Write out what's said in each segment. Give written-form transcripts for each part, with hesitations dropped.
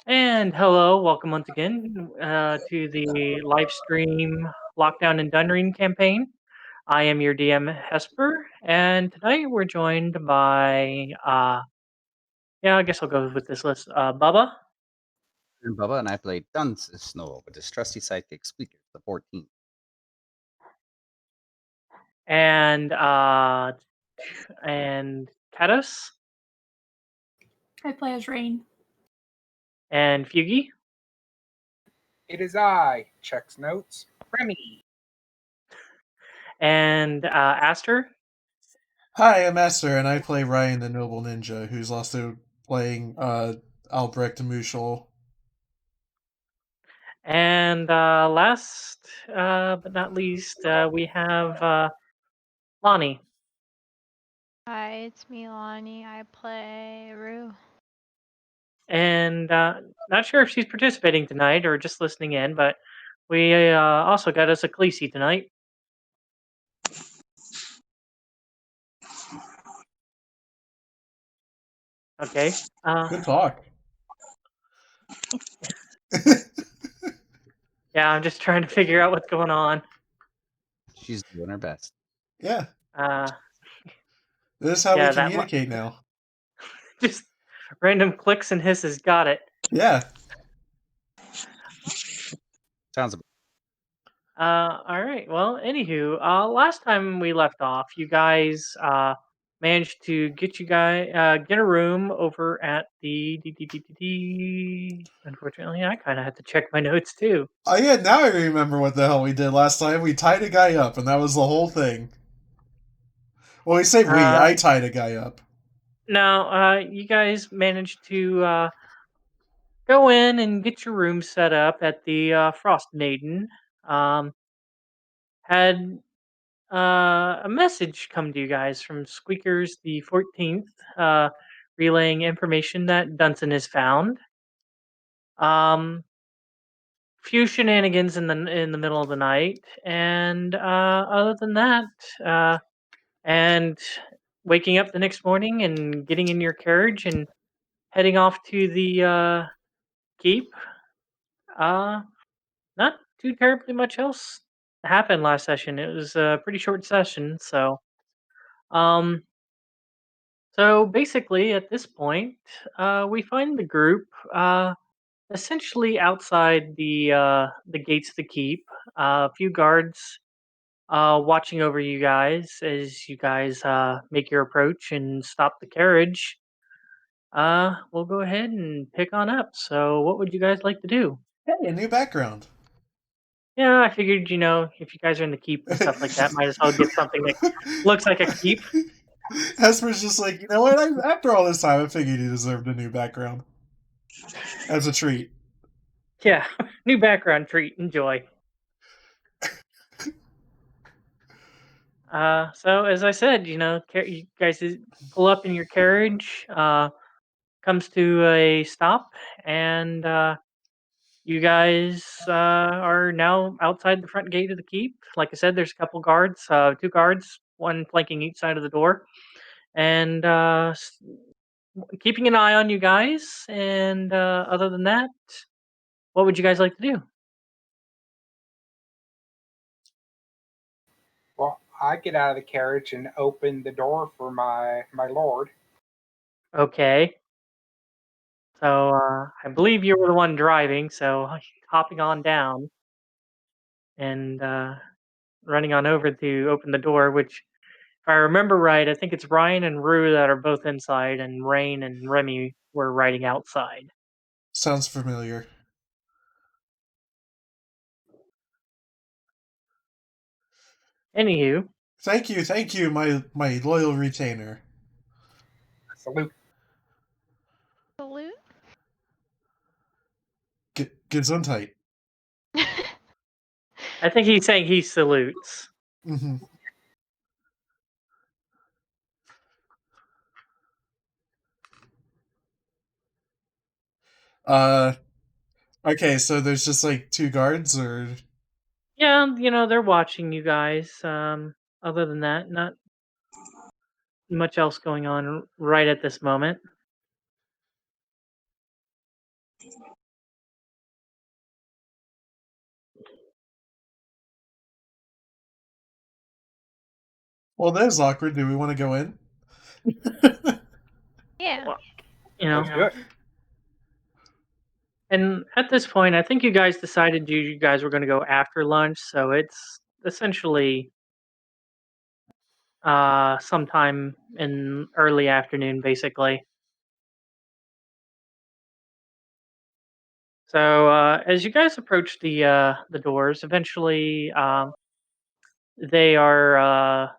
And hello, welcome once again to the Livestream Lockdown in Dunreen campaign. I am your DM Hesper, and tonight we're joined by, yeah, I guess I'll go with this list. Bubba I'm Bubba, and I play Dunsen with his trusty sidekick Squeaker, the 14th. and and Cados I play as Raine. and Feugy. It is I, checks notes, Remy. And Aster. Hi, I'm Aster, and I play Ryan, the noble ninja, who's also playing Albrecht Muschel. And last but not least, we have Lani. Hi, it's me, Lani. I play Roux. And not sure if she's participating tonight or just listening in, but we also got us a Khaleesi tonight. Okay. Good talk. Yeah, I'm just trying to figure out what's going on. She's doing her best. Yeah. Uh, This is how yeah, we communicate now. just random clicks and hisses. Got it. Yeah. Sounds about All right. Well, anywho, last time we left off, you guys managed to get get a room over at the. Unfortunately, I kind of had to check my notes too. Oh yeah, now I remember what the hell we did last time. We tied a guy up, and that was the whole thing. Well, we say we. I tied a guy up. No, you guys managed to go in and get your room set up at the Frost Maiden. Had a message come to you guys from Squeakers the 14th, relaying information that Dunsen is found. Few shenanigans in the middle of the night, and other than that, and waking up the next morning and getting in your carriage and heading off to the keep. Not too terribly much else happened last session. It was a pretty short session, so um so basically at this point, we find the group essentially outside the gates of the keep. A few guards watching over you guys as you guys make your approach and stop the carriage. We'll go ahead and pick on up. So what would you guys like to do? Hey, a new background. Yeah, I figured, if you guys are in the keep and stuff like that, might as well get something that looks like a keep. Hesper's just like, you know what? After all this time, I figured he deserved a new background. As a treat. Yeah, new background treat. Enjoy. So as I said, you guys pull up in your carriage, comes to a stop, and you guys are now outside the front gate of the keep. Like I said, there's a couple guards, two guards, one flanking each side of the door, and keeping an eye on you guys. And other than that, what would you guys like to do? Well, I get out of the carriage and open the door for my lord. Okay. So I believe you were the one driving, so hopping on down and running on over to open the door, which, if I remember right, I think it's Ryan and Roux that are both inside, and Raine and Remy were riding outside. Sounds familiar. Anywho. Thank you, my loyal retainer. Salute. Salute? Gesundheit. I think he's saying he salutes. Mm-hmm. Okay, so there's just like two guards, or? Yeah, they're watching you guys. Other than that, not much else going on right at this moment. Well, that is awkward. Do we want to go in? Yeah. Well, you know, Let's do it. and at this point, I think you guys decided you guys were going to go after lunch, so it's essentially sometime in early afternoon, basically. So as you guys approach the doors, eventually they are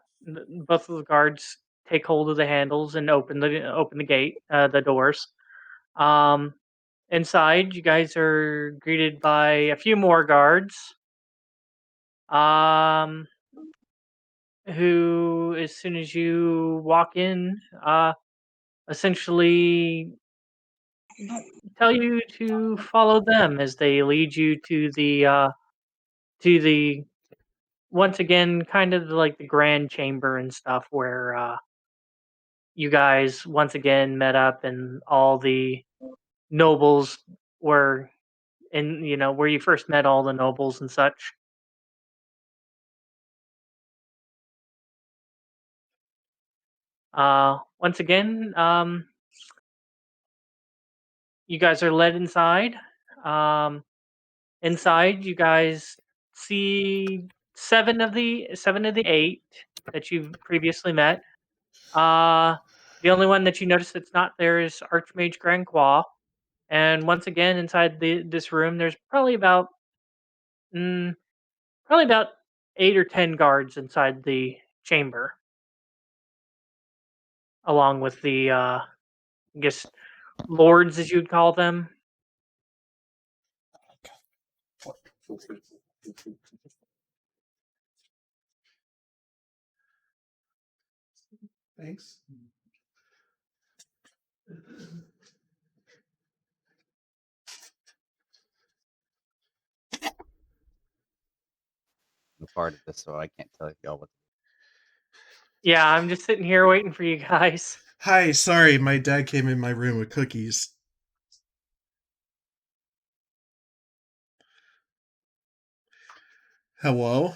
both of the guards take hold of the handles and open the gate, the doors. Um, Inside, you guys are greeted by a few more guards. Um, who, as soon as you walk in, essentially tell you to follow them as they lead you to the once again kind of like the grand chamber and stuff where you guys once again met up and all the nobles were in, where you first met all the nobles and such. Once again, you guys are led inside. Um, Inside, you guys see seven of the eight that you've previously met. Uh, the only one that you notice that's not there is Archmage Grandquois. And once again, inside this room, there's mm, probably about 8 or 10 guards inside the chamber, along with the I guess lords, as you'd call them. Thanks. I'm a part of this, so I can't tell y'all what. Yeah, I'm just sitting here waiting for you guys. Hi, sorry, my dad came in my room with cookies. Hello?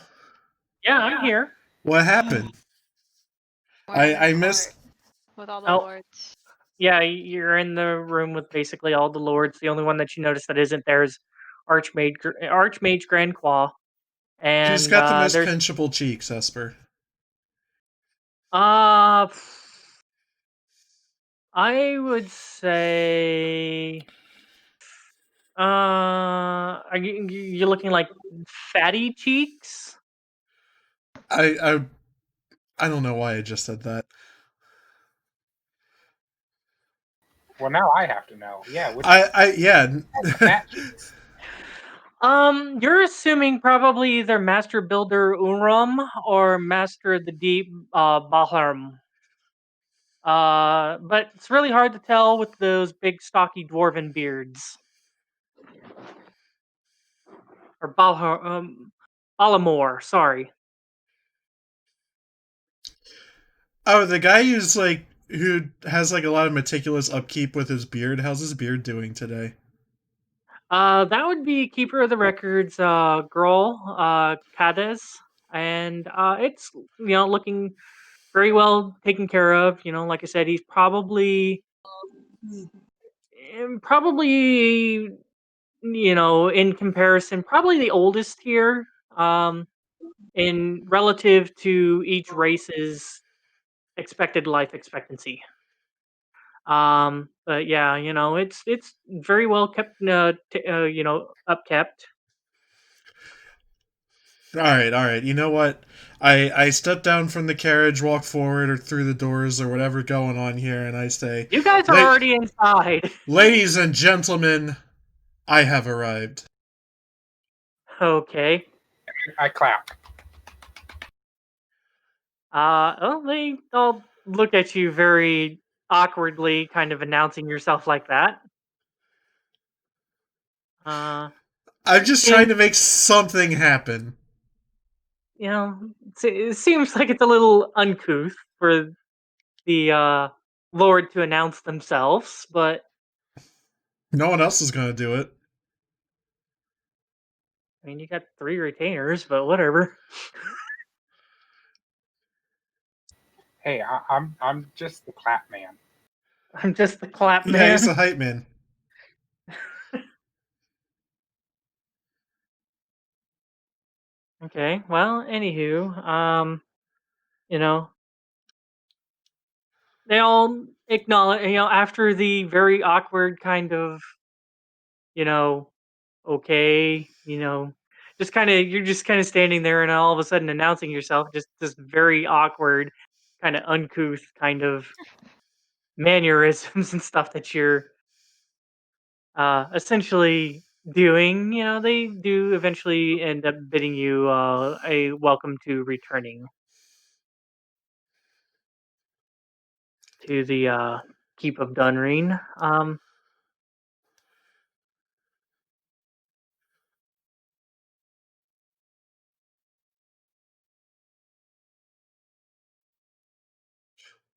Yeah, I'm here. What happened? We're in I the missed. court with all the Oh, lords. yeah, you're in the room with basically all the lords. The only one that you notice that isn't there is Archmage Grandquois, Who's and got the most there's pinchable cheeks, Hesper? uh, I would say are you looking like fatty cheeks? I I don't know why I just said that. Well, now I have to know. Yeah, which Yeah. that You're assuming probably either Master Builder Unrum or Master of the Deep Baharm. But it's really hard to tell with those big stocky dwarven beards. Or Balamor, sorry. Oh, the guy who has like a lot of meticulous upkeep with his beard. How's his beard doing today? That would be Keeper of the Records, girl, Cados, and it's looking very well taken care of. Like I said, he's probably in comparison, probably the oldest here. In relative to each race's expected life expectancy. But yeah, it's very well kept, upkept. All right. You know what? I step down from the carriage, walk forward or through the doors or whatever going on here, and I say, You guys are already inside. "Ladies and gentlemen, I have arrived." Okay. I clap. Well, they all look at you very awkwardly, kind of announcing yourself like that. Uh, I'm just and trying to make something happen. it seems like it's a little uncouth for the Lord to announce themselves, but No one else is going to do it. I mean, you got 3 retainers, but whatever. Hey, I'm just the clap man. I'm just the clap Yeah, man. he's a hype man. Okay, well, anywho, you know, they all acknowledge, after the very awkward kind of, you know, okay, just kind of, you're just kind of standing there and all of a sudden announcing yourself, just this very awkward, kind of uncouth kind of mannerisms and stuff that you're essentially doing. They do eventually end up bidding you a welcome to returning to the keep of Dunreen.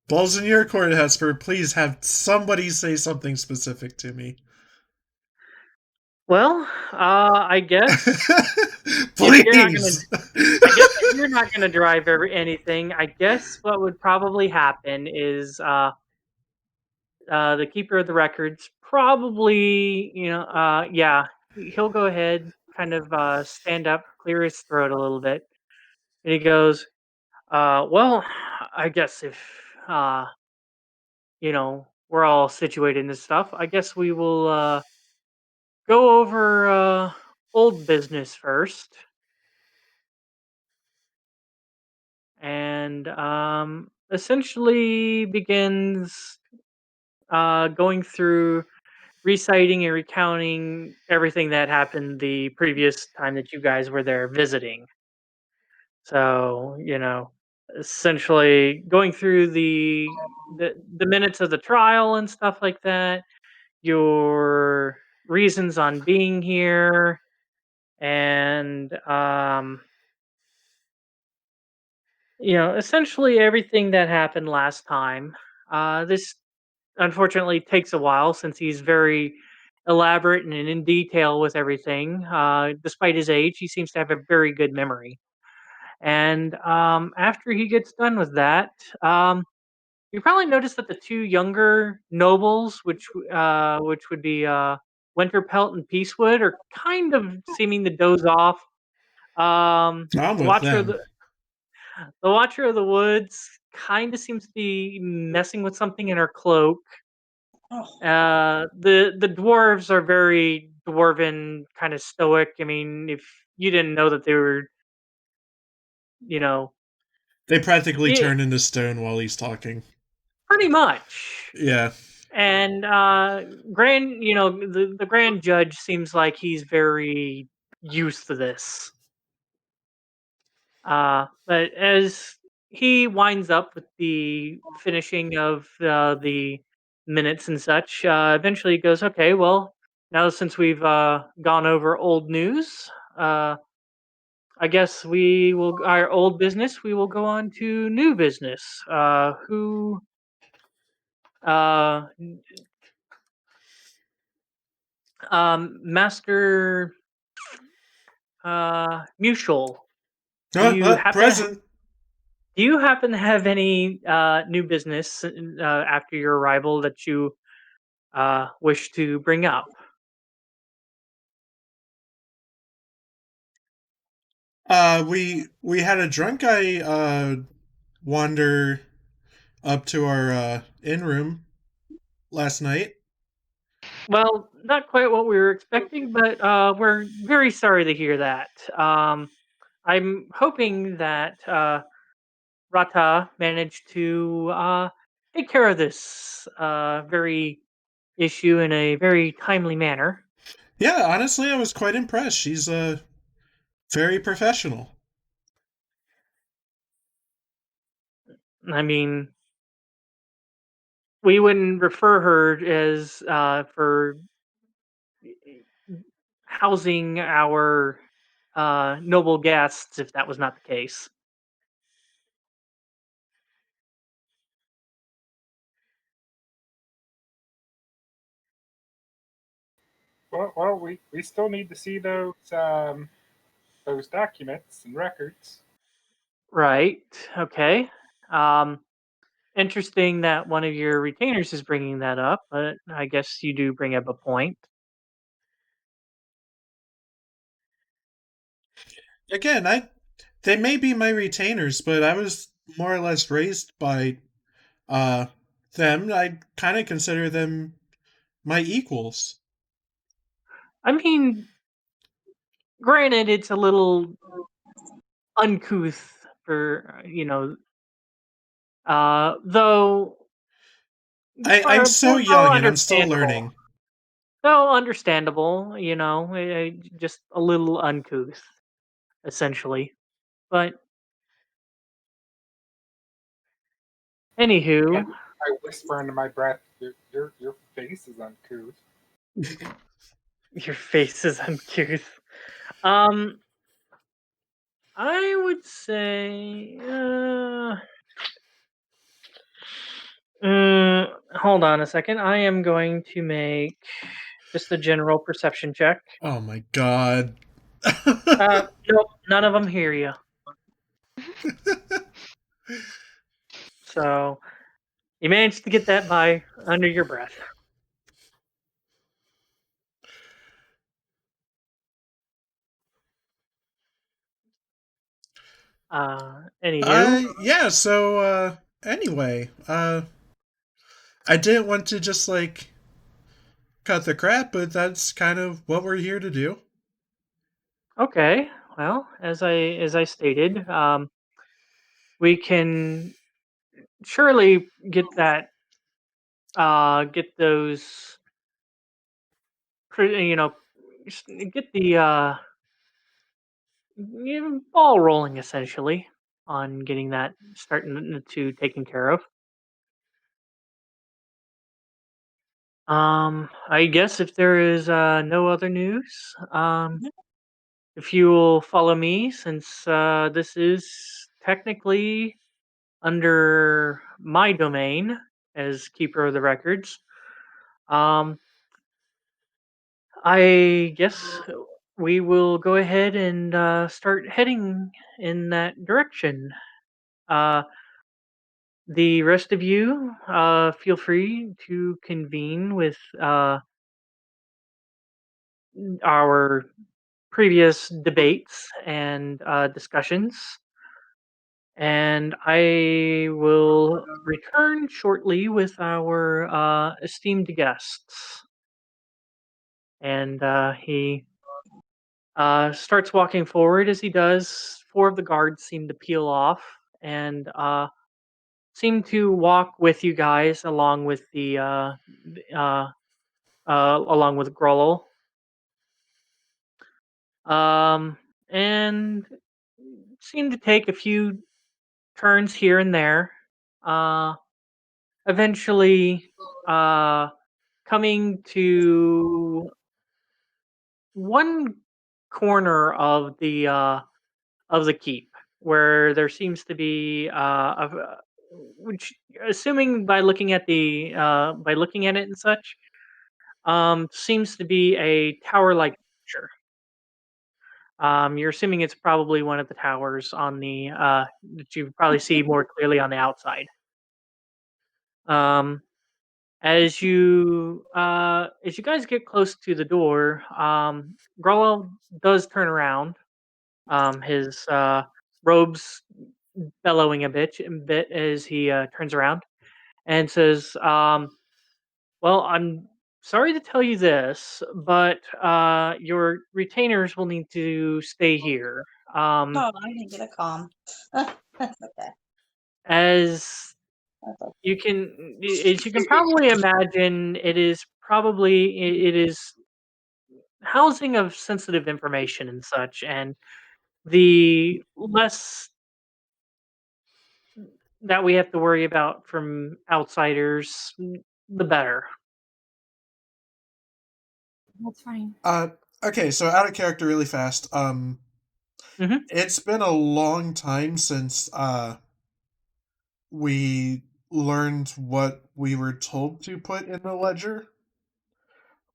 Balls in your court, Hesper. Please have somebody say something specific to me. Well, I guess if you're not gonna, Please. I guess if you're not gonna drive anything, I guess what would probably happen is the keeper of the records probably, yeah, he'll go ahead, kind of stand up, clear his throat a little bit, and he goes, well, I guess if we're all situated in this stuff, I guess we will go over old business first. And essentially begins going through reciting and recounting everything that happened the previous time that you guys were there visiting. So, essentially going through the minutes of the trial and stuff like that, your reasons on being here, and essentially everything that happened last time. This unfortunately takes a while since he's very elaborate and in detail with everything. Despite his age, he seems to have a very good memory. And after he gets done with that, you probably notice that the two younger nobles, which would be Winterpelt and Peacewood, are kind of seeming to doze off. I'm The with Watcher of them. the Watcher of the Woods kind of seems to be messing with something in her cloak. The dwarves are very dwarven, kind of stoic. I mean, if you didn't know that they were, you know, They practically yeah, turn into stone while he's talking. pretty much. Yeah. And the grand judge seems like he's very used to this. But as he winds up with the finishing of the minutes and such, eventually he goes, "Okay, well, now since we've gone over old news, I guess we will our old business. We will go on to new business. Who, uh, Master Mutual? Do you happen to Present. Do you happen to have any new business after your arrival that you wish to bring up?" We had a drunk guy wander up to our inn room last night. Well, not quite what we were expecting, but we're very sorry to hear that. I'm hoping that Rata managed to take care of this very issue in a very timely manner. Yeah, honestly, I was quite impressed. She's very professional. I mean, we wouldn't refer her as for housing our noble guests if that was not the case. Well, we still need to see those documents and records. Right. Okay. Um, interesting that one of your retainers is bringing that up, but I guess you do bring up a point. Again, they may be my retainers, but I was more or less raised by uh them. I kind of consider them my equals. I mean, granted, it's a little uncouth for though I'm so though young and I'm still understandable. learning. Though understandable, just a little uncouth, essentially. But anywho, I whisper into my breath, your face is uncouth. your face is uncouth. I would say, hold on a second. I am going to make just a general perception check. Oh my god. Nope, none of them hear you. So you managed to get that by under your breath. Anywho, Yeah, so anyway, I didn't want to just like cut the crap, but that's kind of what we're here to do. okay. Well, as I stated, we can surely get that get those you know get the ball rolling essentially on getting that starting to taken care of. I guess if there is no other news, if you will follow me, since this is technically under my domain as keeper of the records, um, I guess we will go ahead and start heading in that direction. Uh, the rest of you, feel free to convene with our previous debates and discussions. And I will return shortly with our esteemed guests. And he starts walking forward. As he does, four of the guards seem to peel off and seem to walk with you guys along with the along with Grollo. And seem to take a few turns here and there. Uh, eventually, coming to one corner of the keep where there seems to be which assuming by looking at it and such seems to be a tower like structure. You're assuming it's probably one of the towers on the that you probably see more clearly on the outside. Um, as you guys get close to the door, Grollo does turn around. His robes bellowing a bit as he turns around and says, "Well, I'm sorry to tell you this, but your retainers will need to stay here. Oh, I didn't get a calm. That's okay. As That's okay. as you can probably imagine, it is housing of sensitive information and such, and the less that we have to worry about from outsiders, the better." That's fine. Okay, so out of character really fast. Mhm. It's been a long time since we learned what we were told to put in the ledger.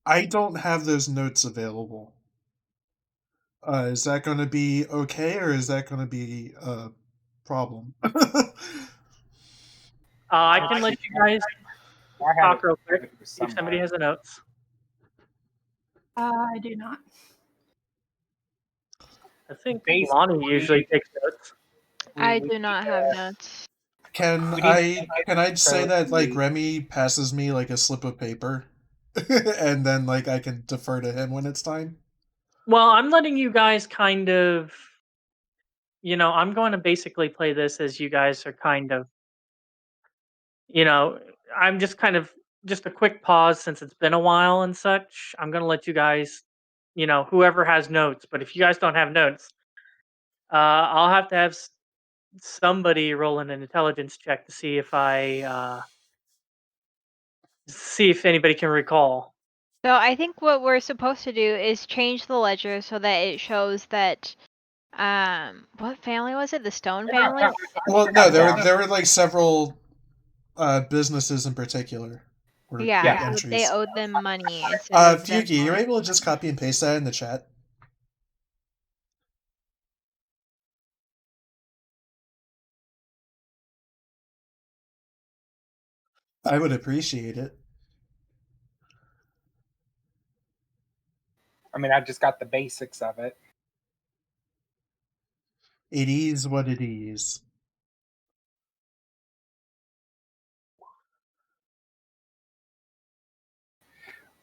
I don't have those notes available. Is that going to be okay, or is that going to be a problem? I can let you guys I have talk real quick. it See if somebody somewhere. has the notes. I do not. I think Basically- Lani usually takes notes. I we do not need, have notes. Can We I need to can I say so that like we- Remy passes me like a slip of paper, and then like I can defer to him when it's time? Well, I'm letting you guys kind of, I'm going to basically play this as you guys are kind of, you know, I'm just kind of just a quick pause since it's been a while and such. I'm going to let you guys, whoever has notes. But if you guys don't have notes, I'll have to have somebody roll in an intelligence check to see if anybody can recall. So I think what we're supposed to do is change the ledger so that it shows that what family was it? The Stone family? Well, no, there were like several businesses in particular. Were Yeah, so they entries. owed them money instead of them. Feugy, you're able to just copy and paste that in the chat. I would appreciate it. I mean, I just got the basics of it. It is what it is.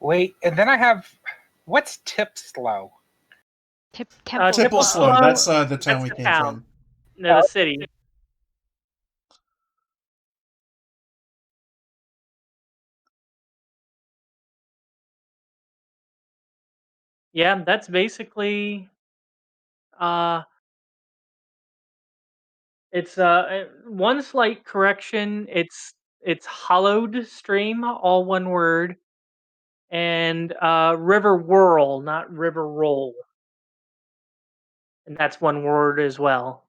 Wait, and then I have what's tip slow? Temple. Tipple Slow. Slow, That's the town that's we the came town. from. No, the city. Yeah, that's basically it's one slight correction. It's hollowed stream, all one word, and river whirl, not river roll, and that's one word as well.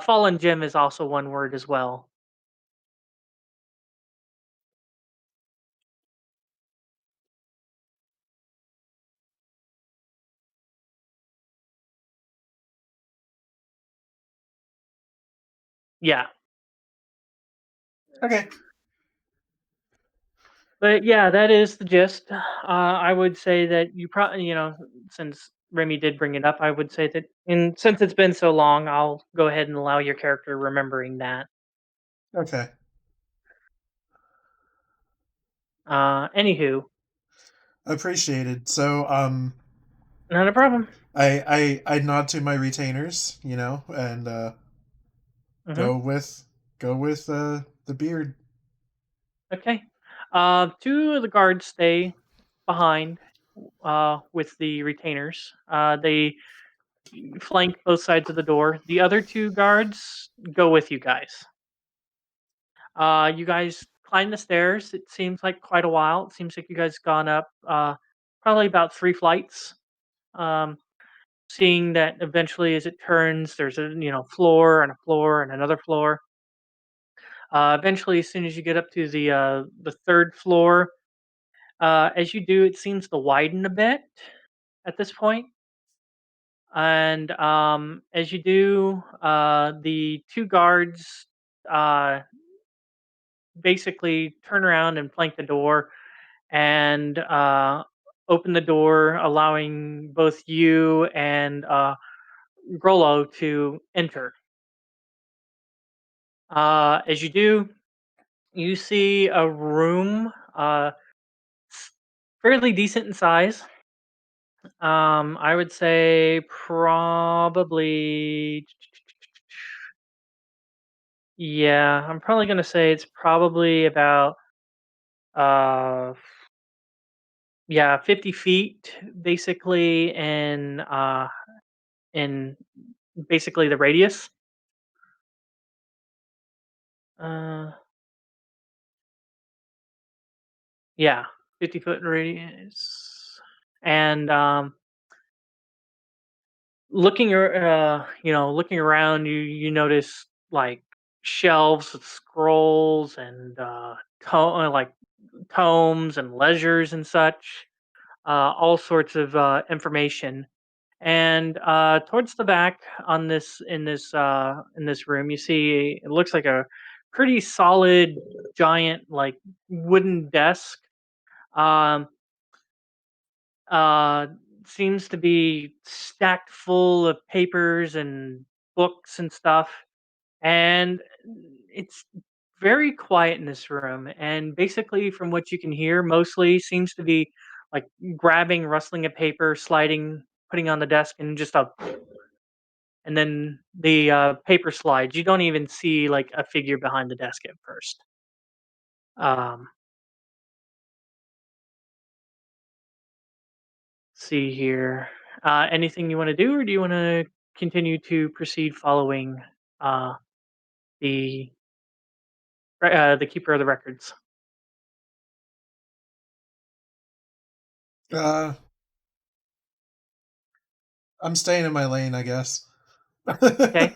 Fallen gem is also one word as well. Yeah. Okay. But yeah, that is the gist. I would say that you probably, since Remy did bring it up, I would say that, and since it's been so long, I'll go ahead and allow your character remembering that. Okay. Anywho, Appreciated. So, not a problem. I nod to my retainers, and Hmm. go with the beard. Okay. Two of the guards stay behind with the retainers. They flank both sides of the door. The other two guards go with you guys. You guys climb the stairs. It seems like quite a while. It seems like you guys gone up probably about 3 flights. Um, Seeing that eventually, as it turns, there's a floor and another floor. Eventually, as soon as you get up to the third floor, as you do, it seems to widen a bit at this point. And as you do, the two guards uh, basically turn around and flank the door and open the door, allowing both you and Grollo to enter. As you do, you see a room fairly decent in size. I would say probably, yeah, I'm probably gonna say it's probably about uh, yeah, 50 feet basically in basically the radius. Uh, yeah, 50-foot radius. And looking around, you notice like shelves with scrolls and like tomes and ledgers and such, all sorts of information. And towards the back on this in this room, you see it looks like a pretty solid giant like wooden desk. Um, uh, Seems to be stacked full of papers and books and stuff. And it's very quiet in this room. And basically, from what you can hear, mostly seems to be like grabbing, rustling a paper, sliding, putting on the desk, and just a and then the paper slides. You don't even see like a figure behind the desk at first. Um, see here. Anything you want to do, or do you want to continue to proceed following uh, the the keeper of the records? I'm staying in my lane, I guess. Okay.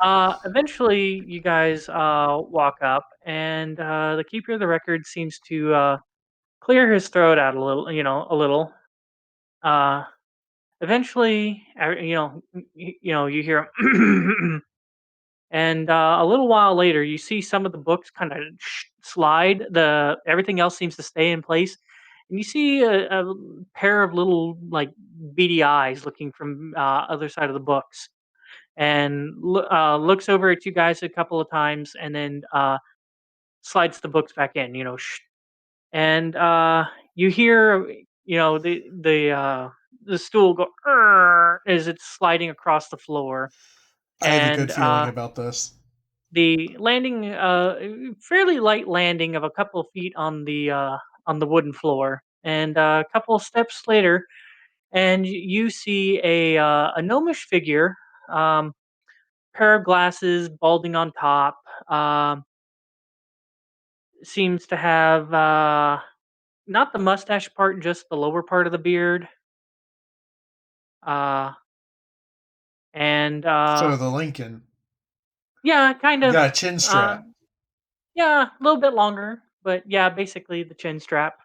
Eventually, you guys walk up, and the keeper of the record seems to clear his throat out a little. A little. Uh, Eventually, you hear him, and a little while later, you see some of the books kind of slide. The everything else seems to stay in place, and you see a pair of little like beady eyes looking from other side of the books, and looks over at you guys a couple of times, and then slides the books back in. And you hear the stool go as it's sliding across the floor, I have a and good feeling about this. the landing, fairly light landing of a couple of feet on the wooden floor, and a couple of steps later, and you see a gnomish figure, um, pair of glasses, balding on top, um, seems to have not the mustache part, just the lower part of the beard, uh, and So the Lincoln. yeah, kind You of, got a chin uh, strap. yeah, a little bit longer, but yeah, basically the chin strap.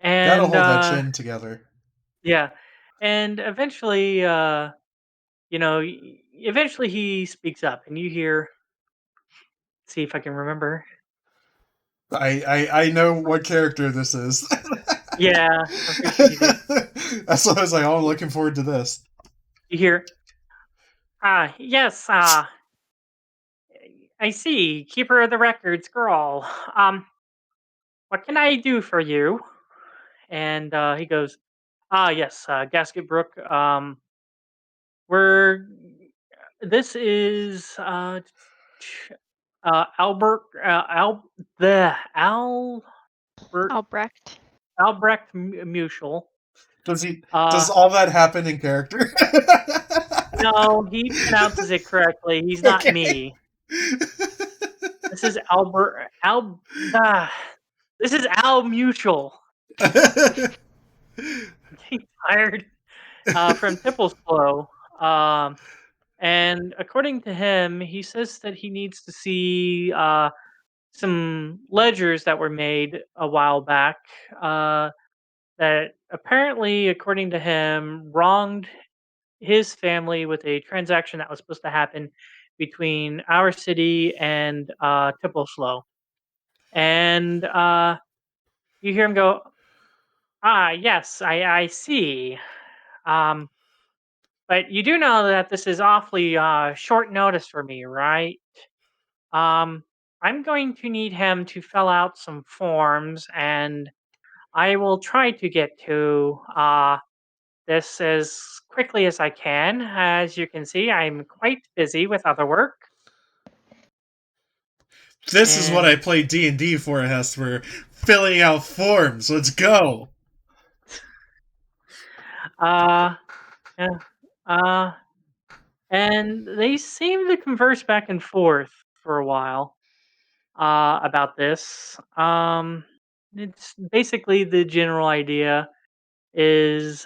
Gotta And hold that chin together. yeah, and eventually, eventually he speaks up, and you hear. See if I can remember. I know what character this is. Yeah, I'm pretty sure you do. That's why I was like, oh, I'm looking forward to this. You hear, yes, I see. Keeper of the records, girl. What can I do for you? And he goes, yes, Gasket Brook. We're this is Albert the Albert Albrecht. Albrecht Mutual. Does all that happen in character? No, he pronounces it correctly. He's not Okay. me. This is Albert this is Al Mutual. I'm getting tired. From Tipplesflow. And according to him, he says that he needs to see some ledgers that were made a while back that apparently, according to him, wronged his family with a transaction that was supposed to happen between our city and Tippleslow. And you hear him go, yes, I see. Um, but you do know that this is awfully short notice for me, right? Um, I'm going to need him to fill out some forms, and I will try to get to this as quickly as I can. As you can see, I'm quite busy with other work. This is what And I play D&D for, Hesper. Filling out forms. Let's go. uh, yeah, uh, and they seem to converse back and forth for a while about this. It's basically the general idea is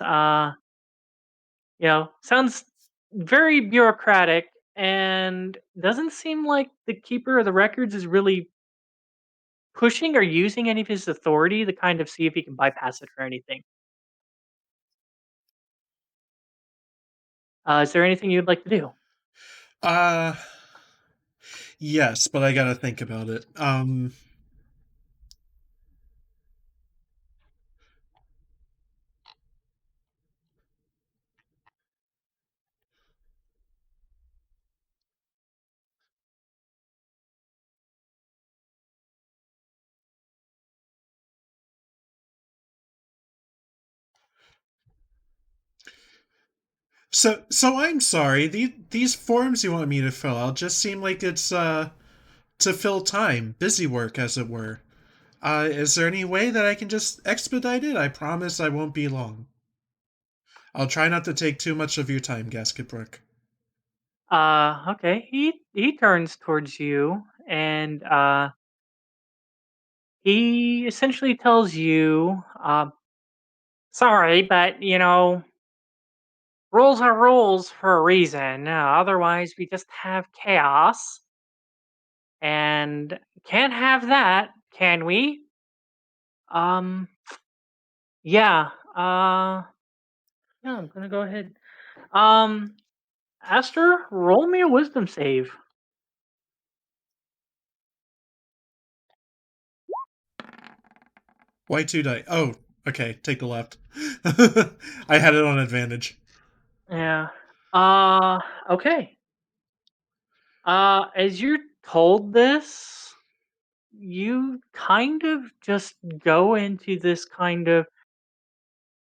sounds very bureaucratic and doesn't seem like the keeper of the records is really pushing or using any of his authority to kind of see if he can bypass it or anything. Is there anything you'd like to do? Yes, but I gotta think about it. So I'm sorry. These forms you want me to fill out just seem like it's to fill time, busy work, as it were. Is there any way that I can just expedite it? I promise I won't be long. I'll try not to take too much of your time, Gasketbrook. Okay. He turns towards you and he essentially tells you, sorry, but rules are rules for a reason. Otherwise, we just have chaos, and can't have that, can we? Um, yeah. Yeah. I'm gonna go ahead. Um, Aster, roll me a wisdom save. Why two die? Oh, okay. Take the left. I had it on advantage. Yeah. Okay. As you're told this, you kind of just go into this kind of,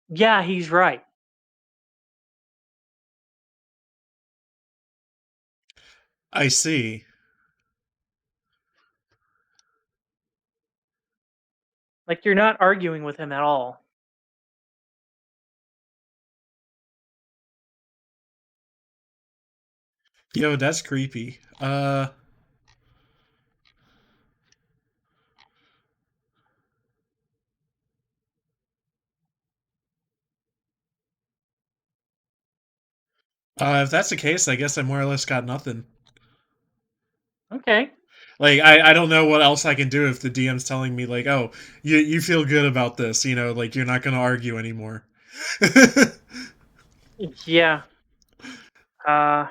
yeah, he's right. I see. Like you're not arguing with him at all. Yo, that's creepy. If that's the case, I guess I more or less got nothing. Okay. Like, I don't know what else I can do if the DM's telling me, like, oh, you feel good about this, like you're not gonna argue anymore. Yeah. Uh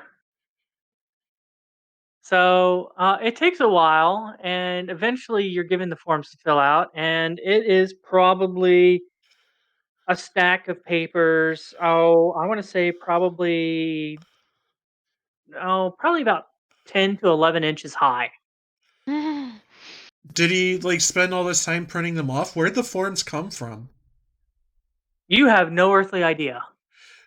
so it takes a while and eventually you're given the forms to fill out and it is probably a stack of papers. Oh, I want to say probably about 10 to 11 inches high. Did he, like, spend all this time printing them off? Where'd the forms come from? You have no earthly idea.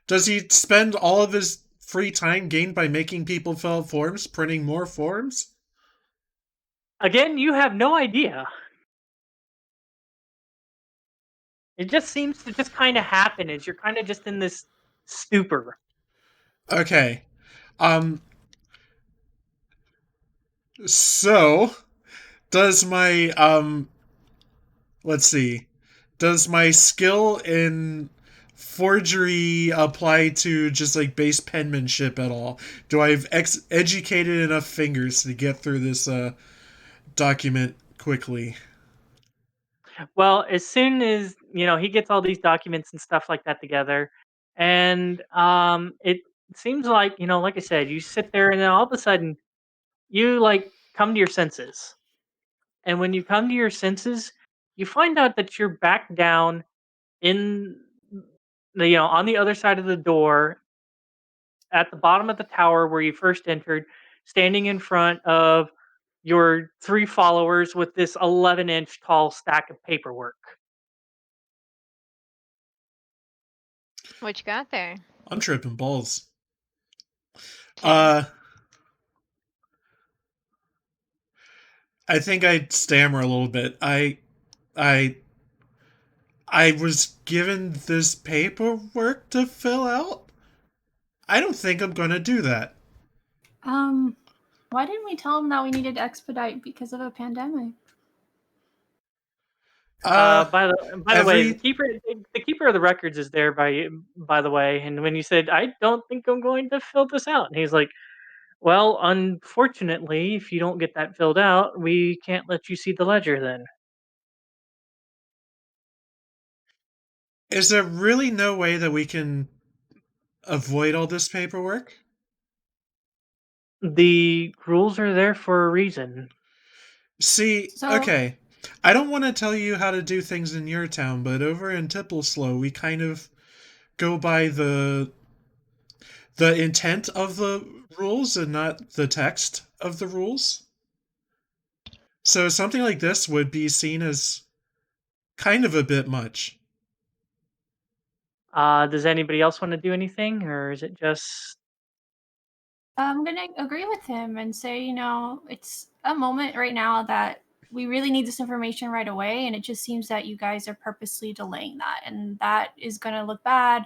Does he spend all of his free time gained by making people fill out forms, printing more forms? Again, you have no idea. It just seems to just kind of happen as you're kind of just in this stupor. Okay. So, does my, let's see. Does my skill in forgery apply to just like base penmanship at all? Do I have educated enough fingers to get through this document quickly? Well, as soon as he gets all these documents and stuff like that together, and it seems like like I said, you sit there and then all of a sudden you like come to your senses, and when you come to your senses, you find out that you're back down in on the other side of the door at the bottom of the tower where you first entered, standing in front of your three followers with this 11-inch tall stack of paperwork. What you got there? I'm tripping balls. 10. I think I stammer a little bit. I I was given this paperwork to fill out. I don't think I'm gonna do that. Why didn't we tell him that we needed to expedite because of a pandemic? By the way, Every the keeper of the records is there by the way, and when you said, "I don't think I'm going to fill this out," and he's like, "Well, unfortunately, if you don't get that filled out, we can't let you see the ledger then." is there really no way that we can avoid all this paperwork? The rules are there for a reason. See, So- okay. I don't want to tell you how to do things in your town, but over in Tippleslow, we kind of go by the intent of the rules and not the text of the rules. So something like this would be seen as kind of a bit much. Does anybody else want to do anything, or is it just... I'm gonna agree with him and say, it's a moment right now that we really need this information right away, and it just seems that you guys are purposely delaying that, and that is gonna look bad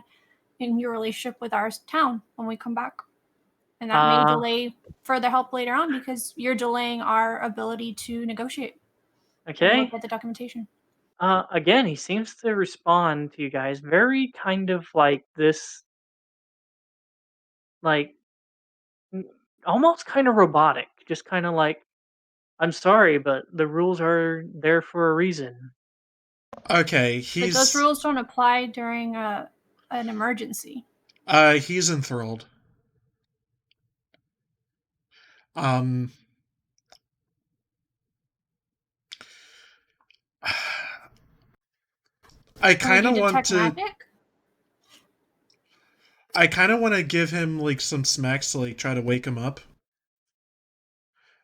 in your relationship with our town when we come back. And that may delay further help later on because you're delaying our ability to negotiate and Okay. look at the documentation. Again, he seems to respond to you guys very kind of like this, like almost kind of robotic. Just kind of like, I'm sorry, but the rules are there for a reason. Okay, But those rules don't apply during an emergency. He's enthralled. I kind of want to. Magic? I kind of want to give him like some smacks to like try to wake him up.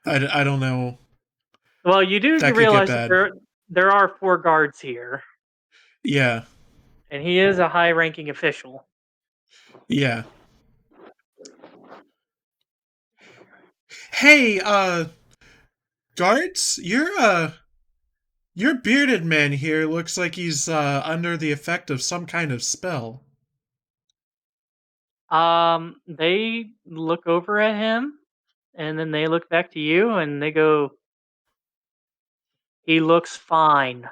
I don't know. Well, you do That could get realize that bad. there are 4 guards here, Yeah, and he is a high-ranking official. yeah. Hey, guards, your bearded man here looks like he's under the effect of some kind of spell. They look over at him, and then they look back to you, and they go, "He looks fine."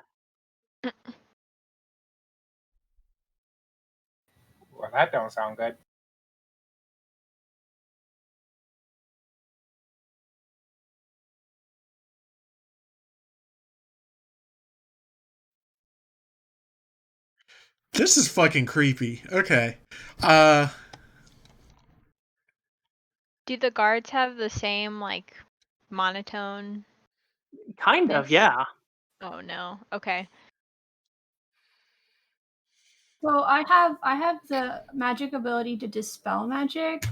Well, that don't sound good. This is fucking creepy. Okay. Do the guards have the same like monotone? Kind of, Yes. yeah. Oh no. Okay. So I have the magic ability to dispel magic.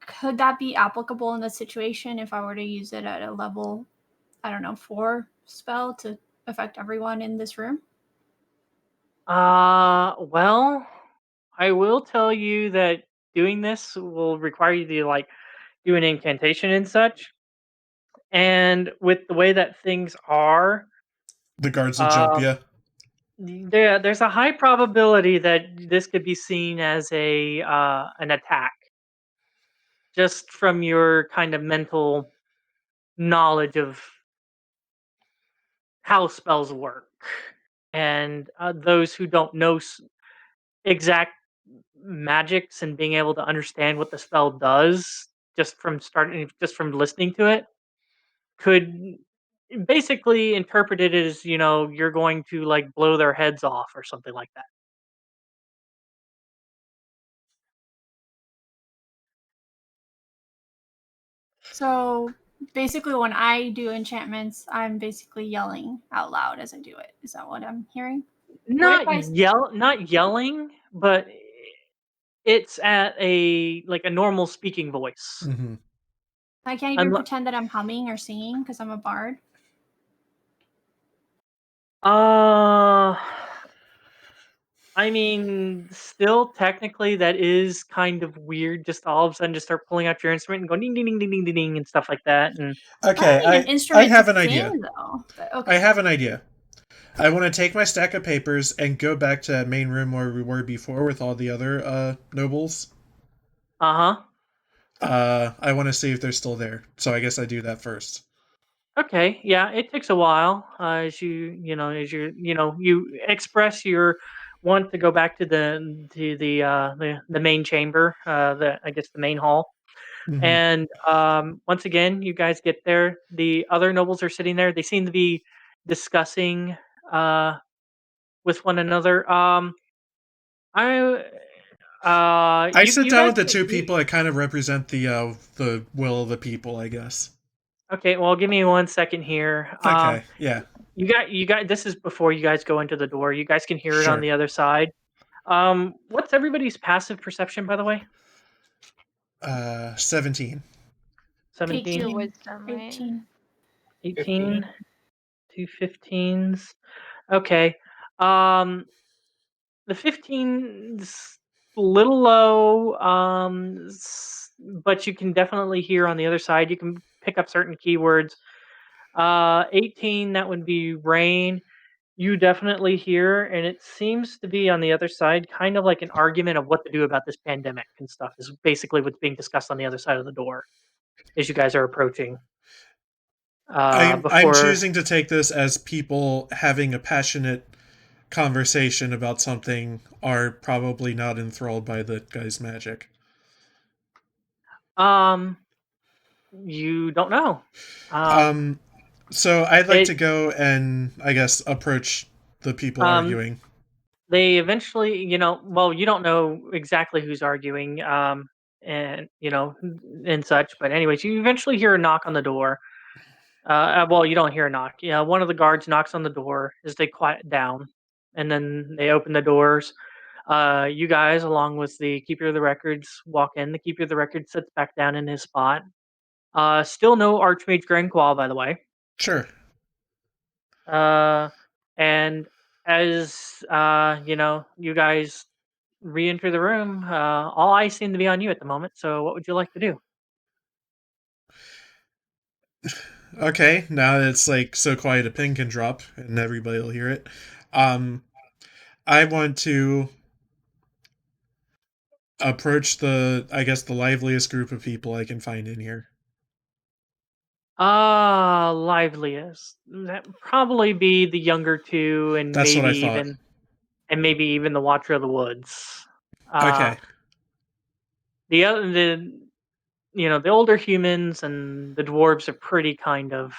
Could that be applicable in this situation if I were to use it at a level, I don't know, 4 spell to affect everyone in this room? Well, I will tell you that doing this will require you to like do an incantation and such. And with the way that things are, The guards will jump you. there's a high probability that this could be seen as an attack, just from your kind of mental knowledge of how spells work, and those who don't know exact magics and being able to understand what the spell does just from listening to it could basically interpret it as, you're going to like blow their heads off or something like that. So basically, when I do enchantments, I'm basically yelling out loud as I do it. Is that what I'm hearing? Not yelling, but it's at a like a normal speaking voice. Mm-hmm. I can't even pretend that I'm humming or singing because I'm a bard. I mean, still technically that is kind of weird. Just all of a sudden, just start pulling out your instrument and go ding ding ding ding ding ding ding and stuff like that. And Okay, an instrument I have to an idea. sing, though. But okay. I have an idea. I want to take my stack of papers and go back to that main room where we were before with all the other nobles. I want to see if they're still there. So I guess I do that first. Okay, yeah, it takes a while as you express your want to go back to the main chamber, the main hall. Mm-hmm. And once again, you guys get there. The other nobles are sitting there. They seem to be discussing with one another. I sit you down guys with the can- two people that kind of represent the will of the people, I guess. Okay, well, give me 1 second here. Okay, yeah, You got. This is before you guys go into the door. You guys can hear it on sure. the other side. What's everybody's passive perception, by the way? 17. 17, Your 18. wisdom, right? 18. 18, 2 15s. Okay. Um, the 15's a little low, but you can definitely hear on the other side. You can pick up certain keywords. 18, that would be rain. You definitely hear, and it seems to be on the other side, kind of like an argument of what to do about this pandemic and stuff. Is basically what's being discussed on the other side of the door as you guys are approaching. I'm Before choosing to take this as people having a passionate conversation about something are probably not enthralled by the guy's magic. you don't know. So I'd like it- to go and I guess approach the people arguing. They eventually, well, you don't know exactly who's arguing, and and such. But anyways, you eventually hear a knock on the door. Well, you don't hear a knock. Yeah, one of the guards knocks on the door as they quiet down, and then they open the doors. You guys, along with the keeper of the records, walk in. The keeper of the records sits back down in his spot. Still no Archmage Grandqual, by the way. Sure. And as you guys re-enter the room, all eyes seem to be on you at the moment. So, what would you like to do? Okay, now that it's like so quiet a pin can drop and everybody will hear it. I want to approach the liveliest group of people I can find in here. Liveliest. That would probably be the younger two, and That's what I maybe thought. even the Watcher of the Woods. Okay. The other, the older humans and the dwarves are pretty kind of.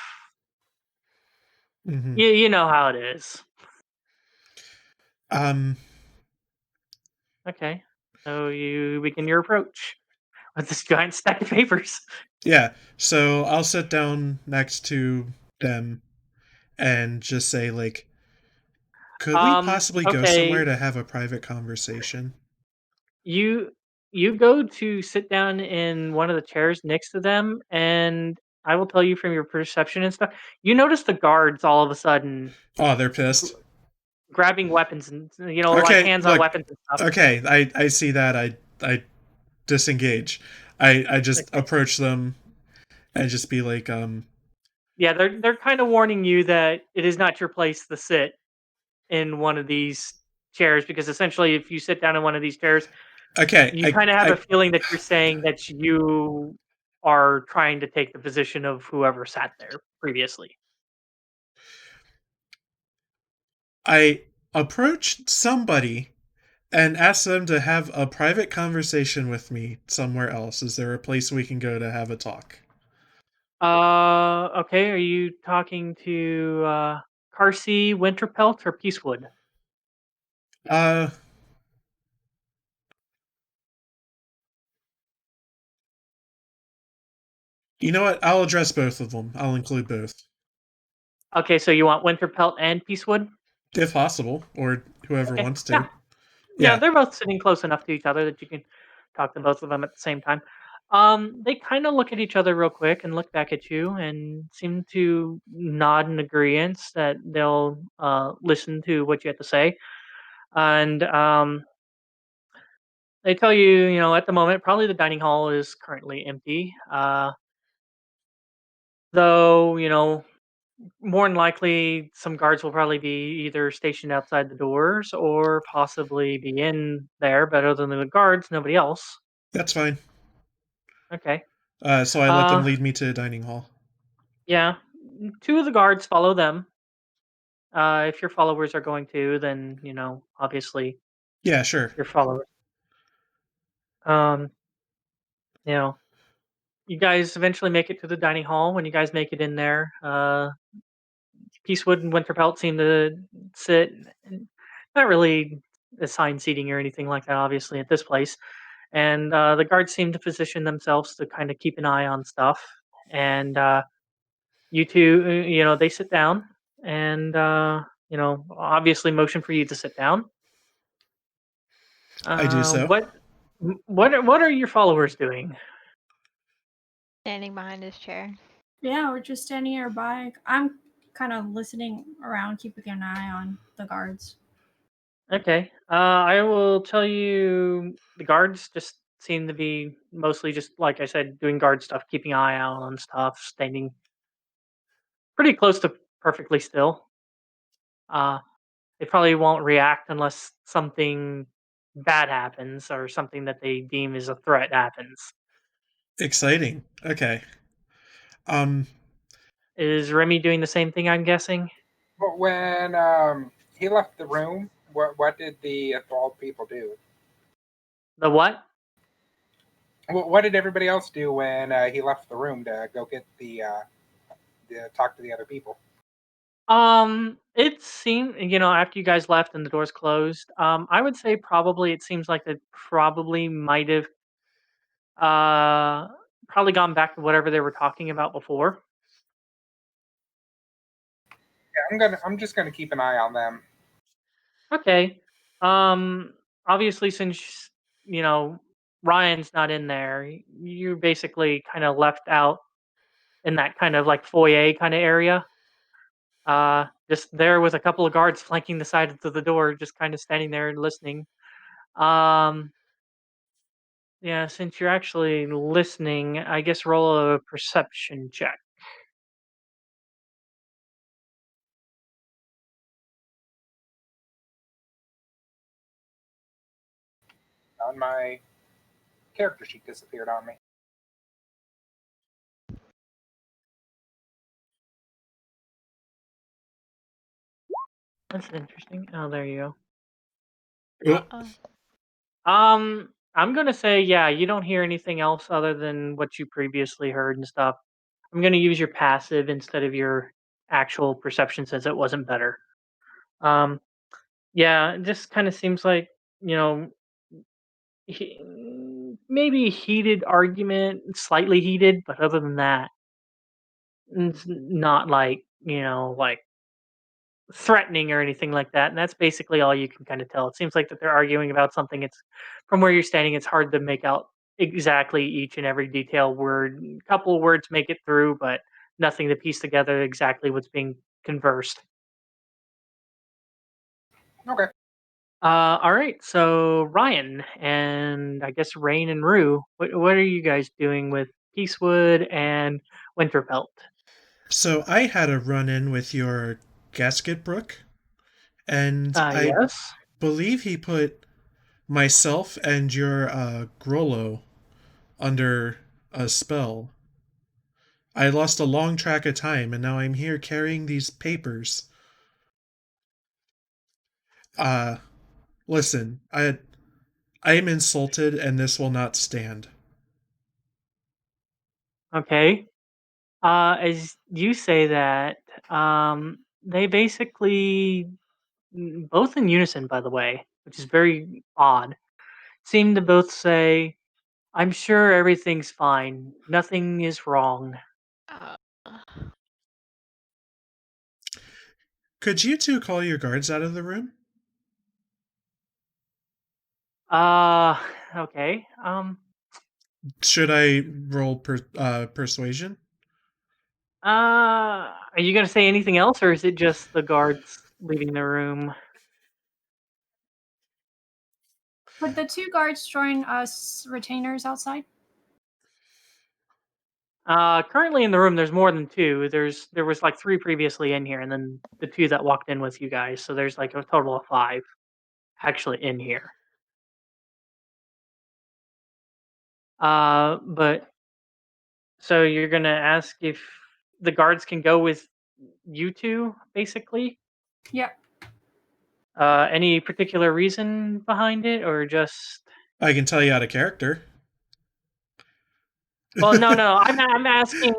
Mhm. You know how it is. Okay, so you begin your approach with this giant stack of papers. Yeah, so I'll sit down next to them and just say, like, could we possibly go somewhere Okay, to have a private conversation? you you go to sit down in one of the chairs next to them, and I will tell you from your perception and stuff. You notice the guards all of a sudden Oh, they're pissed. grabbing weapons and like Okay, hands on look. weapons and stuff. Okay, I see that. I disengage. I just Okay. approach them and just be like, Yeah, they're kind of warning you that it is not your place to sit in one of these chairs, because essentially, if you sit down in one of these chairs, okay, you kind of have a feeling that you're saying that you are trying to take the position of whoever sat there previously. I approached somebody and asked them to have a private conversation with me somewhere else. Is there a place we can go to have a talk? Okay. Are you talking to Carsey, Winterpelt, or Peacewood? Uh, you know what? I'll address both of them. I'll include both. Okay, so you want Winterpelt and Peacewood? If possible, or whoever Okay. wants to. Yeah. Yeah, they're both sitting close enough to each other that you can talk to both of them at the same time. They kind of look at each other real quick and look back at you and seem to nod in agreement that they'll listen to what you have to say. And they tell you, at the moment, probably the dining hall is currently empty. Though, more than likely, some guards will probably be either stationed outside the doors or possibly be in there. But other than the guards, nobody else. That's fine. Okay. So I let them lead me to a dining hall. Yeah. Two of the guards follow them. If your followers are going to, then obviously Yeah, sure. your followers. Um, you know, you guys eventually make it to the dining hall. When you guys make it in there, Peacewood and Winterpelt seem to sit, and not really assigned seating or anything like that, obviously, at this place. And the guards seem to position themselves to kind of keep an eye on stuff. And you two, they sit down and, obviously motion for you to sit down. I do so. What are your followers doing? Standing behind his chair. Yeah, we're just standing nearby. I'm kind of listening around, keeping an eye on the guards. Okay. I will tell you the guards just seem to be mostly just like I said, doing guard stuff, keeping an eye out on stuff, standing pretty close to perfectly still. They probably won't react unless something bad happens or something that they deem is a threat happens. Exciting. Okay. Is Remy doing the same thing, I'm guessing? But when he left the room, what did the 12 people do? The what? What did everybody else do when he left the room to go get the talk to the other people? It seemed, after you guys left and the doors closed, I would say probably it seems like they probably might have probably gone back to whatever they were talking about before. Yeah, I'm just gonna keep an eye on them. Okay. Obviously since Ryan's not in there, you're basically kind of left out in that kind of like foyer kind of area. Just there with a couple of guards flanking the side of the door, just kind of standing there and listening. Yeah, since you're actually listening, I guess roll a perception check. On my character sheet disappeared on me. That's interesting. Oh, there you Oh, Uh-oh. go. I'm gonna say, yeah, you don't hear anything else other than what you previously heard and stuff. I'm gonna use your passive instead of your actual perception since it wasn't better. Um, yeah, it just kind of seems like you know, maybe heated argument, slightly heated, but other than that, it's not like like threatening or anything like that. And that's basically all you can kind of tell. It seems like that they're arguing about something. It's from where you're standing. It's hard to make out exactly each and every detail word. A couple of words make it through, but nothing to piece together exactly what's being conversed. Okay. All right. So Ryan and I guess Raine and Roux, what are you guys doing with Peacewood and Winterfelt? so I had a run-in with your Gasket Brook, and I Yes. believe he put myself and your Grollo under a spell. I lost a long track of time, and now I'm here carrying these papers. Listen, I am insulted, and this will not stand. Okay. As you say that, they basically both in unison, by the way, which is very odd, seem to both say, "I'm sure everything's fine. Nothing is wrong." Uh, Could you two call your guards out of the room? Uh, okay. Should I roll persuasion? Are you gonna say anything else, or is it just the guards leaving the room? Would the two guards join us retainers outside? Currently in the room, there's more than two. There was like three previously in here, and then the two that walked in with you guys. So there's like a total of five actually in here. But so you're gonna ask if the guards can go with you two, basically? Yep. Any particular reason behind it, or just? I can tell you out of character. Well, no. I'm asking.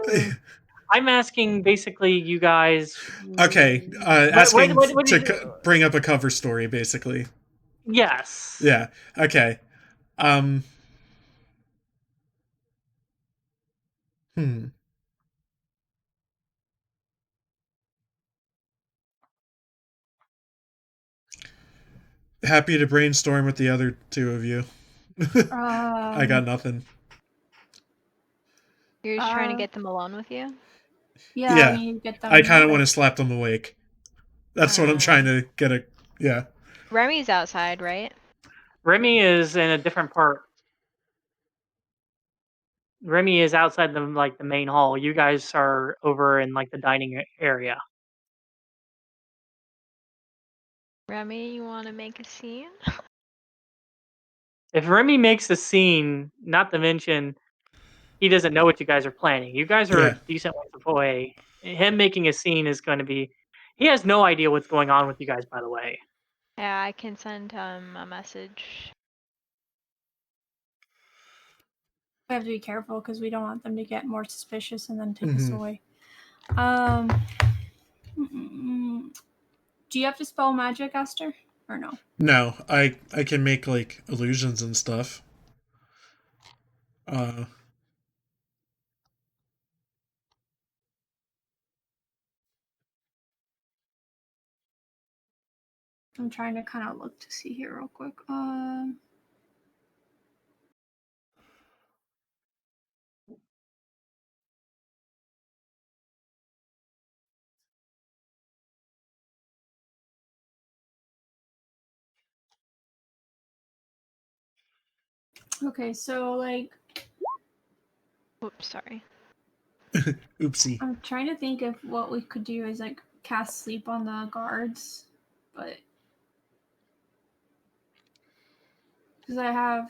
I'm asking basically you guys. Okay, What asking did to you? bring up a cover story, basically. Yes. Yeah. Okay. Hmm. Happy to brainstorm with the other two of you. I got nothing. You're just trying to get them alone with you? Yeah, Yeah. you get them. I kind of want to slap them awake. That's what I'm trying to get a. Yeah. Remy's outside, right? Remy is in a different part. Remy is outside the main hall. You guys are over in like the dining area. Remy, you want to make a scene? If Remy makes a scene, not to mention he doesn't know what you guys are planning. You guys are Yeah. a decent ways away. Him making a scene is going to be. He has no idea what's going on with you guys, by the way. Yeah, I can send him a message. We have to be careful because we don't want them to get more suspicious and then take us Mhm. away. Do you have to spell magic, Aster, or no? No, I can make like illusions and stuff. I'm trying to kind of look to see here real quick. Okay, so like, Oops, sorry. Oopsie. I'm trying to think of what we could do is like cast sleep on the guards, but because I have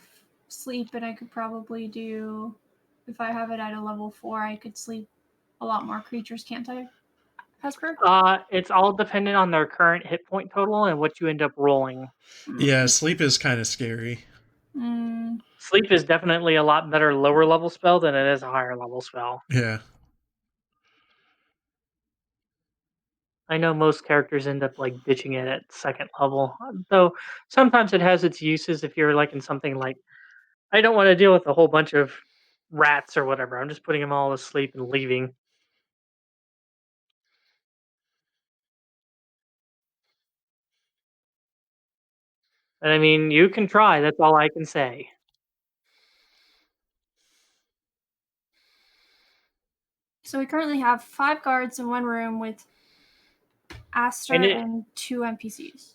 sleep and I could probably do, if I have it at a level 4, I could sleep a lot more creatures, can't I, Hesper? It's all dependent on their current hit point total and what you end up rolling. Yeah, sleep is kind of scary. Sleep is definitely a lot better lower level spell than it is a higher level spell. Yeah. I know most characters end up like ditching it at second level, though sometimes it has its uses if you're like in something like I don't want to deal with a whole bunch of rats or whatever. I'm just putting them all to sleep and leaving. And I mean, you can try. That's all I can say. So we currently have 5 guards in one room with Aster and 2 NPCs.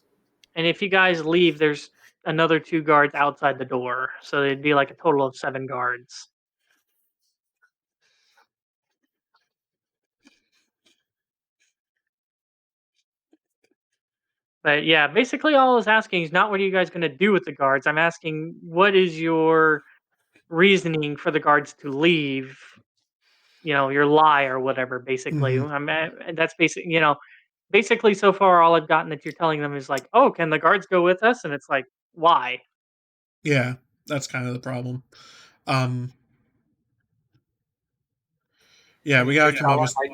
And if you guys leave, there's another 2 guards outside the door, so it'd be like a total of 7 guards. But yeah, basically all I was asking is not what are you guys going to do with the guards. I'm asking what is your reasoning for the guards to leave? You know, your lie or whatever. Basically, that's basically so far all I've gotten that you're telling them is like, oh, can the guards go with us? And it's like, why? Yeah, that's kind of the problem. Yeah, we gotta come up with. Like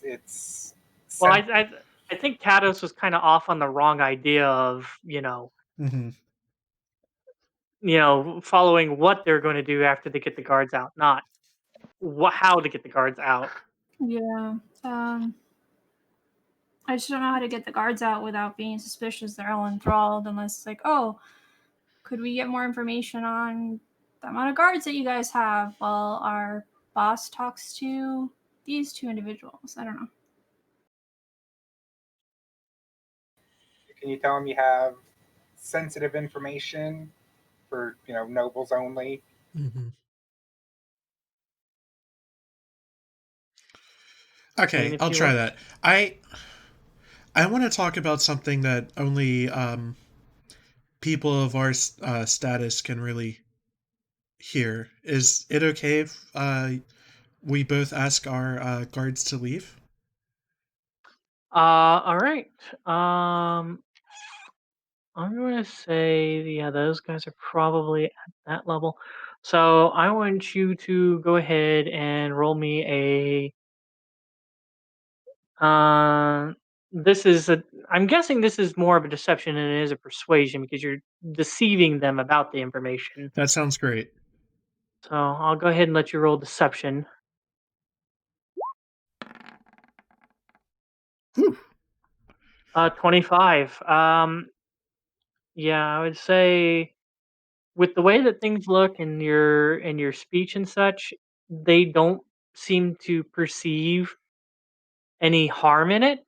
it's. Well, I think Cados was kind of off on the wrong idea of following what they're going to do after they get the guards out, not how to get the guards out. Yeah. I just don't know how to get the guards out without being suspicious. They're all enthralled, unless it's like, oh, could we get more information on the amount of guards that you guys have while our boss talks to these 2 individuals? I don't know. Can you tell them you have sensitive information for nobles only? Okay, I'll try that. I want to talk about something that only people of our status can really hear. Is it okay if we both ask our guards to leave? All right. I'm going to say, yeah, those guys are probably at that level. So I want you to go ahead and roll me a this is a. I'm guessing this is more of a deception than it is a persuasion because you're deceiving them about the information. That sounds great. So I'll go ahead and let you roll deception. Whew. 25. Yeah, I would say with the way that things look in your speech and such, they don't seem to perceive any harm in it.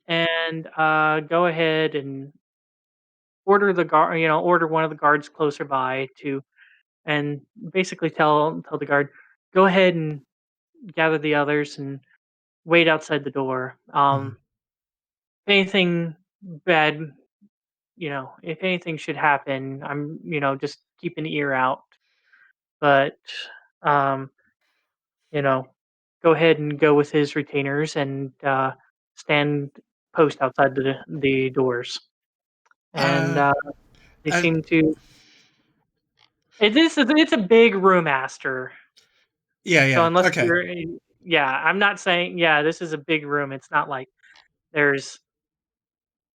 And go ahead and order the guard. Order one of the guards closer by to, and basically tell the guard, go ahead and gather the others and wait outside the door. If anything bad, if anything should happen, I'm, just keep an ear out. But, um, you know, go ahead and go with his retainers and stand post outside the doors. And Uh, they I, seem to. It's a big room, Aster. yeah, So yeah. unless Okay. yeah, I'm not saying this is a big room. It's not like there's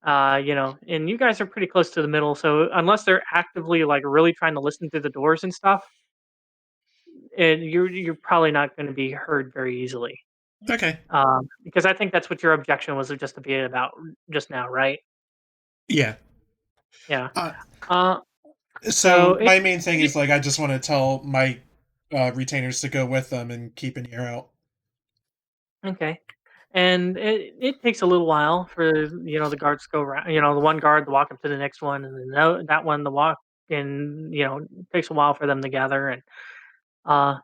and you guys are pretty close to the middle, so unless they're actively like really trying to listen through the doors and stuff, and you're probably not going to be heard very easily. Okay. Because I think that's what your objection was just to be about just now, right? Yeah. Yeah. Uh, Uh, so so my main thing is like I just want to tell my retainers to go with them and keep an ear out. okay. And it takes a little while for the guards to go around. The one guard to walk up to the next one, and then that one to walk. And it takes a while for them to gather and uh,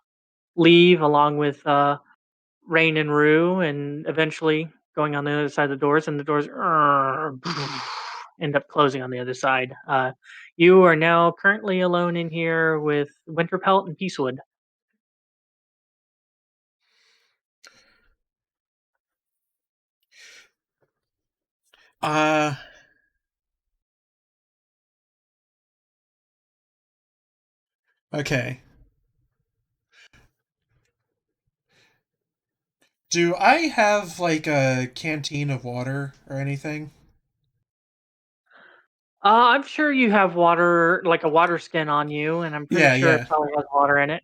leave, along with Raine and Roux, and eventually going on the other side of the doors. And the doors end up closing on the other side. You are now currently alone in here with Winterpelt and Peacewood. Okay. Do I have like a canteen of water or anything? I'm sure you have water, like a water skin on you, and I'm pretty Yeah, sure it yeah. probably has water in it.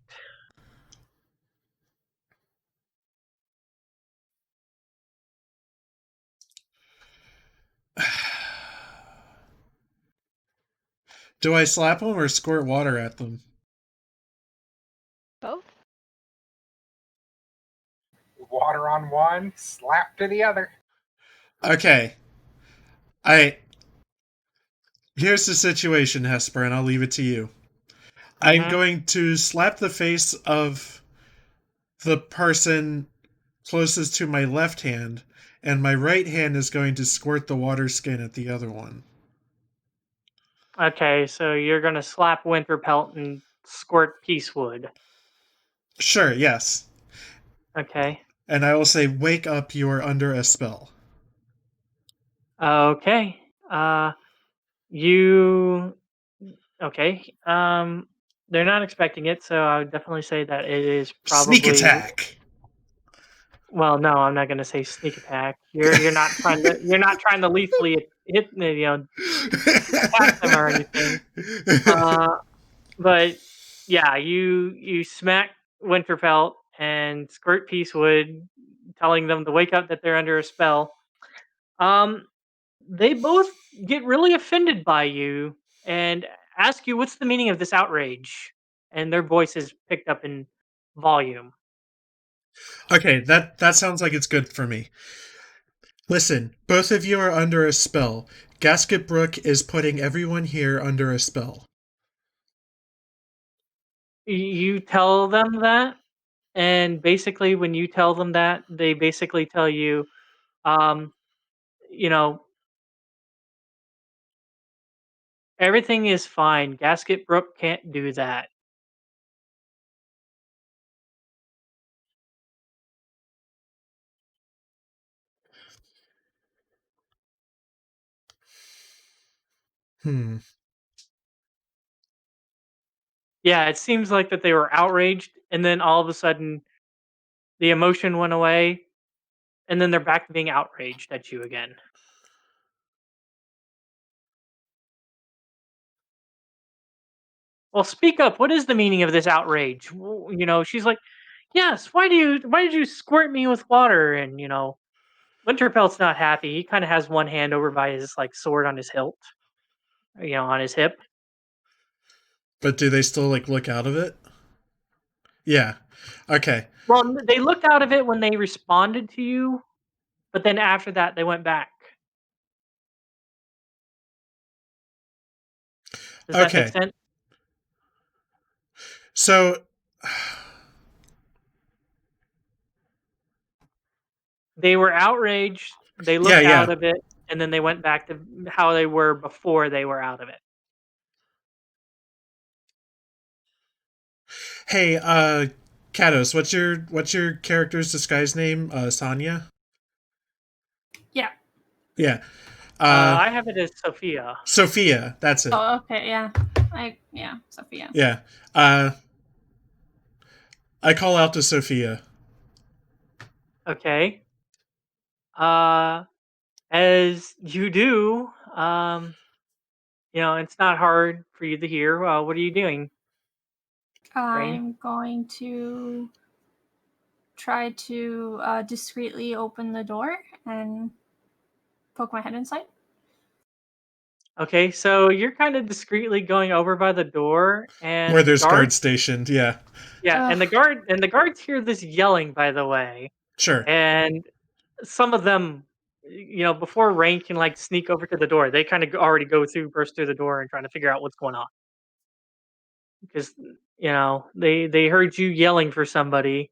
Do I slap them or squirt water at them? Both? Water on one, slap to the other. Okay. Here's the situation, Hesper, and I'll leave it to you. I'm Mm-hmm. going to slap the face of the person closest to my left hand, and my right hand is going to squirt the water skin at the other one. Okay, so you're gonna slap Winterpelt and squirt Peacewood. Sure, yes. Okay. And I will say, wake up, you are under a spell. Okay. You. Okay. They're not expecting it, so I would definitely say that it is Sneak probably. attack! Well, no, I'm not gonna say sneak attack. You're not trying to lethally hit attack them or anything. But yeah, you smack Winterfelt and squirt Peacewood, telling them to wake up that they're under a spell. Um, they both get really offended by you and ask you what's the meaning of this outrage, and their voices picked up in volume. Okay, that sounds like it's good for me. Listen, both of you are under a spell. Gasket Brook is putting everyone here under a spell. You tell them that, and basically, when you tell them that, they basically tell you, um, you know, everything is fine. Gasket Brook can't do that. Hmm. Yeah, it seems like that they were outraged, and then all of a sudden, the emotion went away, and then they're back to being outraged at you again. Well, speak up. What is the meaning of this outrage? She's like, yes. Why did you squirt me with water? And Winterfelt's not happy. He kind of has one hand over by his sword on his hilt, on his hip. But do they still look out of it? Yeah. Okay. Well, they looked out of it when they responded to you, but then after that they went back. Does that make Okay. sense? So They were outraged, they looked out of it, and then they went back to how they were before they were out of it. Hey, Cados, what's your character's disguise name? Sonya? Yeah. Yeah. I have it as Sophia. Sophia, that's it. Oh, okay, yeah. Sophia. Yeah. I call out to Sophia. Okay. As you do, it's not hard for you to hear. What are you doing? Raine? I'm going to try to discreetly open the door and poke my head inside. Okay, so you're kind of discreetly going over by the door, and Where there's guards stationed, yeah. Yeah, and the guards hear this yelling, by the way. Sure. And some of them, before Raine can sneak over to the door, they kind of already burst through the door and trying to figure out what's going on. Because they heard you yelling for somebody.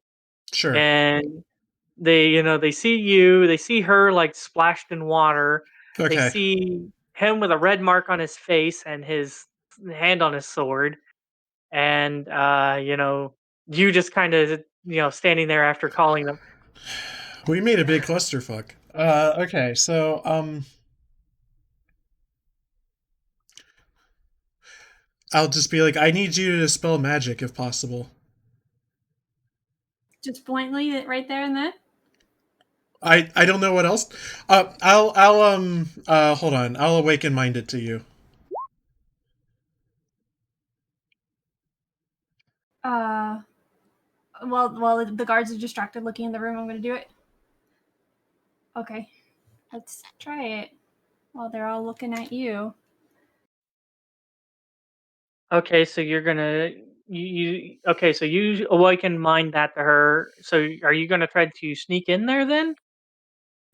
Sure. And they see you, they see her splashed in water. Okay. They see him with a red mark on his face and his hand on his sword. And you just kind of standing there after calling them. We made a big clusterfuck. Okay, so I'll just be like, I need you to dispel magic if possible. Just blatantly right there and then? I don't know what else. I'll hold on. I'll awaken mind it to you. While the guards are distracted looking in the room, I'm going to do it. Okay, let's try it while they're all looking at you. Okay, so you're gonna okay, so you awaken mind that to her. So are you gonna try to sneak in there then?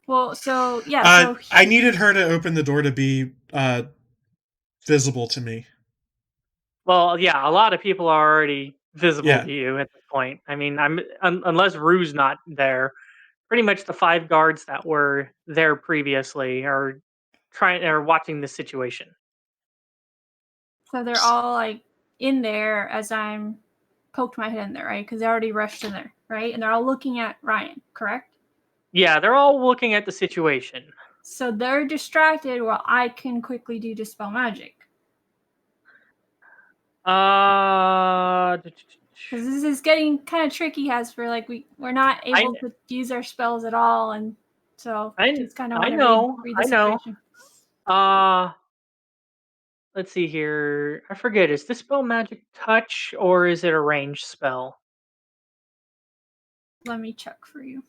Well, so yeah, I needed her to open the door to be visible to me. Well, yeah, a lot of people are already visible to you at this point. I mean, unless Roux not there, pretty much the 5 guards that were there previously are watching the situation. So they're all in there as I'm poked my head in there, right? Because they already rushed in there, right? And they're all looking at Ryan, correct? Yeah, they're all looking at the situation. So they're distracted while I can quickly do dispel magic. Because this is getting kind of tricky, Hesper. We're not able to use our spells at all, and so it's kind of read the situation. Let's see here. I forget. Is this spell magic touch or is it a ranged spell? Let me check for you.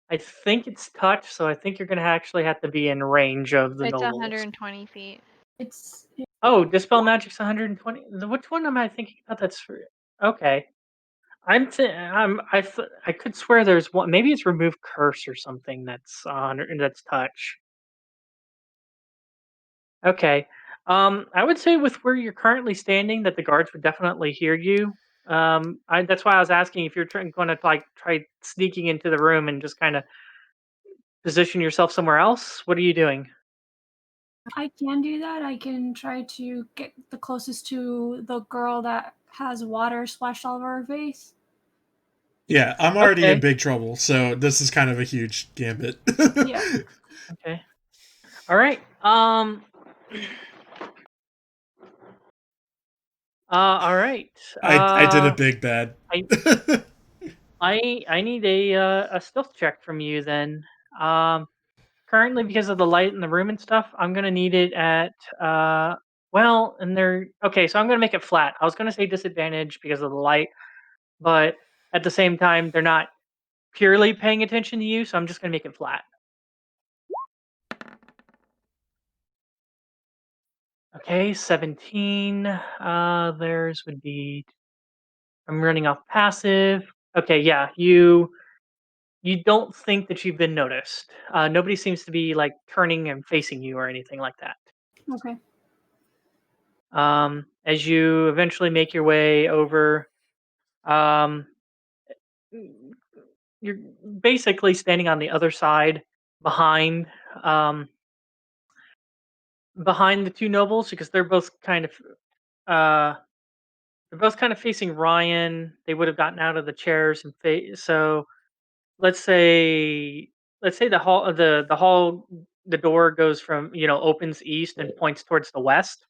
I think it's touch, so I think you're going to actually have to be in range of the nobles. It's 120 feet. Oh, dispel magic's 120. Which one am I thinking about? That's for okay. I could swear there's one. Maybe it's remove curse or something. That's that's touch. Okay. I would say with where you're currently standing, that the guards would definitely hear you. That's why I was asking if you're going to try sneaking into the room and just kind of position yourself somewhere else. What are you doing? I can do that. I can try to get the closest to the girl that has water splashed all over her face. Yeah, I'm already in big trouble, so this is kind of a huge gambit. Yeah. Okay. All right. All right. I did a big bad. I need a stealth check from you then. Currently, because of the light in the room and stuff, I'm gonna need it at well, and they're okay. So I'm gonna make it flat. I was gonna say disadvantage because of the light, but at the same time, they're not purely paying attention to you, so I'm just gonna make it flat. Okay, 17. Theirs would be. I'm running off passive. Okay, yeah, you don't think that you've been noticed. Nobody seems to be like turning and facing you or anything like that. Okay. As you eventually make your way over, um, you're basically standing on the other side behind um, behind the two nobles because uh, they're both kind of facing Ryan. They would have gotten out of the chairs and so let's say the door goes from opens east and points towards the west.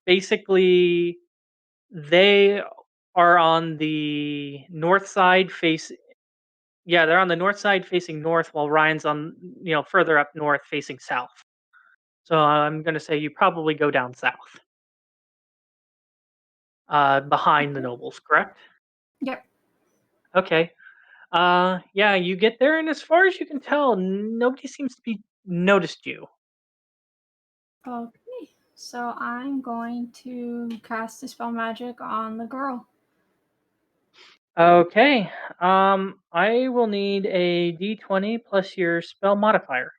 Basically they are on the north side face yeah, they're on the north side facing north while Ryan's on further up north facing south. So I'm going to say you probably go down south. Behind the Okay. nobles, correct? Yep. Okay. Yeah, you get there, and as far as you can tell, nobody seems to be noticed you. Okay. So I'm going to cast Dispel Magic on the girl. Okay. I will need a D20 plus your spell modifier.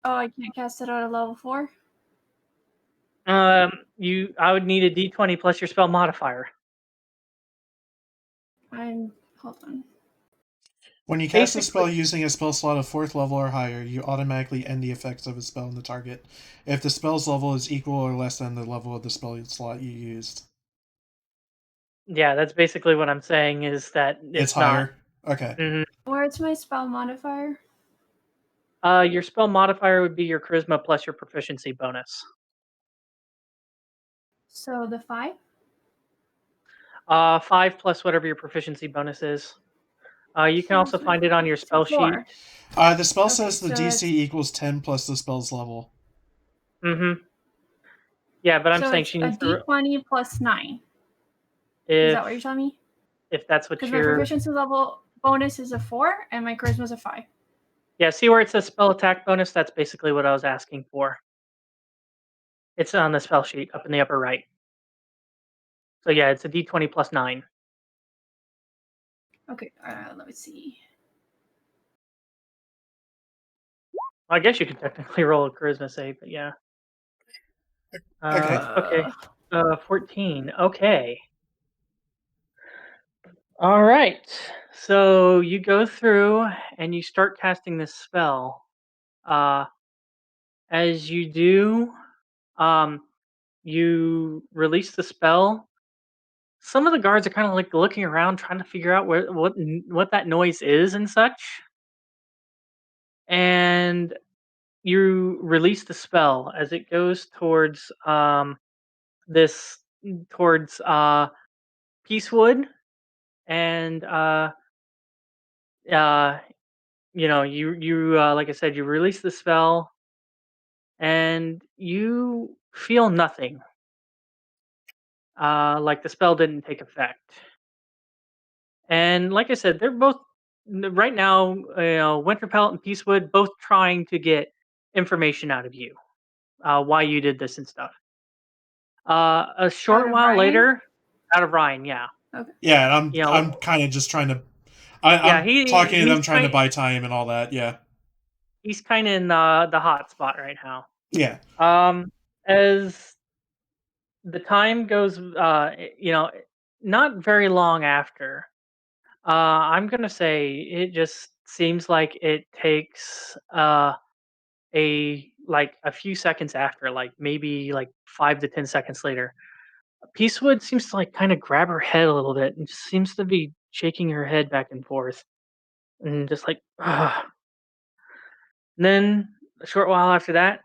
Oh, I can't cast it at a level 4? I would need a D20 plus your spell modifier. Hold on. When you cast a spell Basically, using a spell slot of 4th level or higher, you automatically end the effects of a spell on the target if the spell's level is equal or less than the level of the spell slot you used. yeah, that's basically what I'm saying is that It's it's not. higher? Okay. Mhm. Where's my spell modifier? Your spell modifier would be your charisma plus your proficiency bonus. So the 5? 5 plus whatever your proficiency bonus is. You can also find it on your So spell 4. sheet. The spell Okay, says the so DC it's equals 10 plus the spell's level. Mm-hmm. Yeah, but I'm so saying it's she a needs to. D20 plus 9. Is that what you're telling me? If that's what Because my you're. proficiency level bonus is a 4 and my charisma is a 5. Yeah, see where it says spell attack bonus? That's basically what I was asking for. It's on the spell sheet up in the upper right. So yeah, it's a D20 plus 9. Okay, let me see. I guess you could technically roll a charisma save, but yeah. Okay. Okay. 14. Okay. All right. So you go through and you start casting this spell. Uh, as you do, um, you release the spell. Some of the guards are kind of like looking around, trying to figure out what that noise is and such. And you release the spell as it goes towards this towards Peacewood, and uh, you like I said, you release the spell, and you feel nothing. Like the spell didn't take effect. And like I said, they're both right now. Winter Pellet and Peacewood both trying to get information out of you, why you did this and stuff. A Out short of while Ryan? later, out of Ryan, yeah, Okay. Yeah, and you know, I'm kind of just trying to. yeah, I'm talking to them, he's trying to buy time and all that. Yeah. he's kind of in the hot spot right now. Yeah. As the time goes, not very long after, I'm gonna say it just seems like it takes a few seconds after, like maybe like 5 to 10 seconds later. Peacewood seems to like kind of grab her head a little bit and just seems to be shaking her head back and forth and just like, ugh. And then a short while after that,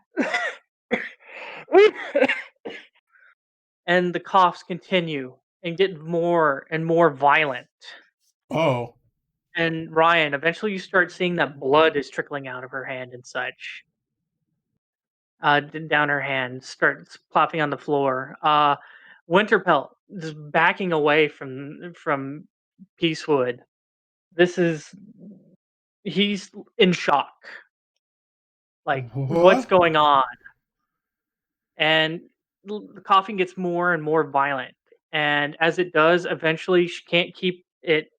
and the coughs continue and get more and more violent. Oh. And Ryan, eventually you start seeing that blood is trickling out of her hand and such. Down her hand, starts plopping on the floor. Winterpelt just backing away from Peacewood. He's in shock. Like, what's What? going on? And the coughing gets more and more violent. And as it does, eventually she can't keep it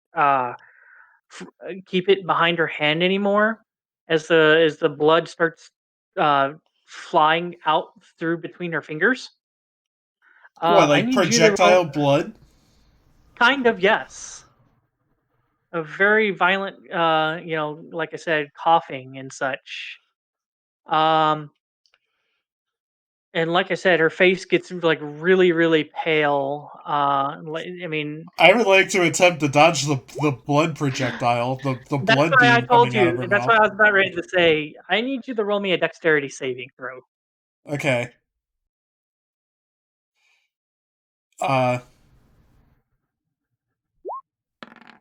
behind her hand anymore. As the blood starts uh, flying out through between her fingers. What, I like need you to projectile roll. blood? Kind of, yes. A very violent, like I said, coughing and such. Um, and like I said, her face gets like really, really pale. I mean, I would like to attempt to dodge the blood projectile, the that's blood why I beam told coming out of you. her That's why mouth. I was about ready to say. I need you to roll me a dexterity saving throw. Okay.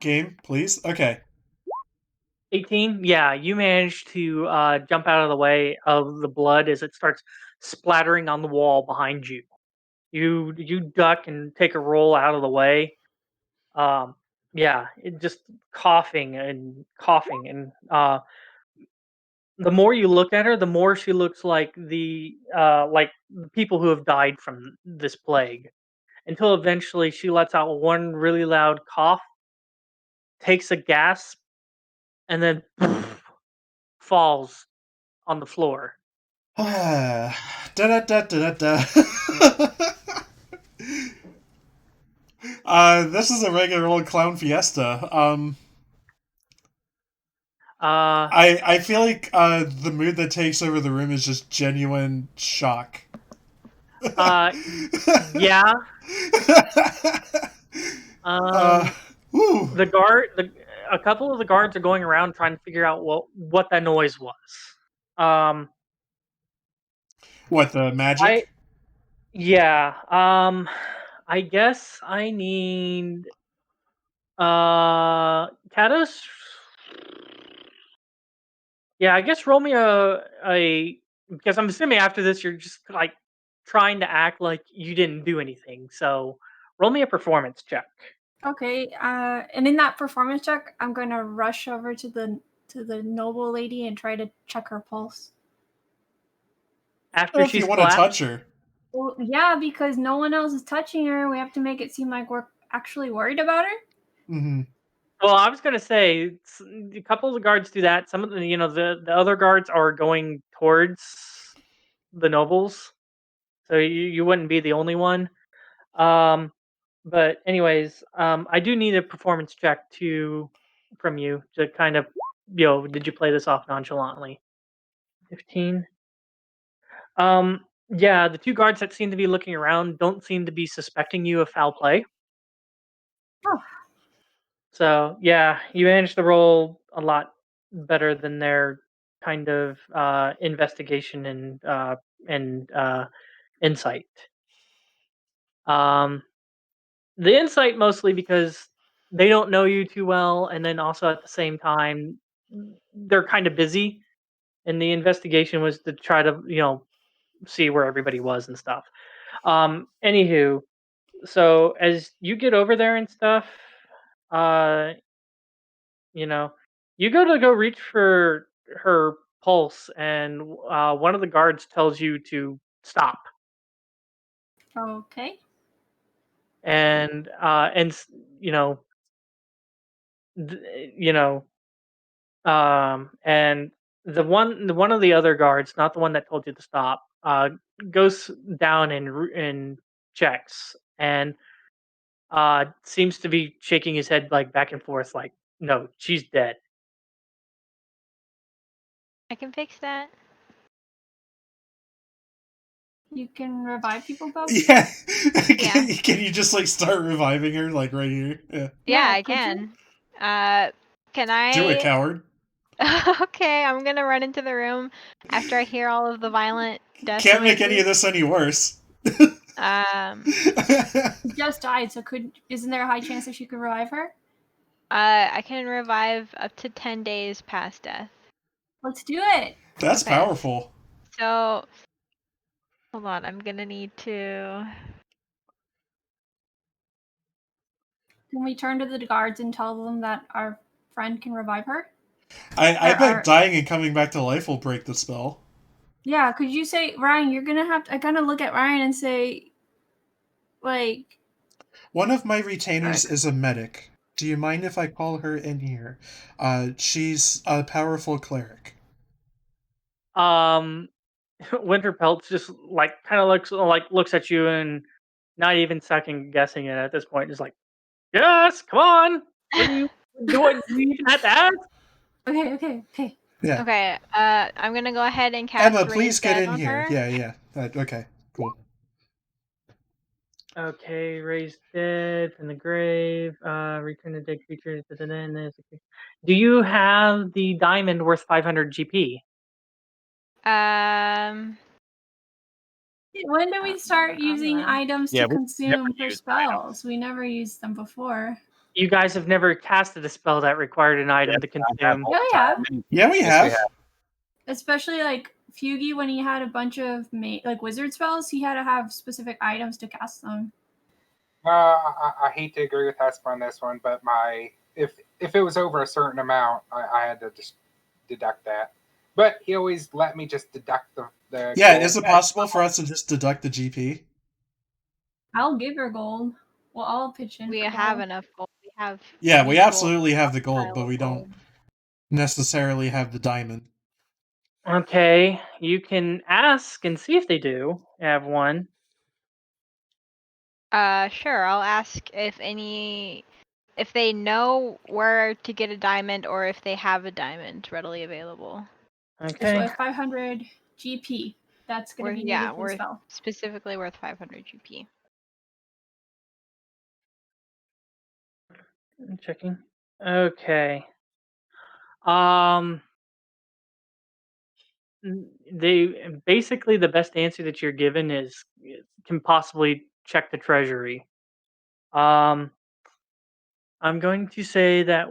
Game, please? Okay. 18. Yeah, you managed to jump out of the way of the blood as it starts splattering on the wall behind you. You duck and take a roll out of the way. Yeah, it just coughing and coughing, and the more you look at her, the more she looks like the people who have died from this plague. Until eventually she lets out one really loud cough, takes a gasp, and then falls on the floor. Da da da da da. This is a regular old clown fiesta. I feel like the mood that takes over the room is just genuine shock. Yeah. Woo. A couple of the guards are going around trying to figure out what that noise was. What, the magic? I guess I need Cados. Yeah, I guess roll me a because I'm assuming after this you're just like trying to act like you didn't do anything. So roll me a performance check. Okay, and in that performance check, I'm going to rush over to the noble lady and try to check her pulse. After Or if you she's want to collapsed. touch her. Well, yeah, because no one else is touching her. We have to make it seem like we're actually worried about her. Mm-hmm. Well, I was gonna say a couple of the guards do that. Some of the the other guards are going towards the nobles, so you wouldn't be the only one. But anyways, I do need a performance check from you to kind of did you play this off nonchalantly? 15. Yeah, the two guards that seem to be looking around don't seem to be suspecting you of foul play. Oh. So yeah, you managed to roll a lot better than their kind of investigation and insight. The insight mostly because they don't know you too well, and then also at the same time they're kind of busy, and the investigation was to try to see where everybody was and stuff. Anywho, so as you get over there and stuff, uh, you know, you go reach for her pulse, and one of the guards tells you to stop. Okay. And you know, you know, and the one of the other guards, not the one that told you to stop, goes down and checks and seems to be shaking his head like back and forth, like, no, she's dead. I can fix that. You can revive people, Bob? Yeah. Yeah. Can you just like start reviving her like right here? Yeah. Yeah, I could you? can. Can I Do it, coward. Okay, I'm gonna run into the room after I hear all Can't of the violent death make any of noises. this any worse. Just just died, so isn't there a high chance that you could revive her? I can revive up to 10 days past death. Let's do it. That's Okay. powerful. So, hold on. I'm gonna need to. Can we turn to the guards and tell them that our friend can revive her? I Or bet dying and coming back to life will break the spell. Yeah, could you say, Ryan, you're gonna have to. I kind of look at Ryan and say, like. One of my retainers is a medic. Do you mind if I call her in here? She's a powerful cleric. Winterpelt just kind of looks at you and not even second guessing it at this point. Just like, yes, come on. What do you do? You even have to ask? Okay. Yeah. Okay. I'm gonna go ahead and cast. Emma, Raise please get Dead in on here. her. Yeah. Okay, cool. Okay, raise dead from the grave. Return the dead creature. Do you have the diamond worth 500 GP? When do we start using items Yeah, to we consume never for used spells? We never used them before. You guys have never casted a spell that required an item to consume. Yeah, we have. Yeah, we Yes, we have. Especially like Feugy, when he had a bunch of wizard spells, he had to have specific items to cast them. I hate to agree with Hesper on this one, but if it was over a certain amount, I had to just deduct that. But he always let me just deduct the Yeah, gold. is it possible for us to just deduct the GP? I'll give her gold. Well, I'll pitch in. We for have gold. enough gold. We have. Yeah, we equal absolutely have the gold, but pile we of don't gold. necessarily have the diamond. Okay, you can ask and see if they do have one. Sure. I'll ask if they know where to get a diamond or if they have a diamond readily available. Okay. So 500 GP. That's going to be needed for the spell. Specifically worth 500 GP. I'm checking. Okay. Basically the best answer that you're given is can possibly check the treasury. I'm going to say that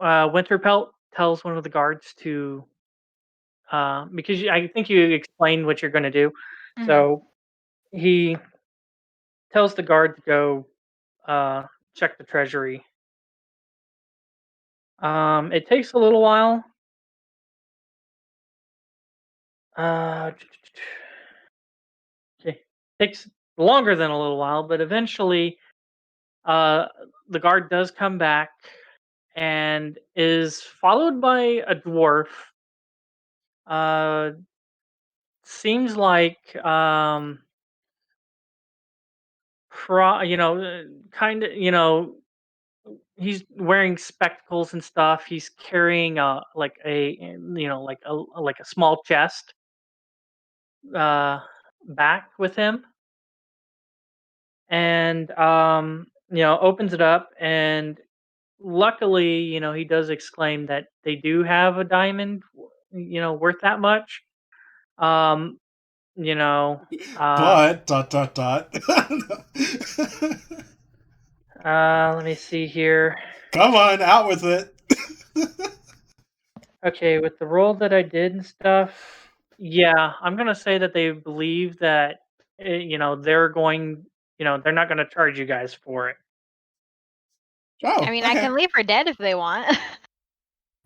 Winterpelt tells one of the guards to because I think you explained what you're going to do. Mhm. So he tells the guard to go check the treasury. It takes a little while. Okay. Takes longer than a little while, but eventually the guard does come back and is followed by a dwarf. Seems like kind of, he's wearing spectacles and stuff. He's carrying like a small chest back with him, and opens it up, and luckily, he does exclaim that they do have a diamond, worth that much. Um, But ... let me see here. Come on, out with it. Okay, with the roll that I did and stuff, yeah, I'm gonna say that they believe that they're going, they're not gonna charge you guys for it. Oh, I mean, okay. I can leave her dead if they want.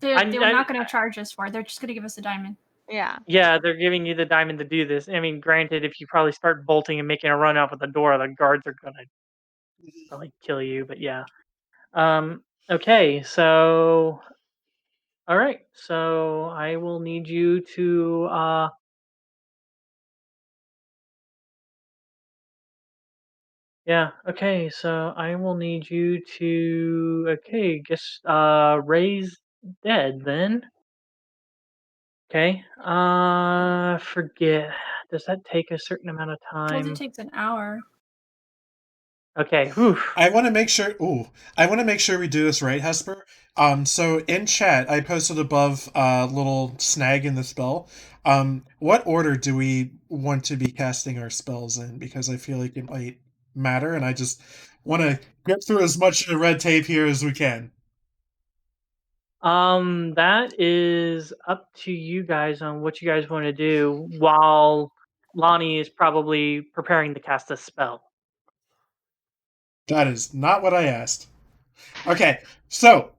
They were not going to charge us for it. They're just going to give us a diamond. Yeah. Yeah, they're giving you the diamond to do this. I mean, granted, if you probably start bolting and making a run out with the door, the guards are gonna probably kill you. But yeah. Okay, so all right, so I will need you to yeah, okay, so I will need you to raise dead then. Okay. Forget. Does that take a certain amount of time? It takes an hour. Okay. Whew. I want to make sure. I want to make sure we do this right, Hesper. So in chat, I posted above a little snag in the spell. What order do we want to be casting our spells in? Because I feel like it might matter, and I just want to get through as much of the red tape here as we can. That is up to you guys on what you guys want to do while Lani is probably preparing to cast a spell. That is not what I asked. Okay, so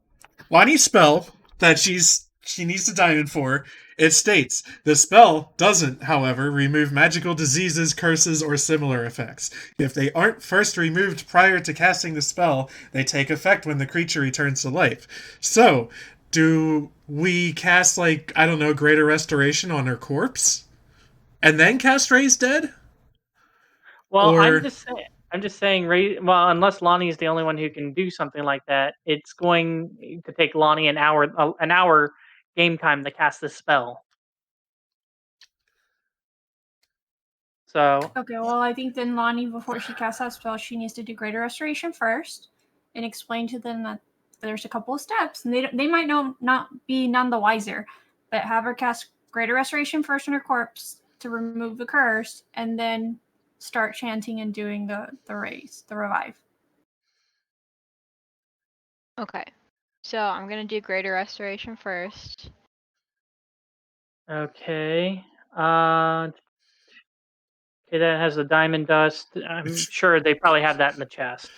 Lani's spell that she needs to diamond for, it states the spell doesn't, however, remove magical diseases, curses, or similar effects. If they aren't first removed prior to casting the spell, they take effect when the creature returns to life. So, do we cast, like, I don't know, Greater Restoration on her corpse? And then cast Raise Dead? Well, Or- I'm just saying, well, unless Lonnie is the only one who can do something like that, it's going to take Lonnie an hour game time to cast this spell. So, Okay, well, I think then Lani, before she casts that spell, she needs to do Greater Restoration first and explain to them that there's a couple of steps, and they might not be none the wiser, but have her cast Greater Restoration first on her corpse to remove the curse, and then start chanting and doing the revive. Okay. So I'm gonna do Greater Restoration first. okay. Okay, that has the diamond dust. I'm sure they probably have that in the chest.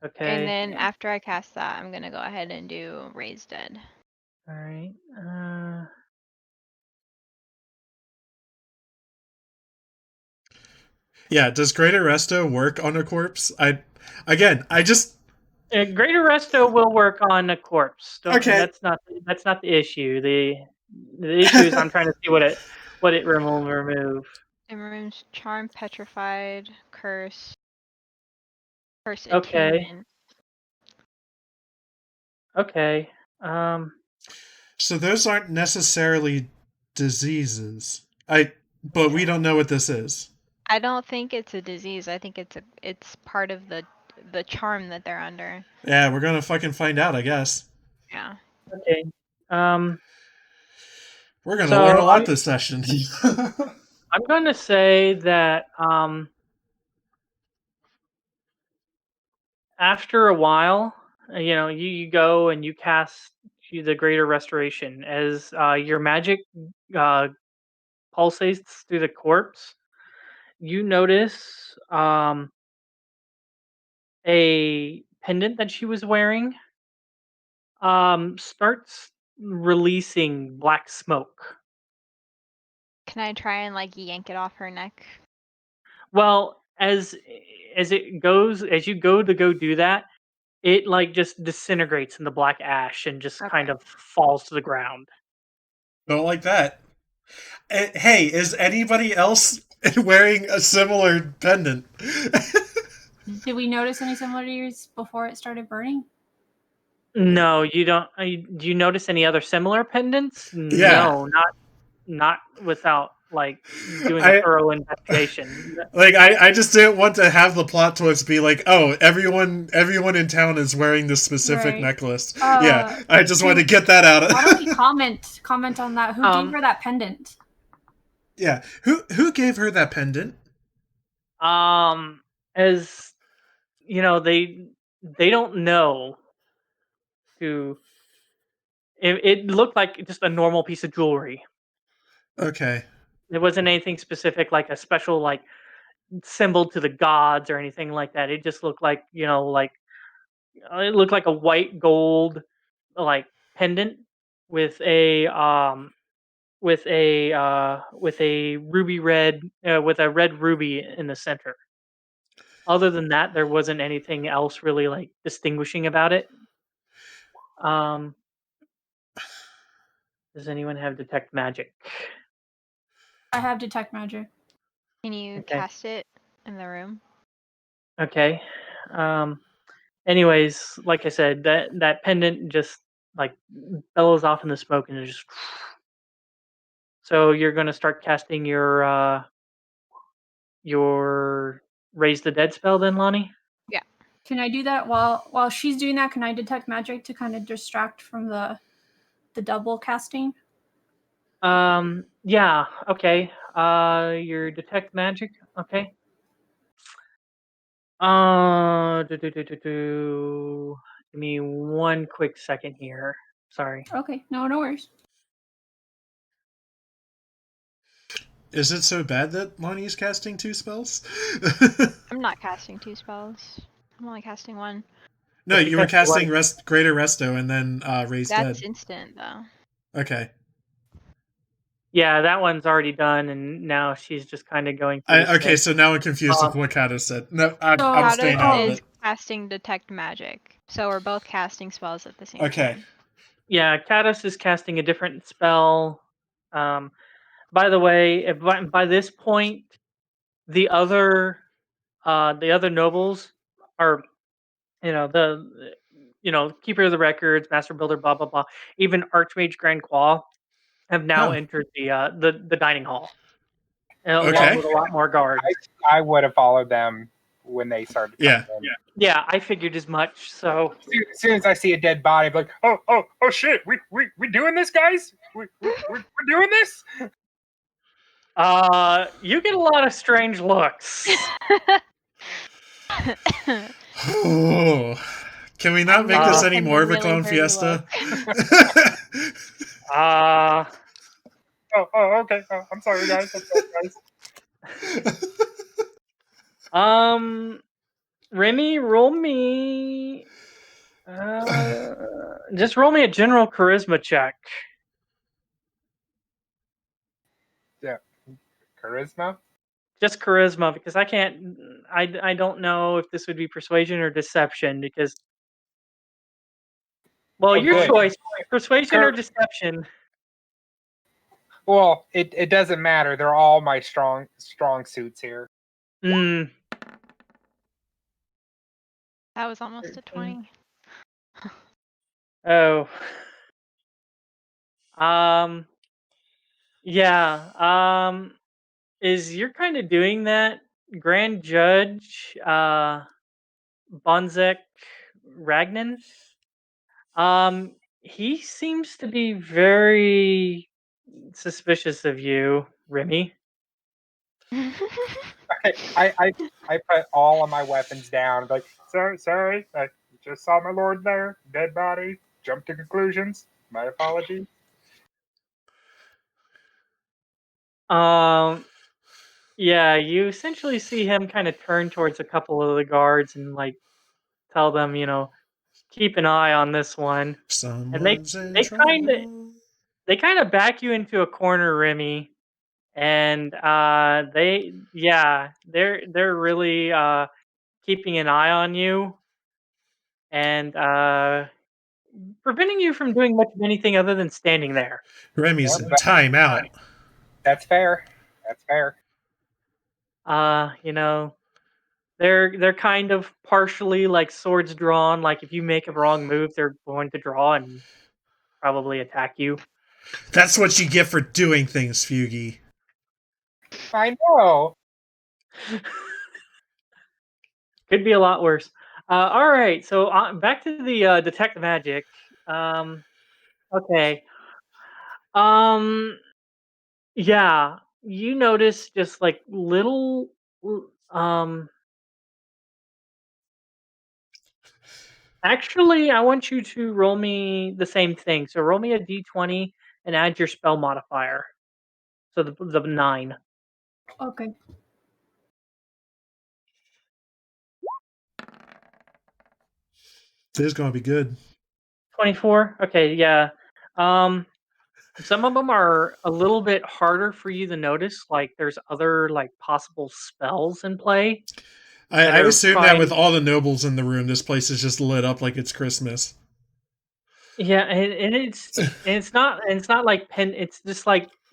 Okay. And then after I cast that, I'm gonna go ahead and do Raise Dead. All right. Yeah, does Greater Resto work on a corpse? Greater Resto will work on a corpse. Okay. That's not the issue. The issue is I'm trying to see what it will remove. It removes Charm, Petrified, Curse, Okay. Attunement. Okay. So those aren't necessarily diseases. But we don't know what this is. I don't think it's a disease. I think it's part of the charm that they're under. Yeah, we're gonna fucking find out, I guess. Yeah. Okay. We're gonna learn a lot this session. I'm going to say that after a while, you go and you cast the Greater Restoration as your magic pulsates through the corpse. You notice a pendant that she was wearing starts releasing black smoke. Can I try and like yank it off her neck? Well, as you go to go do that, it like just disintegrates in the black ash and just kind of falls to the ground. Don't like that. Hey, is anybody else wearing a similar pendant? Did we notice any similarities before it started burning? No, you don't. Do you notice any other similar pendants? Yeah. No, not without like doing a thorough investigation. Like I just didn't want to have the plot twist be like, oh, everyone in town is wearing this specific necklace. Yeah, I just wanted to get that out. Why don't we comment on that? Who gave her that pendant? Yeah, who gave her that pendant? As you know, they don't know who. It looked like just a normal piece of jewelry. Okay. It wasn't anything specific, like a special like symbol to the gods or anything like that. It just looked like it looked like a white gold like pendant with a ruby red with a red ruby in the center. Other than that, there wasn't anything else really like distinguishing about it. Does anyone have detect magic? I have detect magic. Can you cast it in the room? Okay. Anyways, like I said, that pendant just like bellows off in the smoke and it just. So you're going to start casting your raise the dead spell then, Lani? Yeah. Can I do that while she's doing that? Can I detect magic to kind of distract from the double casting? Yeah. Okay. Your detect magic. Okay. Give me one quick second here. Sorry. Okay, no worries. Is it so bad that Lani's casting 2 spells? I'm not casting 2 spells. I'm only casting 1. No, If you you were cast the casting Greater Resto and then Raise That's Dead. instant, though. Okay. Yeah, that one's already done, and now she's just kind of going through. Okay, so now I'm confused with what Cados said. No, I'm staying out of Cados is it. casting Detect Magic, so we're both casting spells at the same Okay. time. Yeah, Cados is casting a different spell. By the way, if by this point, the other nobles are, Keeper of the Records, Master Builder, blah blah blah. Even Archmage Grand Qual have now Oh. entered the dining hall, along Okay. with a lot more guards. I would have followed them when they started coming in. Yeah, I figured as much. So As soon as I see a dead body, I'm like, oh shit, we doing this, guys? We're doing this? you get a lot of strange looks. Oh. Can we not make this any more of a really clown dirty fiesta? Okay. I'm sorry, guys. Remy, roll me. Just roll me a general charisma check. Yeah, charisma. Just charisma, because I can't. I don't know if this would be persuasion or deception, because. Well, your good. choice: persuasion or deception. Well, it doesn't matter. They're all my strong suits here. Mm. That was almost a 20. Oh. Yeah. Is you're kind of doing that, Grand Judge Bonzek Ragnan? He seems to be very suspicious of you, Remy. I put all of my weapons down. Like, sorry, I just saw my lord there, dead body. Jumped to conclusions. My apologies. Yeah, you essentially see him kind of turn towards a couple of the guards and tell them, keep an eye on this one. And Someone's in they kind of trouble. they kind of back you into a corner, Remy, and they're really keeping an eye on you and preventing you from doing much of anything other than standing there. Remy's in timeout. That's fair. That's fair. They're kind of partially like swords drawn. Like if you make a wrong move, they're going to draw and probably attack you. That's what you get for doing things, Feugy. I know. Could be a lot worse. All right, so back to the detect magic. Okay. Yeah, you notice just like little. Um. Actually, I want you to roll me the same thing. So roll me a d20 and add your spell modifier. So the 9. Okay. This is gonna be good. 24. Okay, yeah. Some of them are a little bit harder for you to notice. Like there's other possible spells in play. I assume that with all the nobles in the room, this place is just lit up like it's Christmas. Yeah, and it's not like pen. It's just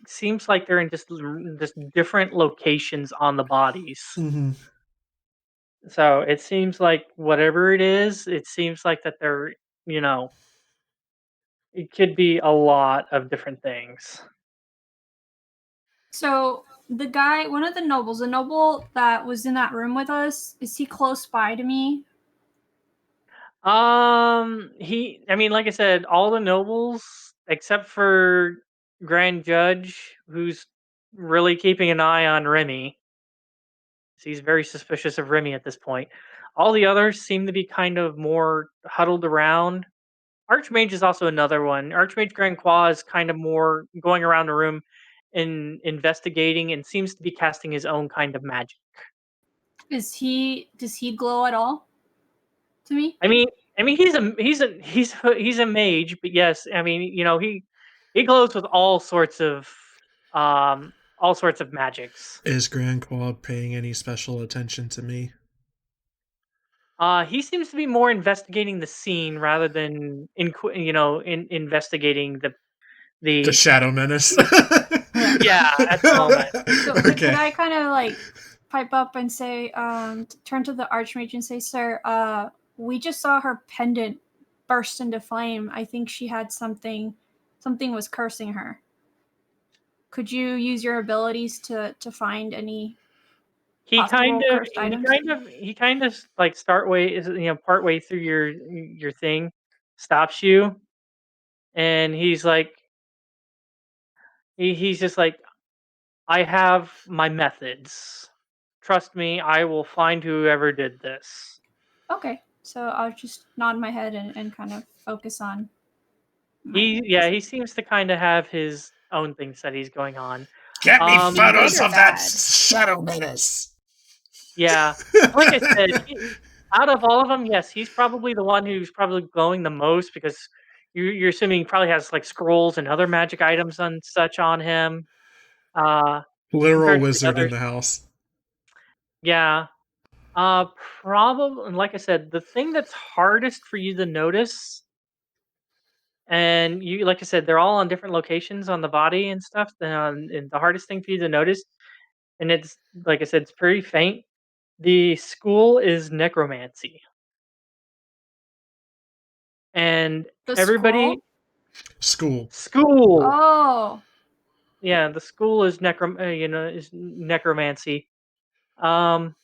seems like they're in just different locations on the bodies. Mm-hmm. So it seems like whatever it is, it seems like that they're it could be a lot of different things. So the guy, one of the nobles, the noble that was in that room with us, is he close by to me? Like I said, all the nobles except for Grand Judge, who's really keeping an eye on Remy. He's very suspicious of Remy at this point. All the others seem to be kind of more huddled around. Archmage is also another one. Archmage Grand Qua is kind of more going around the room and investigating and seems to be casting his own kind of magic. Does he glow at all to me? I mean, he's a mage, but yes, I mean, he glows with all sorts of magics. Is Grand Quad paying any special attention to me? He seems to be more investigating the scene rather than investigating The the Shadow Menace. Yeah, at the moment. So Okay. could I kind of like pipe up and say, turn to the Archmage and say, sir, we just saw her pendant burst into flame. I think she had something was cursing her. Could you use your abilities to find any He possible kind of cursed items? he kind of like part way through your thing, stops you, and he's like he's just like, I have my methods. Trust me, I will find whoever did this. Okay, so I'll just nod my head and kind of focus on He seems to kind of have his own things that he's going on. Get me Um, photos Good or of that bad? Shadow Menace. Yeah, like I said, out of all of them, yes, he's probably the one who's probably glowing the most because you're assuming he probably has like scrolls and other magic items and such on him. Literal Compared to the wizard in others, the house. yeah. Probably, like I said, the thing that's hardest for you to notice, and like I said, they're all on different locations on the body and stuff. And the hardest thing for you to notice, and it's like I said, it's pretty faint. The school is necromancy, and the everybody School. school. Oh, Yeah, the school is is necromancy. Um,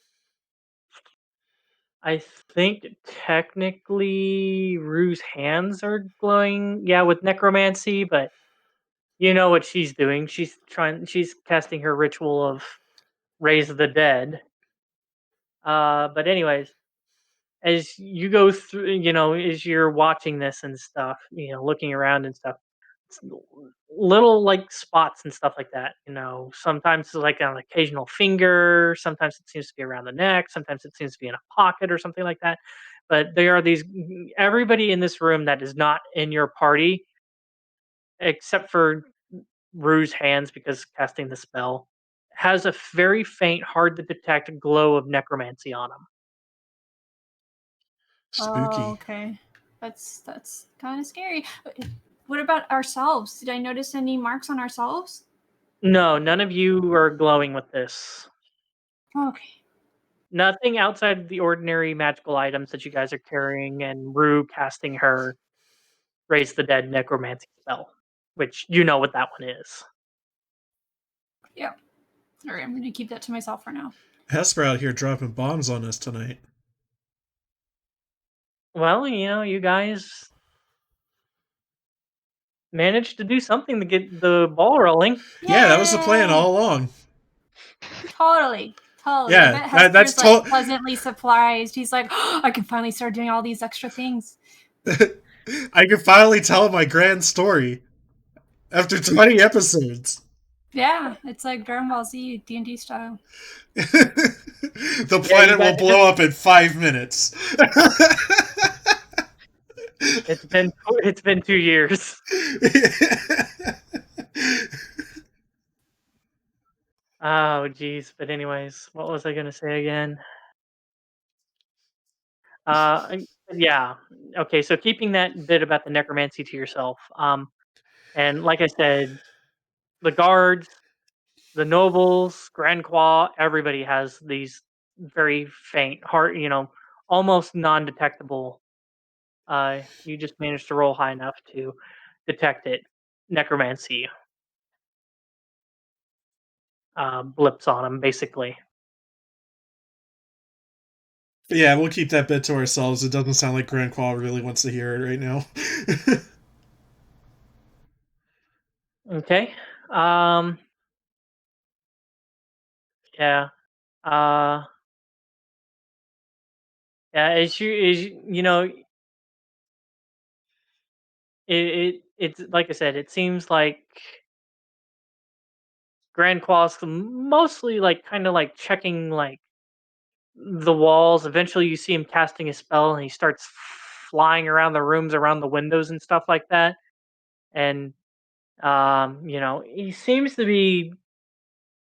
I think technically Rue's hands are glowing, yeah, with necromancy, but you know what she's doing. She's casting her ritual of raise the dead. But anyways, as you go through, as you're watching this and stuff, looking around and stuff, s- little like spots and stuff like that. Sometimes it's like an occasional finger, sometimes it seems to be around the neck, sometimes it seems to be in a pocket or something like that. But there are everybody in this room that is not in your party, except for Rue's hands because casting the spell, has a very faint, hard to detect glow of necromancy on them. Spooky. okay. That's kind of scary. What about ourselves? Did I notice any marks on ourselves? No, none of you are glowing with this. Okay. Nothing outside of the ordinary magical items that you guys are carrying, and Rue casting her raise the dead necromancy spell, which you know what that one is. Yeah. All right, I'm going to keep that to myself for now. Hesper out here dropping bombs on us tonight. Well, you guys managed to do something to get the ball rolling. Yeah, that was the plan Yay! all along. Totally. Yeah, I bet Hesper's that's like pleasantly surprised. He's like, oh, I can finally start doing all these extra things. I can finally tell my grand story after 20 episodes. Yeah, it's like Dragon Ball Z D&D style. The planet will blow up in 5 minutes. It's been 2 years. Oh, geez. But anyways, what was I gonna say again? Yeah. Okay, so keeping that bit about the necromancy to yourself. And like I said, the guards, the nobles, Grand Qua, everybody has these very faint, hard, almost non-detectable. You just managed to roll high enough to detect it. Necromancy blips on them, basically. Yeah, we'll keep that bit to ourselves. It doesn't sound like Grand Qual really wants to hear it right now. Okay. Yeah. Yeah, you know, it's like I said, it seems like Grand Quas mostly like kind of like checking like the walls. Eventually, you see him casting a spell, and he starts flying around the rooms, around the windows, and stuff like that. And he seems to be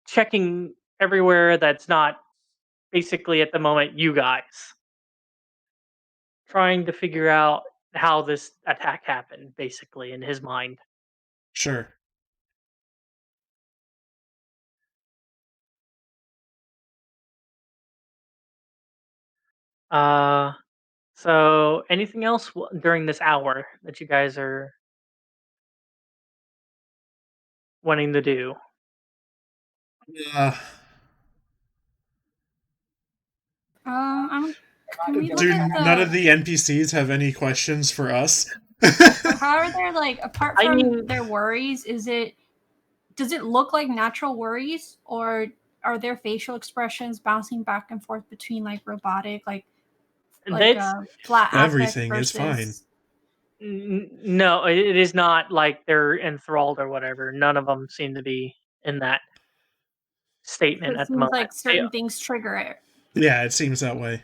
checking everywhere that's not basically at the moment you guys, trying to figure out how this attack happened, basically in his mind. Sure. Uh, so anything else during this hour that you guys are wanting to do? Uh, Can we look do at none of the? the NPCs have any questions for us? How are there like apart I from mean, their worries? Does it look like natural worries, or are their facial expressions bouncing back and forth between like robotic, like that's flat affect Everything is fine. versus? no, it is not like they're enthralled or whatever. None of them seem to be in that So statement it at the seems moment. like certain things trigger it. Yeah, it seems that way.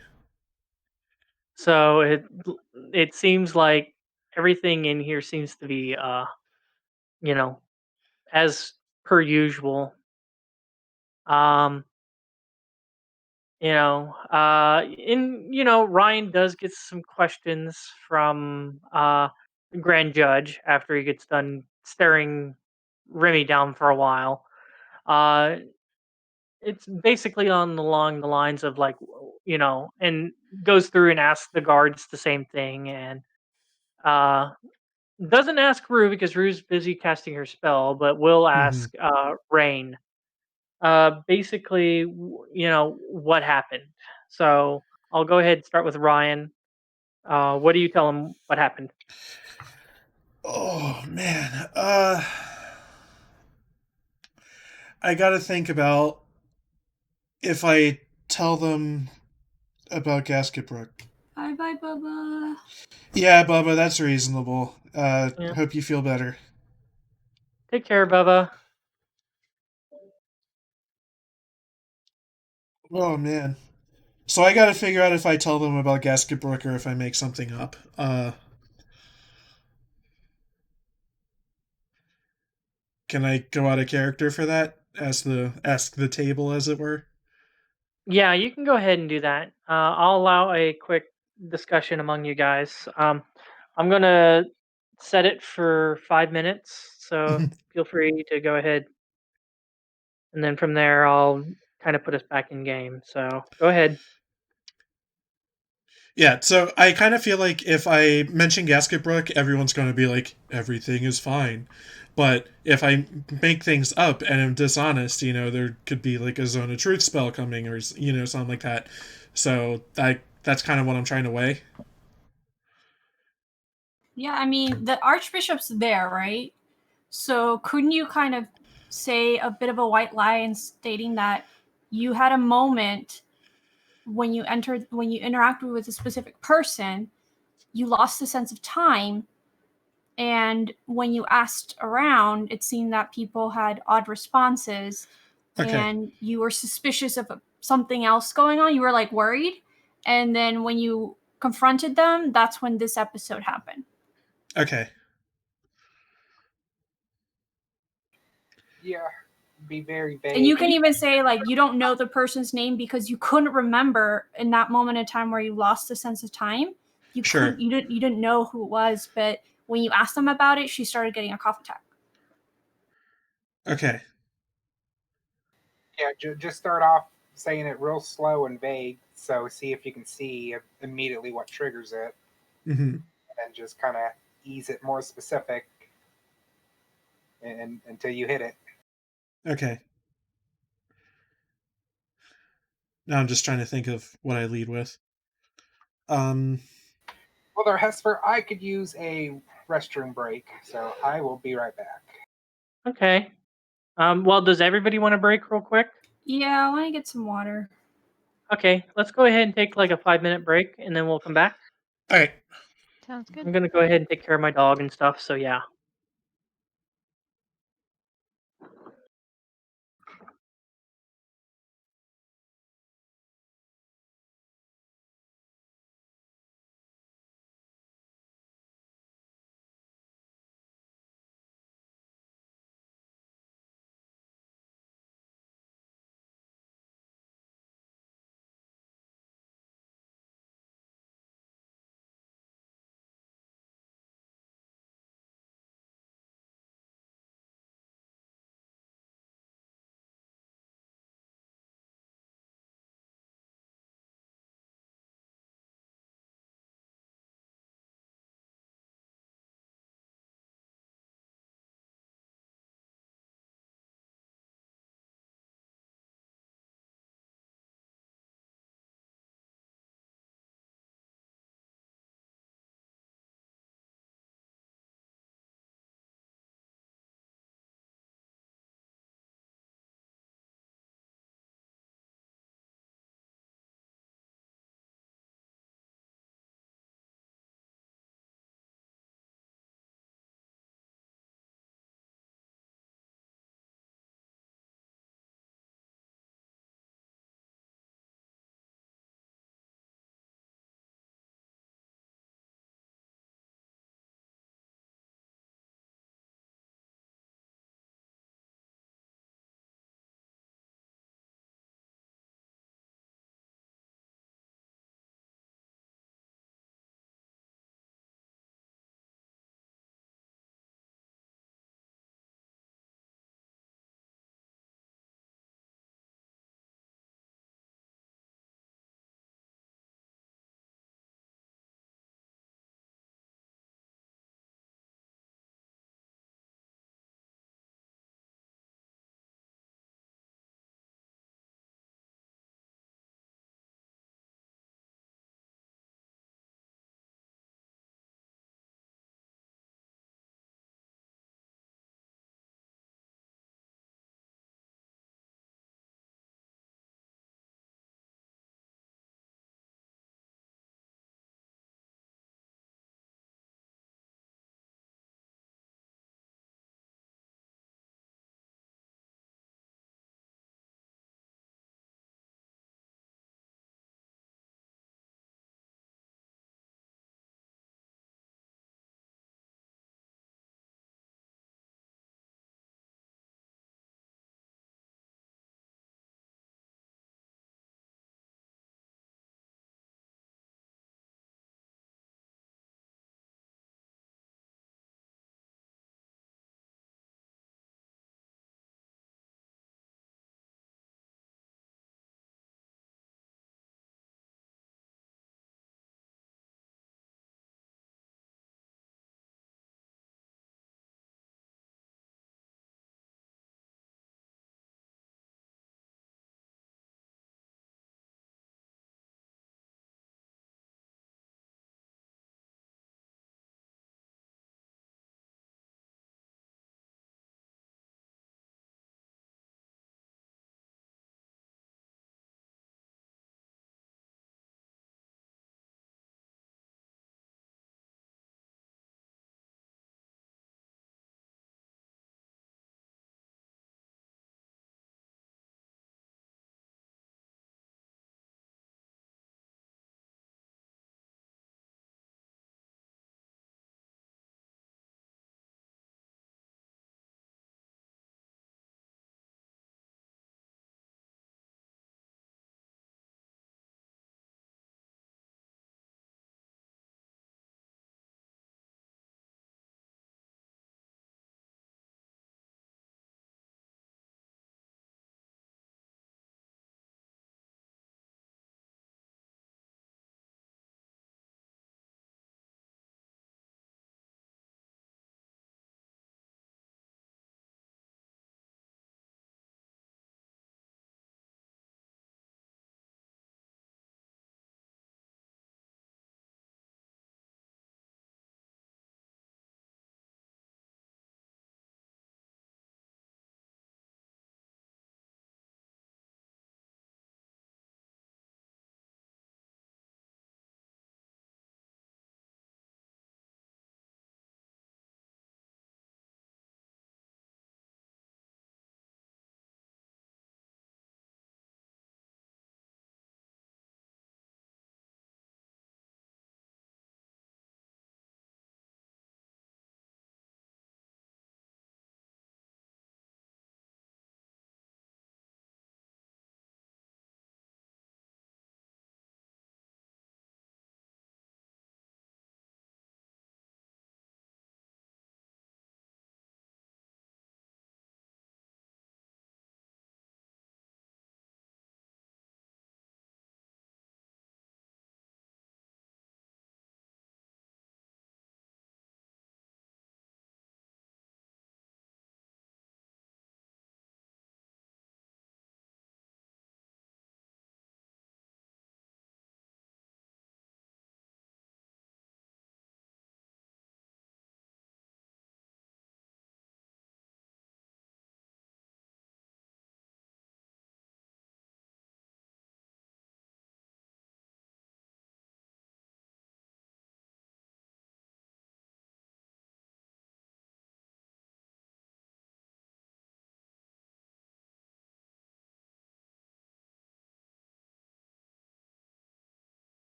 So it seems like everything in here seems to be you know, as per usual. Um, Ryan does get some questions from the grand judge after he gets done staring Remy down for a while. Uh it's basically along the lines of like and goes through and asks the guards the same thing, and uh doesn't ask Roux because Roux's busy casting her spell, but will Hmm. ask Raine. Basically, what happened. So I'll go ahead and start with Ryan. What do you tell him what happened? Oh man. I gotta think about if I tell them about Gasket Brook. Bye bye, Bubba. Yeah, Bubba, that's reasonable. Yeah. Hope you feel better. Take care, Bubba. Oh man. So I gotta figure out if I tell them about Gasket Brook or if I make something up. Can I go out of character for that? Ask the table, as it were. Yeah, you can go ahead and do that. I'll allow a quick discussion among you guys. I'm gonna set it for 5 minutes, so feel free to go ahead, and then from there I'll kind of put us back in game. So go ahead. Yeah, so I kind of feel like if I mention Gasket Brook, everyone's going to be like, everything is fine. But if I make things up and am dishonest, there could be like a Zone of Truth spell coming or, something like that. So that's kind of what I'm trying to weigh. Yeah, I mean the Archbishop's there, right? So couldn't you kind of say a bit of a white lie in stating that you had a moment when you interacted with a specific person, you lost the sense of time, and when you asked around, it seemed that people had odd responses, Okay. and you were suspicious of something else going on. You were like worried, and then when you confronted them, that's when this episode happened. Okay. Yeah, be very vague. And you can even say like you don't know the person's name because you couldn't remember in that moment in time where you lost the sense of time. Sure. You didn't know who it was, but when you asked them about it, she started getting a cough attack. Okay. Yeah, just start off saying it real slow and vague, so see if you can see immediately what triggers it, Mm-hmm. and just kind of ease it more specific and until you hit it. Okay. Now I'm just trying to think of what I lead with. Well, there, Hesper, I could use a restroom break, so I will be right back. Okay. Well, does everybody want to break real quick? Yeah, I want to get some water. Okay, let's go ahead and take like a 5-minute break, and then we'll come back. All right. Sounds good. I'm gonna go ahead and take care of my dog and stuff. So yeah.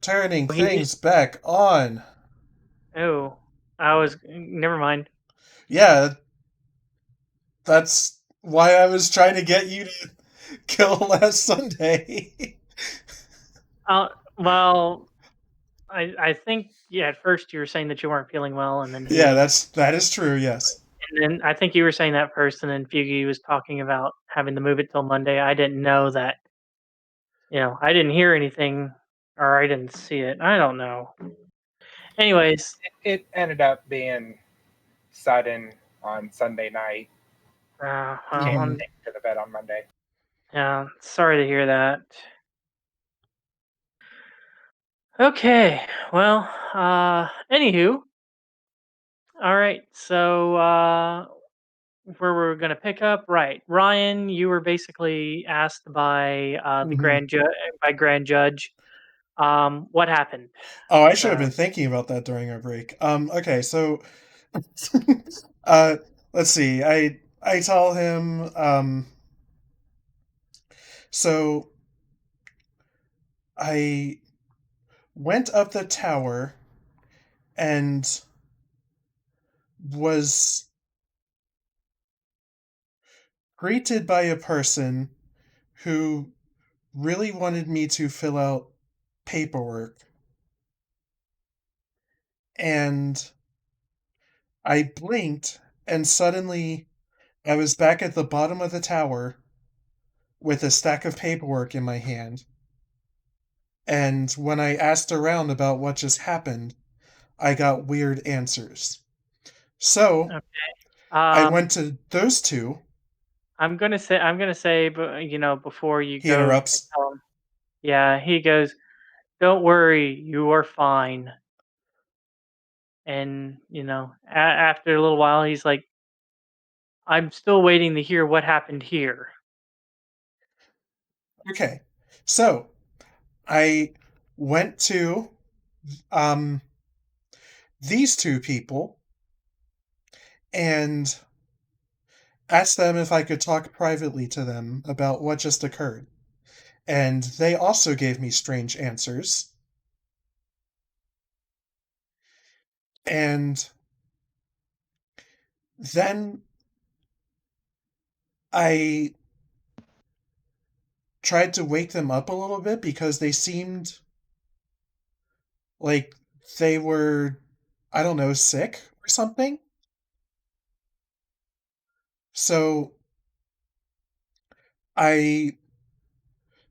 Turning He did- things back on. Oh, I was. Never mind. Yeah, that's why I was trying to get you to kill last Sunday. Well, I think at first you were saying that you weren't feeling well, and then Yeah, that is true. Yes. and then I think you were saying that first, and then Feugy was talking about having to move it till Monday. I didn't know that. I didn't hear anything, or I didn't see it. I don't know. Anyways, It ended up being sudden on Sunday night. well, Can't take to the bed on Monday. yeah, sorry to hear that. Okay, well, anywho, all right. So, where we're gonna pick up, right? Ryan, you were basically asked by the Mhm. grand judge. What happened? Oh, I should have Uh, been thinking about that during our break. Okay, so uh let's see. I tell him so I went up the tower and was greeted by a person who really wanted me to fill out paperwork. And I blinked, and suddenly I was back at the bottom of the tower with a stack of paperwork in my hand. And when I asked around about what just happened, I got weird answers. So okay. I went to those two. I'm gonna say, but before you He go to interrupts. tell him, yeah, he goes, "Don't worry, you are fine." And after a little while, he's like, "I'm still waiting to hear what happened here." Okay. So I went to um, these two people and asked them if I could talk privately to them about what just occurred. And they also gave me strange answers. And then I tried to wake them up a little bit because they seemed like they were, I don't know, sick or something. So I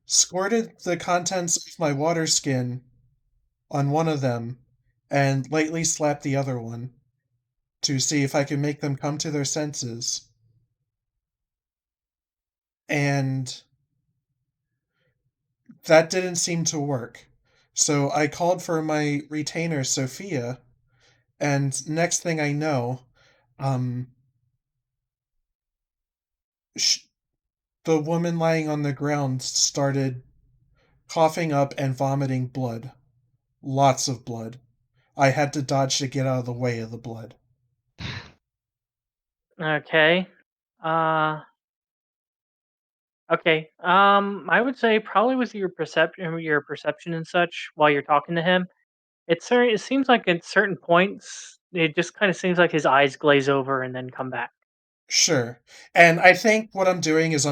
squirted the contents of my water skin on one of them and lightly slapped the other one to see if I could make them come to their senses. And that didn't seem to work. So I called for my retainer, Sophia, and next thing I know, um, the woman lying on the ground started coughing up and vomiting blood. Lots of blood. I had to dodge to get out of the way of the blood. Okay. Uh, okay. I would say probably with your perception and such while you're talking to him. It seems like at certain points, it just kind of seems like his eyes glaze over and then come back. Sure. And I think what I'm doing is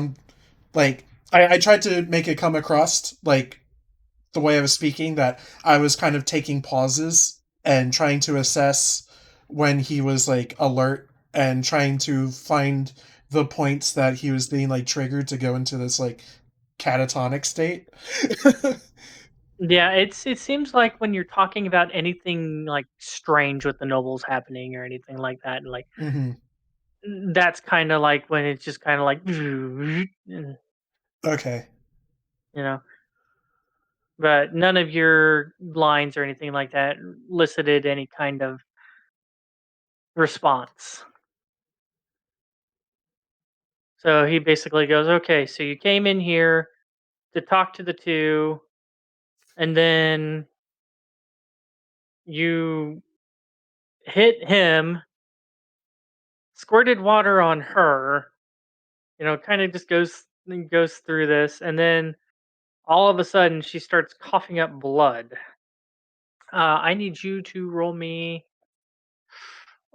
like, I tried to make it come across, like, the way I was speaking, that I was kind of taking pauses and trying to assess when he was like alert and trying to find the points that he was being like triggered to go into this like catatonic state. Yeah, it seems like when you're talking about anything like strange with the nobles happening or anything like that, like Hmm. that's kind of like when it's just kind of like, you Okay. know. But none of your lines or anything like that elicited any kind of response. So he basically goes, "Okay, so you came in here to talk to the two, and then you hit him, squirted water on her, kind of just goes through this, and then all of a sudden she starts coughing up blood." I need you to roll me.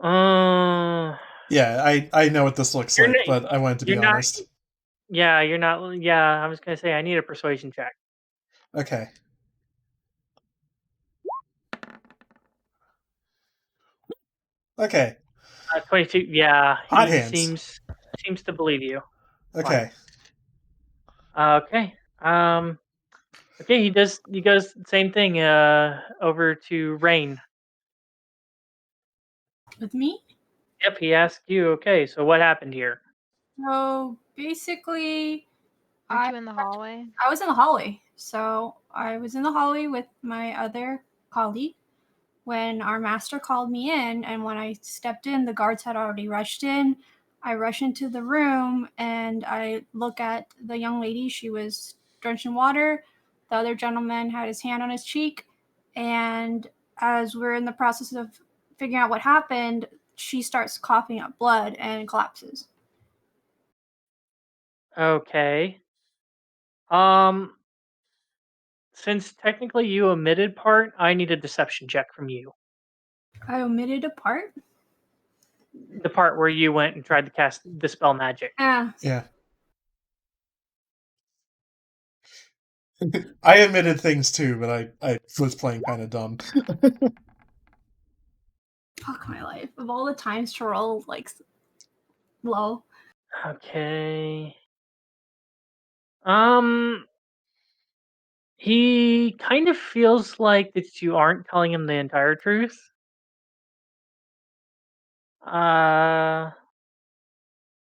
Uh, Yeah, I know what this looks you're like, not. but I wanted to be You're not. honest. Yeah, you're not. Yeah, I was gonna say I need a persuasion check. Okay. Okay. 22. Yeah, Hot he hands. seems to believe you. Fine. Okay. Okay. Okay. He goes the same thing. Over to Raine. With me? Yep. He asked you. Okay. So what happened here? So basically, Aren't I you in the hallway? I was in the hallway. So I was in the hallway with my other colleague when our master called me in, and when I stepped in, the guards had already rushed in. I rush into the room and I look at the young lady. She was drenched in water. The other gentleman had his hand on his cheek. And as we're in the process of figuring out what happened, she starts coughing up blood and collapses. Okay. Um. Since technically you omitted part, I need a deception check from you. I omitted a part. The part where you went and tried to cast dispel magic. Yeah. I admitted things too, but I was playing kind of dumb. Fuck my life. Of all the times to roll like low. Okay. Um. He kind of feels like that you aren't telling him the entire truth. Uh.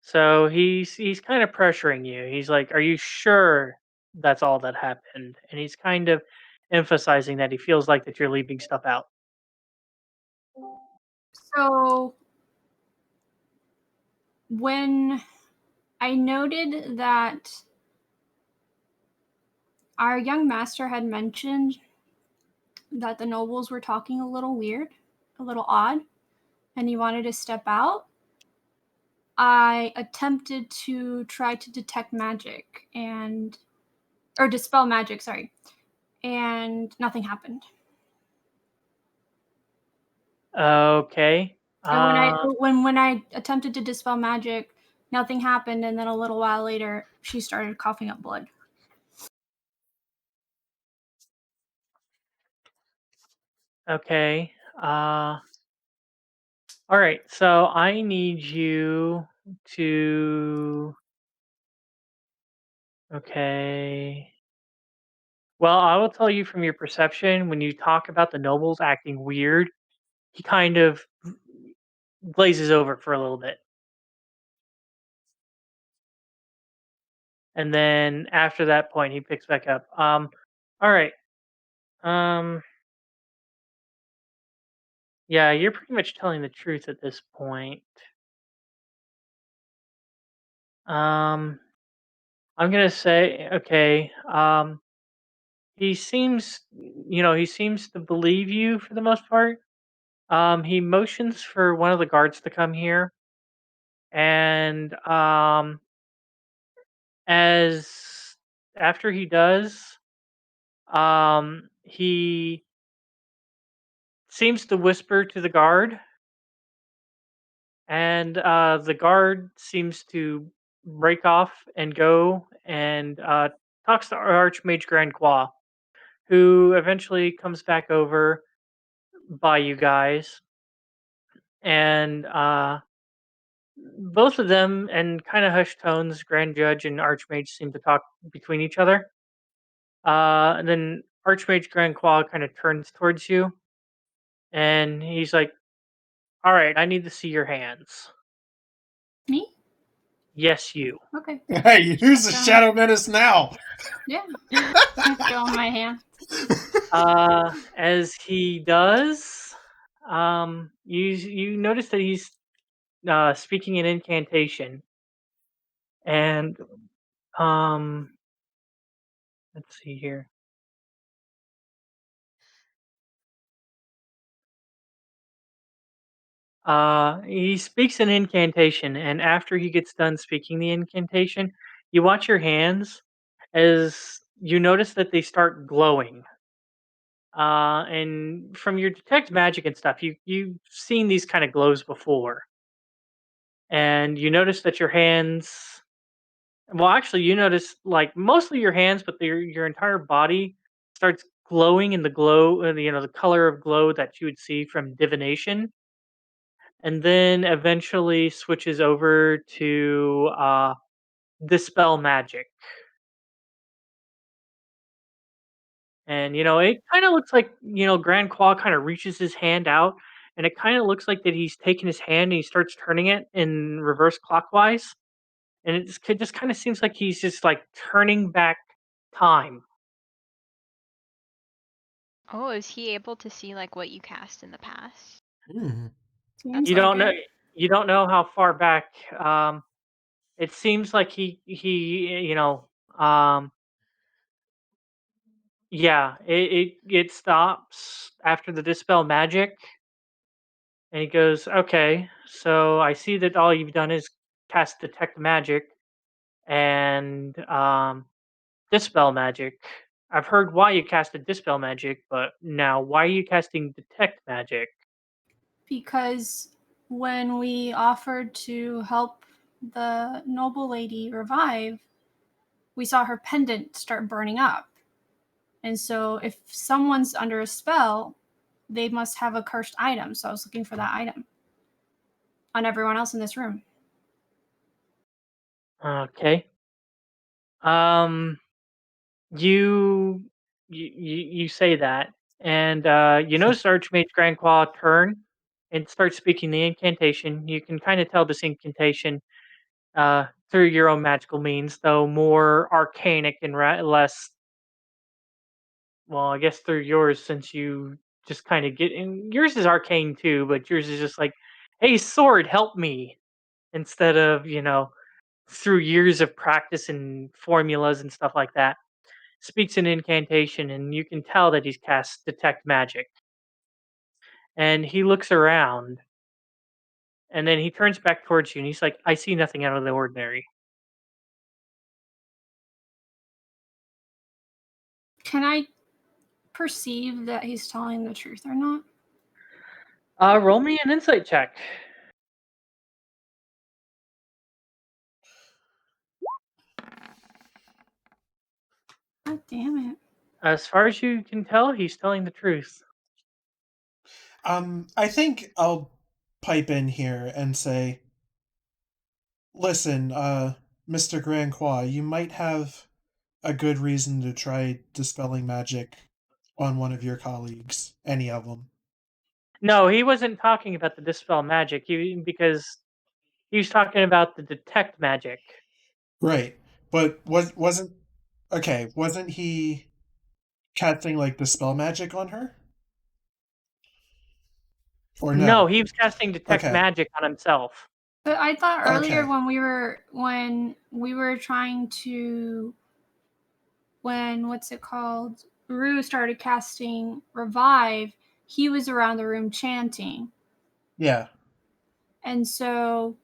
So he's kind of pressuring you. He's like, "Are you sure that's all that happened?" And he's kind of emphasizing that he feels like that you're leaving stuff out. So when I noted that our young master had mentioned that the nobles were talking a little weird, a little odd, and he wanted to step out, I attempted to try to detect magic or dispel magic, sorry, and nothing happened. Okay. And Uh. when I attempted to dispel magic, nothing happened, and then a little while later, she started coughing up blood. Okay. All right. So I need you to. Okay. Well, I will tell you from your perception when you talk about the nobles acting weird, he kind of glazes over for a little bit. And then after that point he picks back up. All right. Um yeah, you're pretty much telling the truth at this point. Um I'm going to say okay, he seems he seems to believe you for the most part. He motions for one of the guards to come here and as after he does, he seems to whisper to the guard, and the guard seems to break off and go and talks to Archmage Grand Qua, who eventually comes back over by you guys, and both of them, in kind of hushed tones, Grand Judge and Archmage seem to talk between each other. And then Archmage Grand Qua kind of turns towards you, and he's like, "All right, I need to see your hands." Me? Yes, you. Okay. Hey, who's the Shadow Menace now? Yeah. Show my hand. As he does, you notice that he's speaking an incantation, and um, let's see here. He speaks an incantation, and after he gets done speaking the incantation, you watch your hands as you notice that they start glowing. And from your detect magic and stuff, you've seen these kind of glows before, and you notice that your hands. Well, actually, you notice like mostly your hands, but your entire body starts glowing in the glow, the color of glow that you would see from divination, and then eventually switches over to dispel magic. And it kind of looks like Grand Qual kind of reaches his hand out, and it kind of looks like that he's taking his hand and he starts turning it in reverse clockwise, and it just kind of seems like he's just like turning back time. Oh, is he able to see like what you cast in the past? Hmm. Seems You like don't know. it. You don't know how far back. It seems like um, yeah. It stops after the dispel magic, and he goes, "Okay, so I see that all you've done is cast detect magic and dispel magic. I've heard why you casted dispel magic, but now why are you casting detect magic?" Because when we offered to help the noble lady revive, we saw her pendant start burning up. And so if someone's under a spell, they must have a cursed item. So I was looking for that item on everyone else in this room. Okay. Um, you say that, and you notice Archmage Grandclaw turn and start speaking the incantation. You can kind of tell this incantation through your own magical means, though more arcanic and less. Well, I guess through yours, since you just kind of get and yours is arcane too, but yours is just like, "Hey, sword, help me," instead of through years of practice and formulas and stuff like that. Speaks an incantation, and you can tell that he's cast detect magic. And he looks around, and then he turns back towards you, and he's like, "I see nothing out of the ordinary." Can I perceive that he's telling the truth or not? Roll me an insight check. God damn it. As far as you can tell, he's telling the truth. I think I'll pipe in here and say, listen, Mr. Grand Croix, you might have a good reason to try dispelling magic on one of your colleagues. Any of them. No, he wasn't talking about the dispel magic. Because he was talking about the detect magic. Right. But wasn't he casting like dispel magic on her? Or No, no? he was casting detect Okay. magic on himself. But I thought earlier Okay. when we were trying to what's it called? Roux started casting revive, he was around the room chanting. Yeah. And so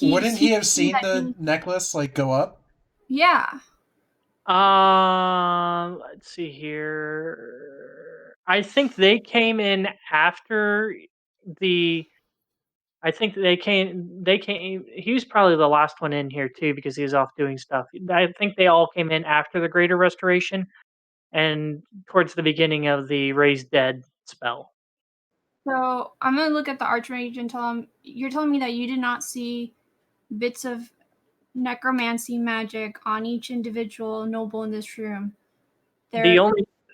Wouldn't he have seen seen that the necklace like go up? yeah. Let's see here. I think they came in after the. I think they came. They came. He was probably the last one in here too because he was off doing stuff. I think they all came in after the Greater Restoration and towards the beginning of the Raise Dead spell. So I'm gonna look at the Archmage and tell him you're telling me that you did not see bits of necromancy magic on each individual noble in this room. The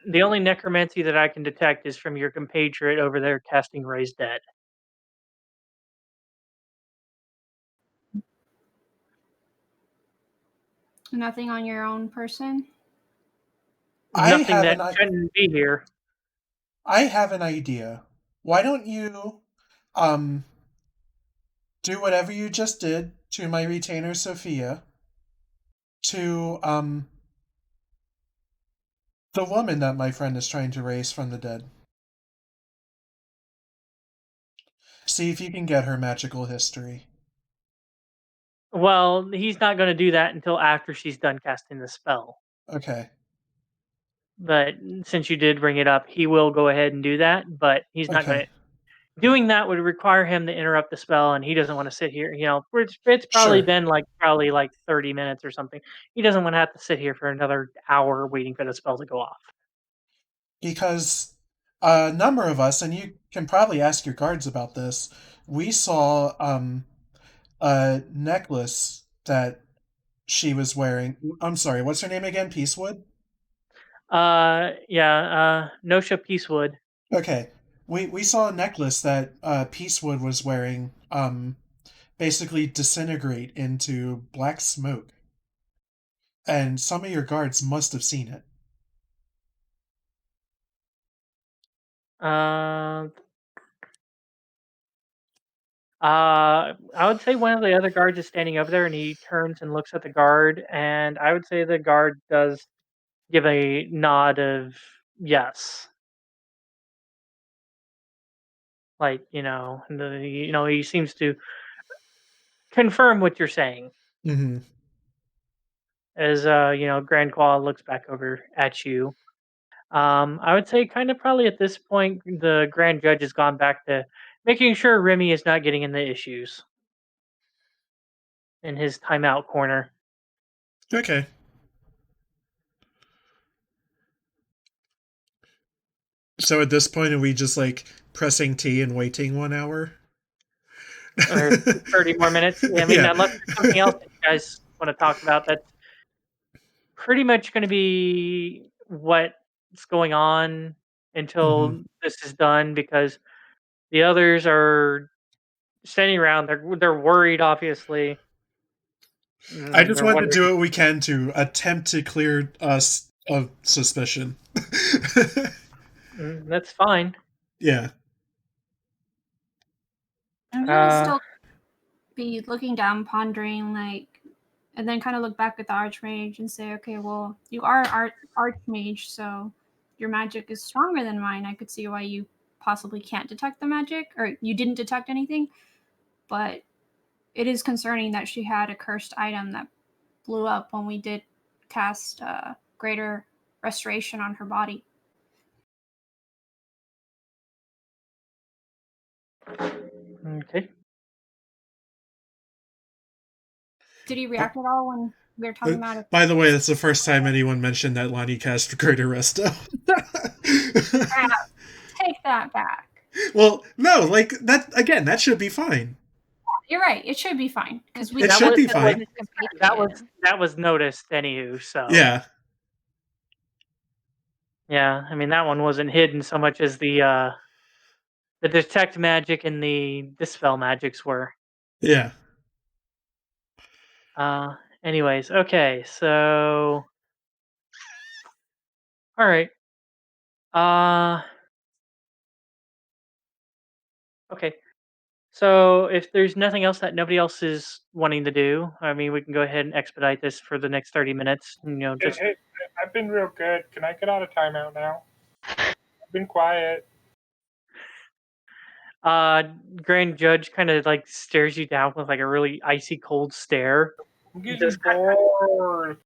There only necromancy that I can detect is from your compatriot over there casting Raise Dead. nothing on your own person. I Nothing have that an shouldn't be here. I have an idea. Why don't you um do whatever you just did to my retainer Sophia to the woman that my friend is trying to raise from the dead. See if you can get her magical history. Well, he's not going to do that until after she's done casting the spell. Okay. But since you did bring it up, he will go ahead and do that. But he's not going to. Doing that would require him to interrupt the spell, and he doesn't want to sit here. It's probably Sure. been like 30 minutes or something. He doesn't want to have to sit here for another hour waiting for the spell to go off. Because a number of us, and you can probably ask your guards about this, we saw a necklace that she was wearing. I'm sorry, what's her name again? Peacewood? Nosha Peacewood. Okay. We saw a necklace that Peacewood was wearing basically disintegrate into black smoke. And some of your guards must have seen it. I would say one of the other guards is standing over there, and he turns and looks at the guard, and I would say the guard does give a nod of yes. Like, he seems to confirm what you're saying. Mm-hmm. As Grand Qual looks back over at you. I would say kind of probably at this point the Grand Judge has gone back to making sure Remy is not getting in the issues in his timeout corner. Okay. So at this point, are we just like pressing T and waiting 1 hour? Or 30 more minutes. I mean, Yeah. unless there's something else that you guys want to talk about, that's pretty much going to be what's going on until this is done, because the others are standing around. They're worried, obviously. I just They're want to wondering. do what we can to attempt to clear us of suspicion. That's fine. Yeah. I'm gonna still be looking down, pondering, and then kind of look back at the Archmage and say, okay, well, you are Archmage, so your magic is stronger than mine. I could see why you possibly can't detect the magic, or you didn't detect anything, but it is concerning that she had a cursed item that blew up when we did cast Greater Restoration on her body. Okay. Did he react at all when we were talking about it? By the way, that's the first time anyone mentioned that Lani cast Greater Resto. Take that back. Well, no, like that again. That should be fine. You're right. It should be fine because we. It should be fine. That was noticed, anywho. So Yeah. Yeah, I mean that one wasn't hidden so much as the detect magic and the dispel magics were. Yeah. Anyways, okay, so all right. Okay. So if there's nothing else that nobody else is wanting to do, I mean, we can go ahead and expedite this for the next 30 minutes. Just Hey, I've been real good. Can I get out of timeout now? I've been quiet. Grand Judge kind of like stares you down with like a really icy cold stare. I'm getting bored.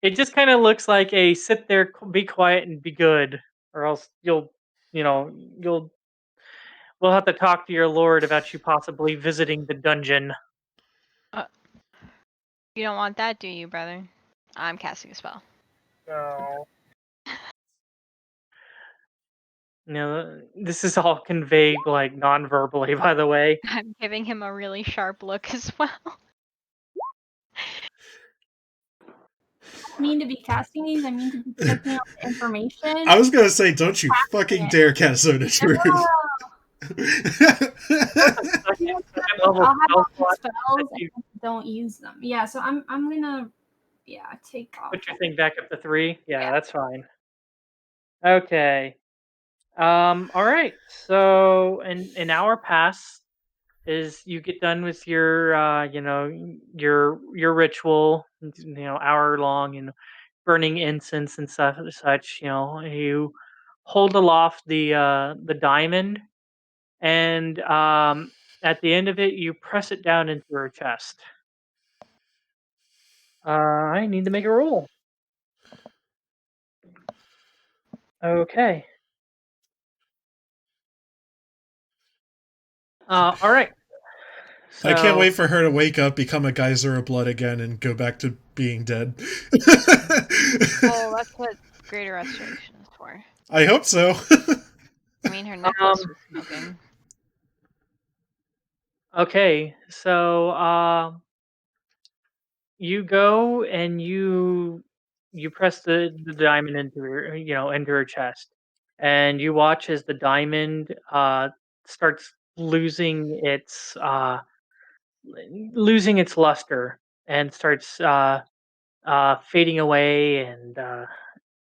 It just kind of looks like a sit there, be quiet, and be good, or else we'll have to talk to your lord about you possibly visiting the dungeon. You don't want that, do you, brother? I'm casting a spell. No. This is all conveyed like non-verbally, by the way. I'm giving him a really sharp look as well. I mean to be casting these. I mean to be taking out the information. I was gonna say, don't you fucking dare cast Zone of Truth. I'll have spells and don't use them. Yeah, so I'm gonna take off. Put your thing back up to 3. Yeah, that's fine. Okay. All right. So an hour pass is you get done with your your ritual, hour long, and burning incense and such. You hold aloft the diamond, and at the end of it, you press it down into her chest. I need to make a roll. Okay. All right. I can't wait So, for her to wake up, become a geyser of blood again, and go back to being dead. Well, that's what Greater Restoration is for. I hope so. I mean, her necklace was smoking. okay. So, you go and you press the diamond into her, into her chest, and you watch as the diamond starts losing its luster and starts fading away and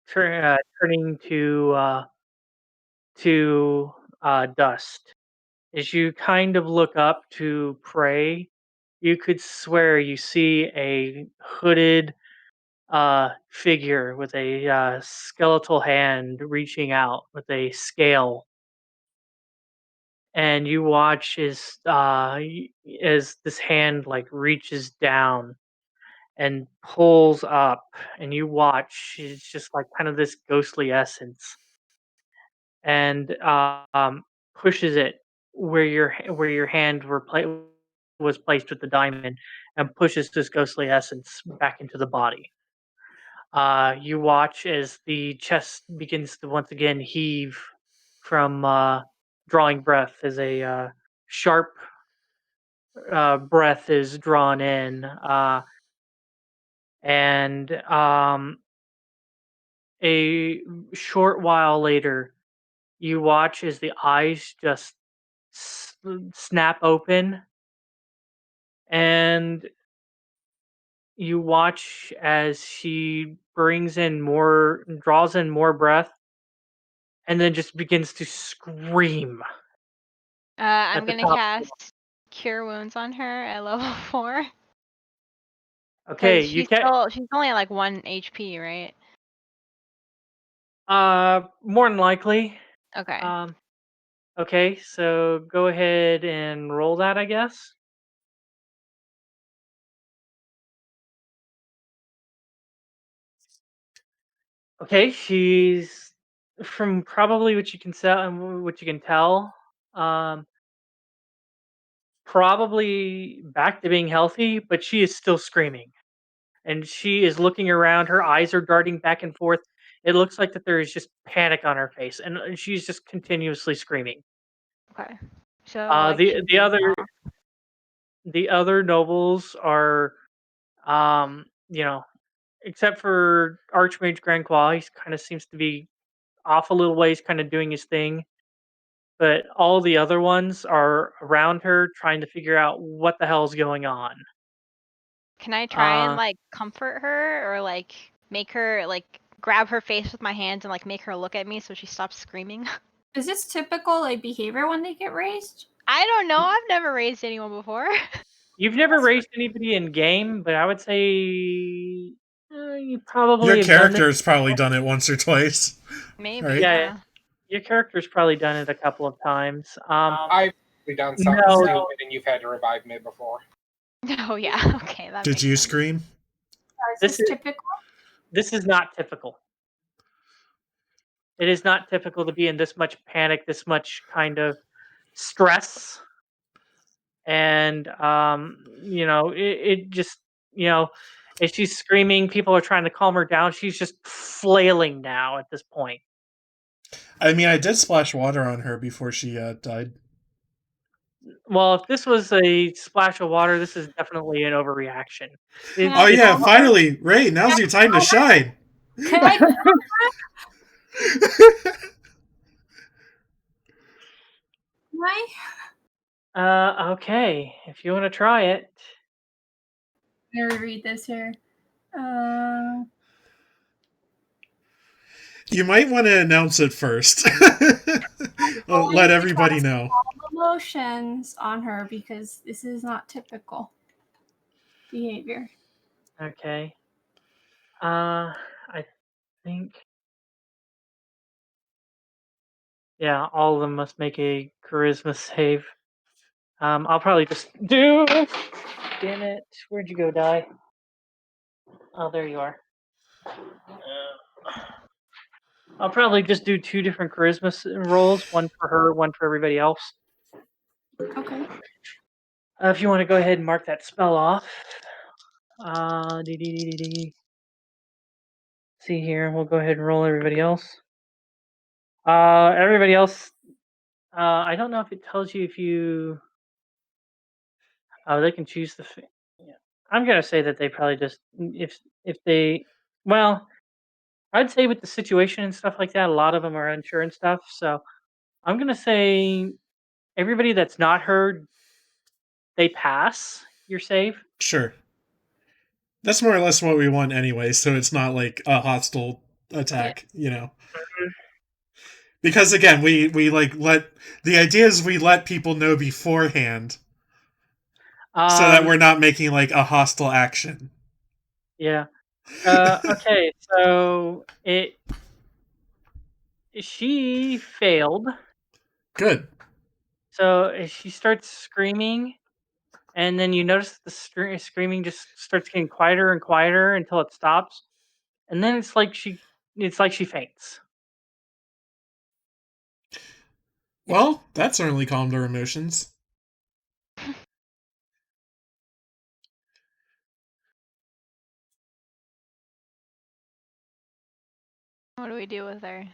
turning to dust. As you kind of look up to pray, you could swear you see a hooded figure with a skeletal hand reaching out with a scale, and you watch as this hand like reaches down and pulls up, and you watch it's just like kind of this ghostly essence, and pushes it where your hand was placed with the diamond, and pushes this ghostly essence back into the body. You watch as the chest begins to once again heave from drawing breath as a sharp breath is drawn in, and a short while later, you watch as the eyes just snap open, and you watch as she draws in more breath, and then just begins to scream I'm at the gonna top. cast Cure Wounds on her at level 4. Okay, Because you can she's only at like 1 HP, right? more than likely. Okay. Okay, so go ahead and roll that, I guess. Okay, she's from probably what you can tell, um, probably back to being healthy, but she is still screaming, and she is looking around. Her eyes are darting back and forth. It looks like that there is just panic on her face, and she's just continuously screaming. Okay. So Uh, like the should the we other the other nobles are, you know, except for Archmage Grandquois, he kind of seems to be off a little ways, kind of doing his thing. But all the other ones are around her trying to figure out what the hell's going on. Can I try and Uh, like comfort her or like make her like grab her face with my hands and like make her look at me so she stops screaming? Is this typical like behavior when they get raised? I don't know. I've never raised anyone before. you've never raised anybody in game, but I would say you probably Your have done this. character's probably done it once or twice, Maybe, right? Yeah, yeah. your character's probably done it a couple of times. I've done something No, stupid, and you've had to revive me before. Oh yeah. Okay, that Did makes you sense. scream? Is this this is typical? this is not typical. It is not typical to be in this much panic, this much kind of stress, and it just as she's screaming, people are trying to calm her down. She's just flailing now at this point. I mean, I did splash water on her before she died. Well, if this was a splash of water, this is definitely an overreaction. Can Oh I It's yeah, calm her? finally, Ray, now's your time to shine. Can I calm her? Can I? okay. If you want to try it, I'm gonna reread this here. You might want to announce it first. Going Let to everybody cast know. emotions on her because this is not typical behavior. okay. I think yeah, all of them must make a charisma save. I'll probably just do. Damn it! Where'd you go, die? Oh, there you are. I'll probably just do 2 different charisma rolls, one for her, one for everybody else. Okay. If you want to go ahead and mark that spell off. See here, we'll go ahead and roll everybody else. Everybody else, I don't know if it tells you if you. Oh, they can choose the. Yeah. I'm gonna say that they probably just if they. Well, I'd say with the situation and stuff like that, a lot of them are unsure and stuff. So I'm gonna say everybody that's not heard, they pass your save. Sure. That's more or less what we want anyway, so it's not like a hostile attack, you know. Because again, we like let the idea is we let people know beforehand so that we're not making like a hostile action. Yeah. Okay, so she failed. Good. So she starts screaming, and then you notice the screaming just starts getting quieter and quieter until it stops, and then it's like she faints. Well, that certainly calmed her emotions. What do we do with her?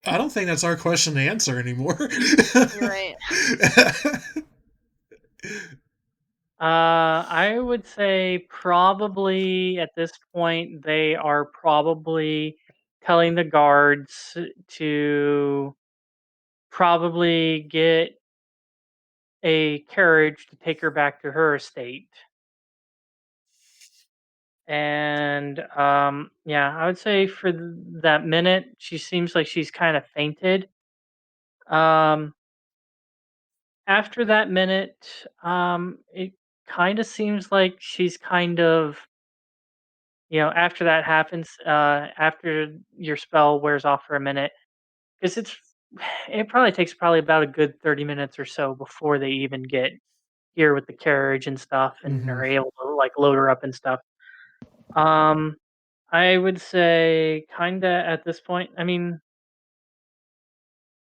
I don't think that's our question to answer anymore. You're right. I would say probably at this point they are probably telling the guards to probably get a carriage to take her back to her estate. And yeah, I would say for that minute, she seems like she's kind of fainted. Um, After that minute, it kind of seems like she's kind of, after that happens, after your spell wears off for a minute, because it probably takes about a good 30 minutes or so before they even get here with the carriage and stuff and Mhm. are able to like load her up and stuff. Um, I would say kinda at this point, I mean,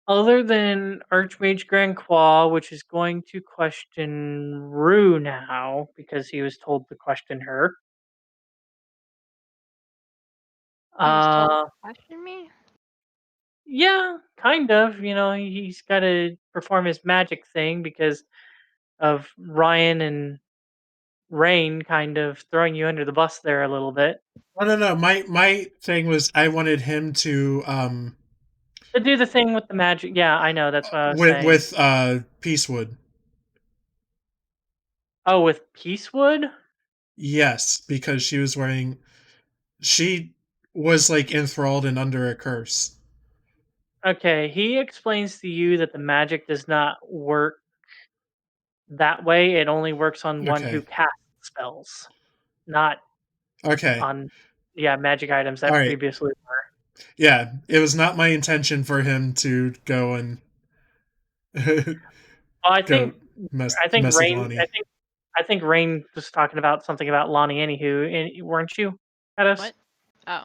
other than Archmage Grand Claw, which is going to question Roux now because he was told to question her. He was told Uh to question me? yeah, kind of, he's got to perform his magic thing because of Ryan and Raine kind of throwing you under the bus there a little bit. Oh, no. My thing was I wanted him to To do the thing with the magic. Yeah, I know. That's what I was saying. with Peacewood. Oh, with Peacewood? Yes, because she was like enthralled and under a curse. Okay, he explains to you that the magic does not work that way. It only works on one who Okay. casts spells, not Okay. on magic items All that right. previously were. Yeah, it was not my intention for him to go and Well, I go think mess I think with Rain Lani. I think Rain was talking about something about Lani anywho, weren't you, Cados? What? Oh.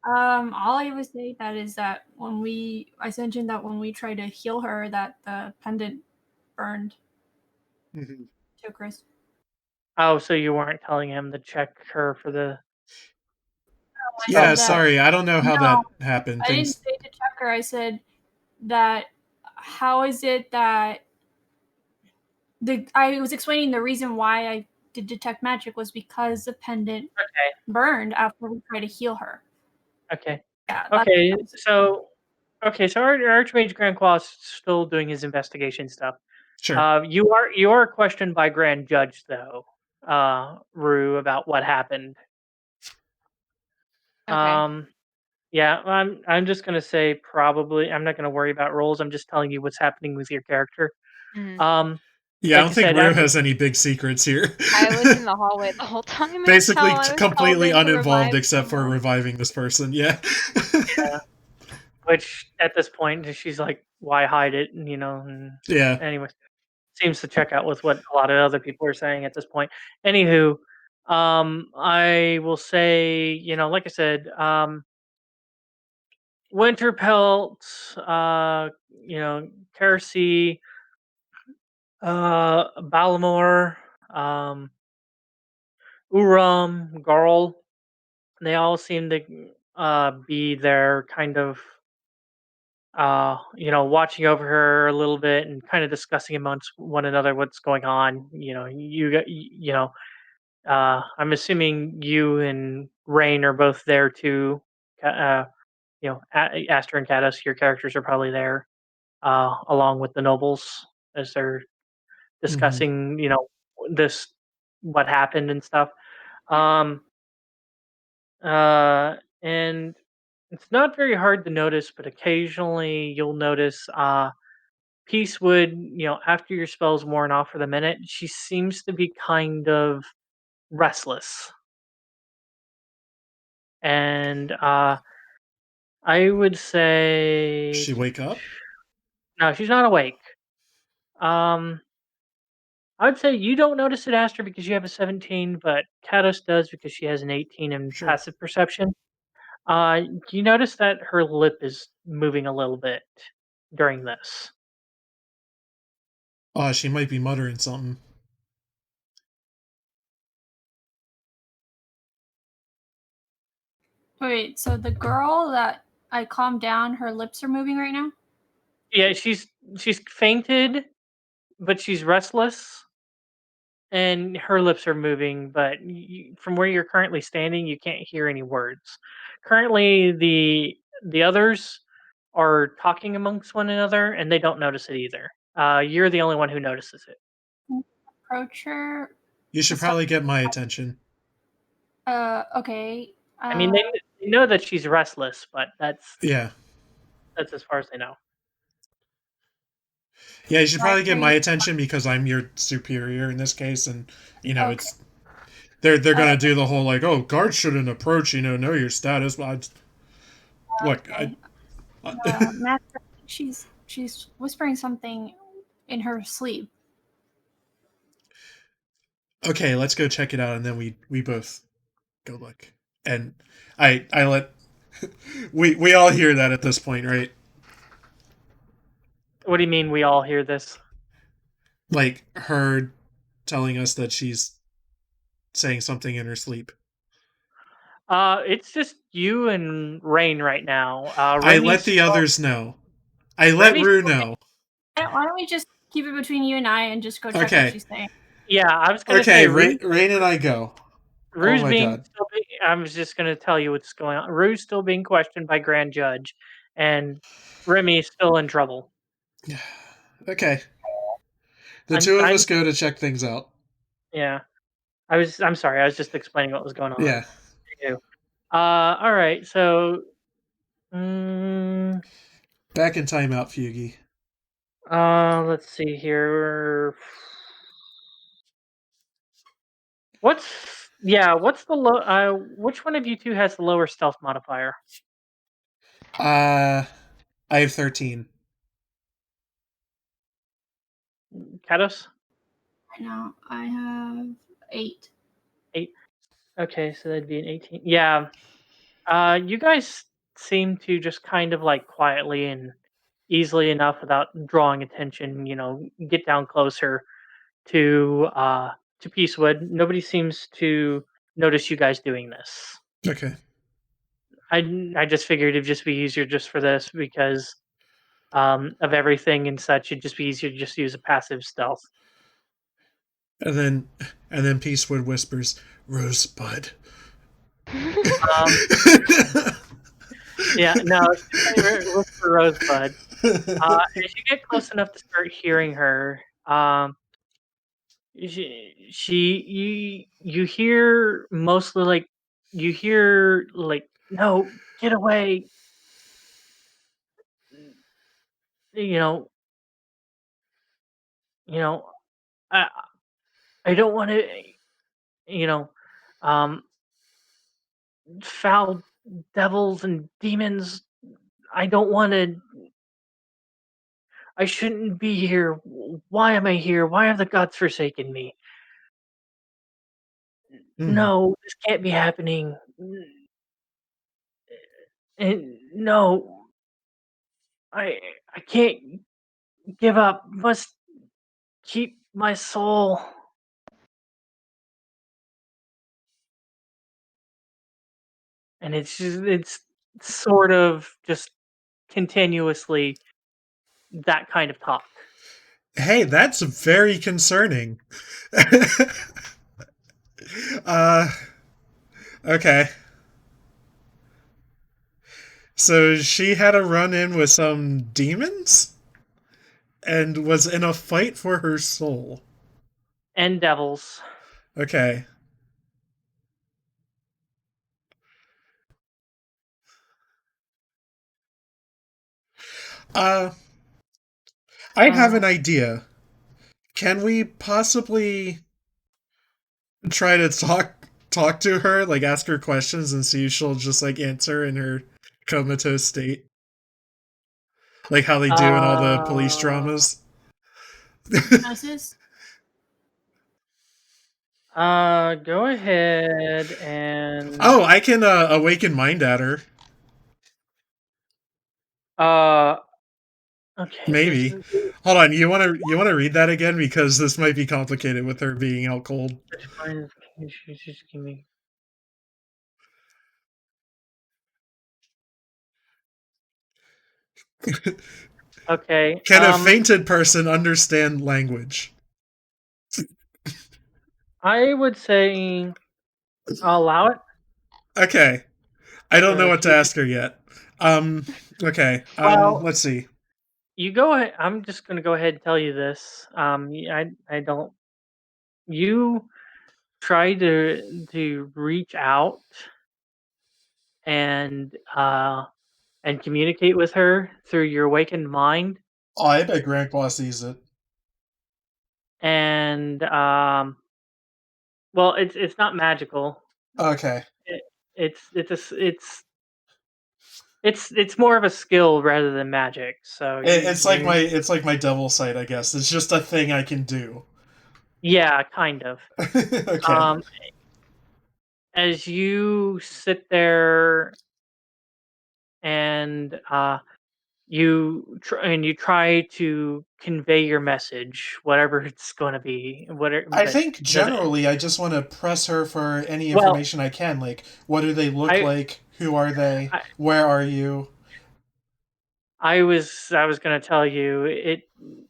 All I would say that is that I mentioned that when we tried to heal her, that the pendant burned Mhm. to Chris. Oh, so you weren't telling him to check her for the Yeah, said that- sorry, I don't know how No, that happened. I didn't say to check her. I said that how is it that I was explaining the reason why I did detect magic was because the pendant burned after we tried to heal her. Okay. Yeah. Okay, so our Archmage Grand Claw is still doing his investigation stuff. Sure. You are questioned by Grand Judge though, Roux, about what happened. Okay. Yeah, I'm just gonna say probably I'm not gonna worry about rolls. I'm just telling you what's happening with your character. Mhm. Yeah, I Like don't I think said, Roux after has any big secrets here. I was in the hallway the whole time Basically, until I was called completely in to uninvolved revive except for someone. reviving this person. Yeah. yeah, which at this point she's like, why hide it? And Yeah. anyways, seems to check out with what a lot of other people are saying at this point. Anywho, I will say, like I said, winter pelts, Khaleesi, Balamor, um, Uram, Garl. They all seem to be there, kind of, watching over her a little bit and kind of discussing amongst one another what's going on. I'm assuming you and Raine are both there too. Aster and Cados, your characters are probably there, along with the nobles as they're Mhm. discussing, this what happened and stuff. Um, and it's not very hard to notice, but occasionally you'll notice Peace would, after your spell's worn off for the minute, she seems to be kind of restless. And I would say She wake up? no, she's not awake. Um, I'd say you don't notice it, Aster, because you have a 17, but Cados does because she has an 18 in Sure. passive perception. You notice that her lip is moving a little bit during this. She might be muttering something. Wait, so the girl that I calmed down, her lips are moving right now? Yeah, she's fainted, but she's restless, and her lips are moving. But from where you're currently standing, you can't hear any words. Currently, the others are talking amongst one another, and they don't notice it either. You're the only one who notices it. Approach her. You should So- probably get my attention. Okay. I mean, they know that she's restless, but that's Yeah. as far as they know. Yeah, you should probably get Are my you- attention because I'm your superior in this case, and Okay. it's they're gonna do the whole like, oh, guards shouldn't approach, know your status. Well, look, Okay. I Master, she's whispering something in her sleep. okay, let's go check it out, and then we both go look. And I let we all hear that at this point, right? What do you mean we all hear this? Like her telling us that she's saying something in her sleep. It's just you and Raine right now. I let the others know. I let Remy's Roux still know. Why don't we just keep it between you and I and just go check Okay. what she's saying? Yeah, I was gonna Okay, say Raine and I go. Roux's my being God. I was just gonna tell you what's going on. Roux's still being questioned by Grand Judge, and Remy is still in trouble. Okay. The two of us go to check things out. Yeah. I'm sorry, I was just explaining what was going on. Yeah. All right, so mm, Back in timeout, Feugy. let's see here. What's the low which one of you two has the lower stealth modifier? I have 13. Cados? No, I have 8. 8. Okay, so that'd be an 18. Yeah. You guys seem to just kind of like quietly and easily enough without drawing attention, get down closer to Peacewood. Nobody seems to notice you guys doing this. Okay. I just figured it'd just be easier just for this because of everything and such. It'd just be easier to just use a passive stealth. And then Peacewood whispers, Rosebud. Yeah, no, it's for Rosebud. As you get close enough to start hearing her, you hear mostly like no, get away, you know, you know, I I don't want to, you know, um, foul devils and demons. I don't want to. I shouldn't be here. Why am I here? Why have the gods forsaken me? No, this can't be happening. And no, I I can't give up. Must keep my soul. And it's sort of just continuously that kind of talk. Hey, that's very concerning. uh, okay. So she had a run in with some demons and was in a fight for her soul. And devils. Okay. I have an idea. Can we possibly try to talk to her, like ask her questions and see if she'll just like answer in her comatose state? Like how they do in all the police dramas? Hypnosis? Go ahead and Oh, I can awaken mind at her. Okay. Maybe. Hold on, you wanna read that again because this might be complicated with her being out cold. Just give me. Okay. Can a fainted person understand language? I would say allow it. Okay. I don't know So what to ask her yet. Okay. Well- Let's see. You go ahead. I'm just going to go ahead and tell you this. I don't. You try to reach out and communicate with her through your awakened mind, Oh, I bet Grandpa sees it. and well, it's not magical. Okay. It's more of a skill rather than magic. So It's like my devil sight, I guess. It's just a thing I can do. Yeah, kind of. Okay. As you sit there and you try to convey your message, whatever it's going to be, whatever. I But think generally I just want to press her for any Well, information I can. Like, what do they look like? Who are they? I- Where are you? I was going to tell you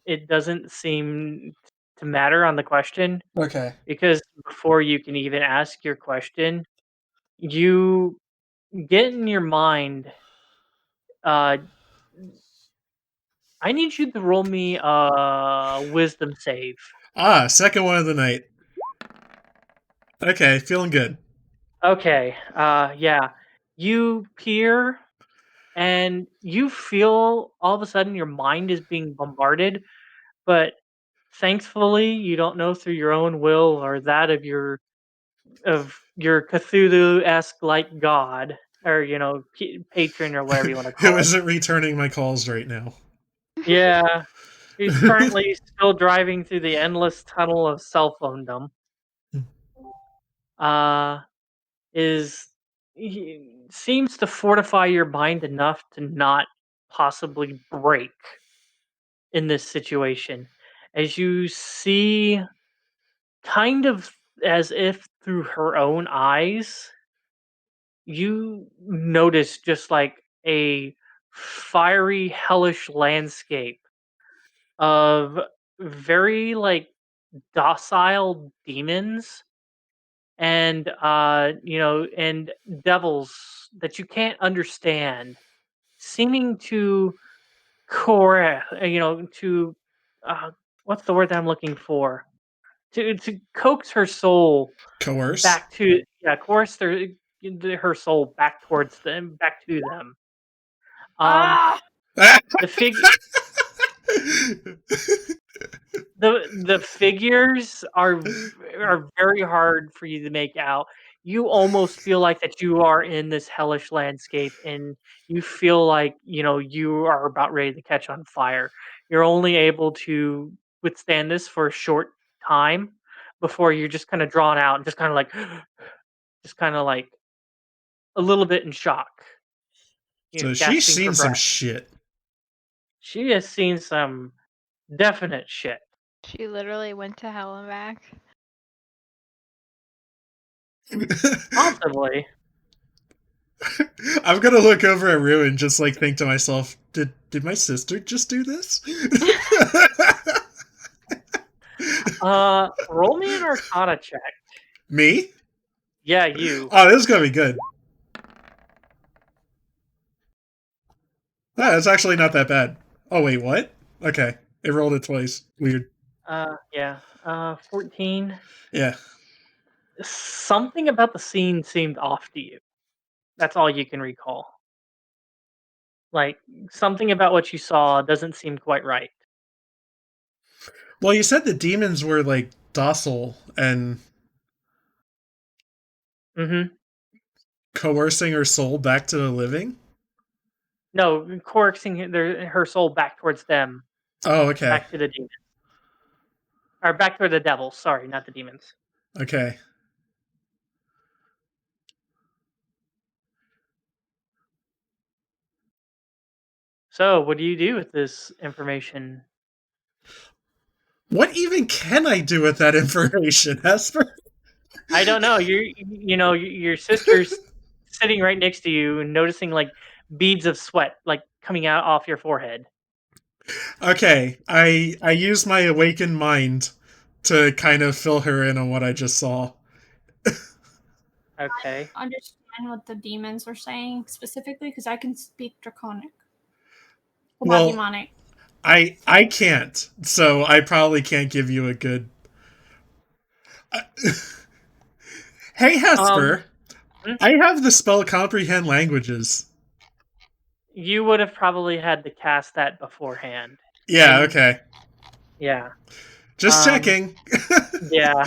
it doesn't seem to matter on the question, Okay. because before you can even ask your question, you get in your mind. Uh, I need you to roll me a wisdom save. Second one of the night. Okay, feeling good. Okay. Yeah. You peer and you feel all of a sudden your mind is being bombarded, but thankfully you don't know through your own will or that of your Cthulhu-esque like god, or patron, or whatever you want to Who call it. isn't returning my calls right now? Yeah. He's currently still driving through the endless tunnel of cell phonedom. Uh is he seems to fortify your mind enough to not possibly break in this situation, as you see, kind of as if through her own eyes, you notice just like a fiery hellish landscape of very like docile demons, and and devils that you can't understand, seeming to to uh, what's the word that I'm looking for, to coax her soul Coerce. back to, course her soul back towards them, back to them. The fig the figures are very hard for you to make out. You almost feel like that you are in this hellish landscape, and you feel like you are about ready to catch on fire. You're only able to withstand this for a short time, before you're just kind of drawn out and just kind of like a little bit in shock. So she's Gasping for seen some breath. shit. She has seen some definite shit. She literally went to hell and back. Possibly. I'm gonna look over at Roux and just like think to myself, did my sister just do this? Roll me an Arcana check. Me? Yeah, you. Oh, this is gonna be good. That's actually not that bad. Oh wait, what? Okay, it rolled it twice. Weird. Yeah. 14. Yeah. Something about the scene seemed off to you. That's all you can recall. Like, something about what you saw doesn't seem quite right. Well, you said the demons were like docile and Mm-hmm. coercing her soul back to the living. No, coaxing her soul back towards them, Oh, okay. back to the demons. Or back toward the devils, sorry, not the demons. Okay. So, what do you do with this information? What even can I do with that information, Hesper? I don't know. Your sister's sitting right next to you and noticing like beads of sweat like coming out off your forehead. Okay, I use my awakened mind to kind of fill her in on what I just saw. Okay. I understand what the demons were saying specifically because I can speak Draconic. Well, not demonic. I can't, so I probably can't give you a good. Hey, Hesper, I have the spell Comprehend Languages. You would have probably had to cast that beforehand. Yeah, okay. Yeah. Just checking. Yeah.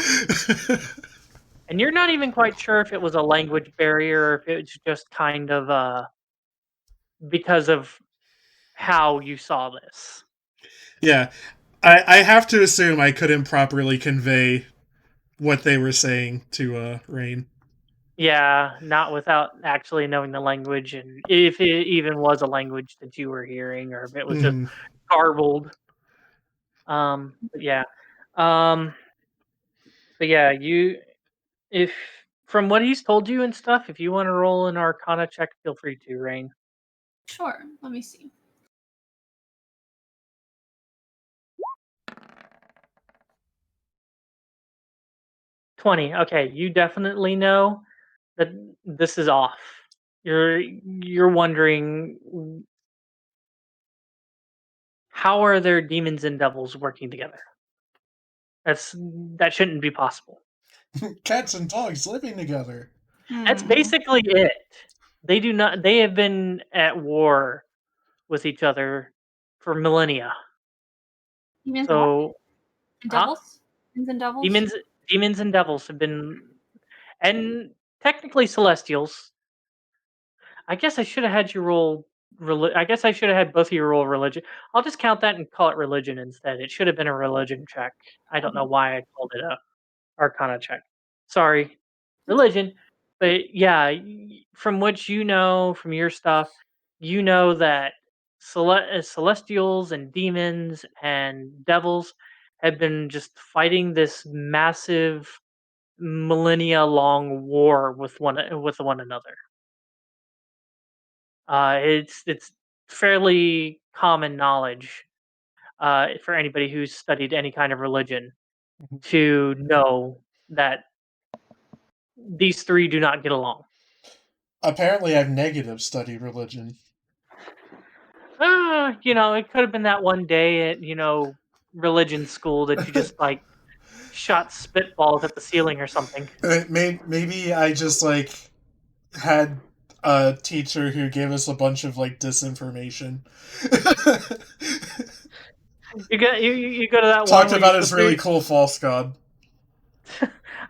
And you're not even quite sure if it was a language barrier or if it was just kind of because of how you saw this. Yeah. I have to assume I couldn't properly convey what they were saying to Raine. Yeah, not without actually knowing the language, and if it even was a language that you were hearing, or if it was just garbled. But yeah, if from what he's told you and stuff, if you want to roll an Arcana check, feel free to, Raine. Sure. Let me see. $20. Okay, you definitely know that this is off. You're wondering, how are their demons and devils working together? That shouldn't be possible. Cats and dogs living together. That's basically it. They do not. They have been at war with each other for millennia. Demons So, and devils. Demons and devils. Demons and devils have been, and technically celestials. I guess I should have had you roll. I guess I should have had both of you roll religion. I'll just count that and call it religion instead. It should have been a religion check. I don't know why I called it a Arcana check. Sorry, religion. But yeah, from what you know from your stuff, you know that celestials and demons and devils have been just fighting this massive millennia long war with one another. It's fairly common knowledge for anybody who's studied any kind of religion to know that these three do not get along. Apparently, I've negative studied religion. It could have been that one day at religion school that you just like shot spitballs at the ceiling or something. Maybe I just like had a teacher who gave us a bunch of like disinformation. You go to that Talked one. about his really cool false god.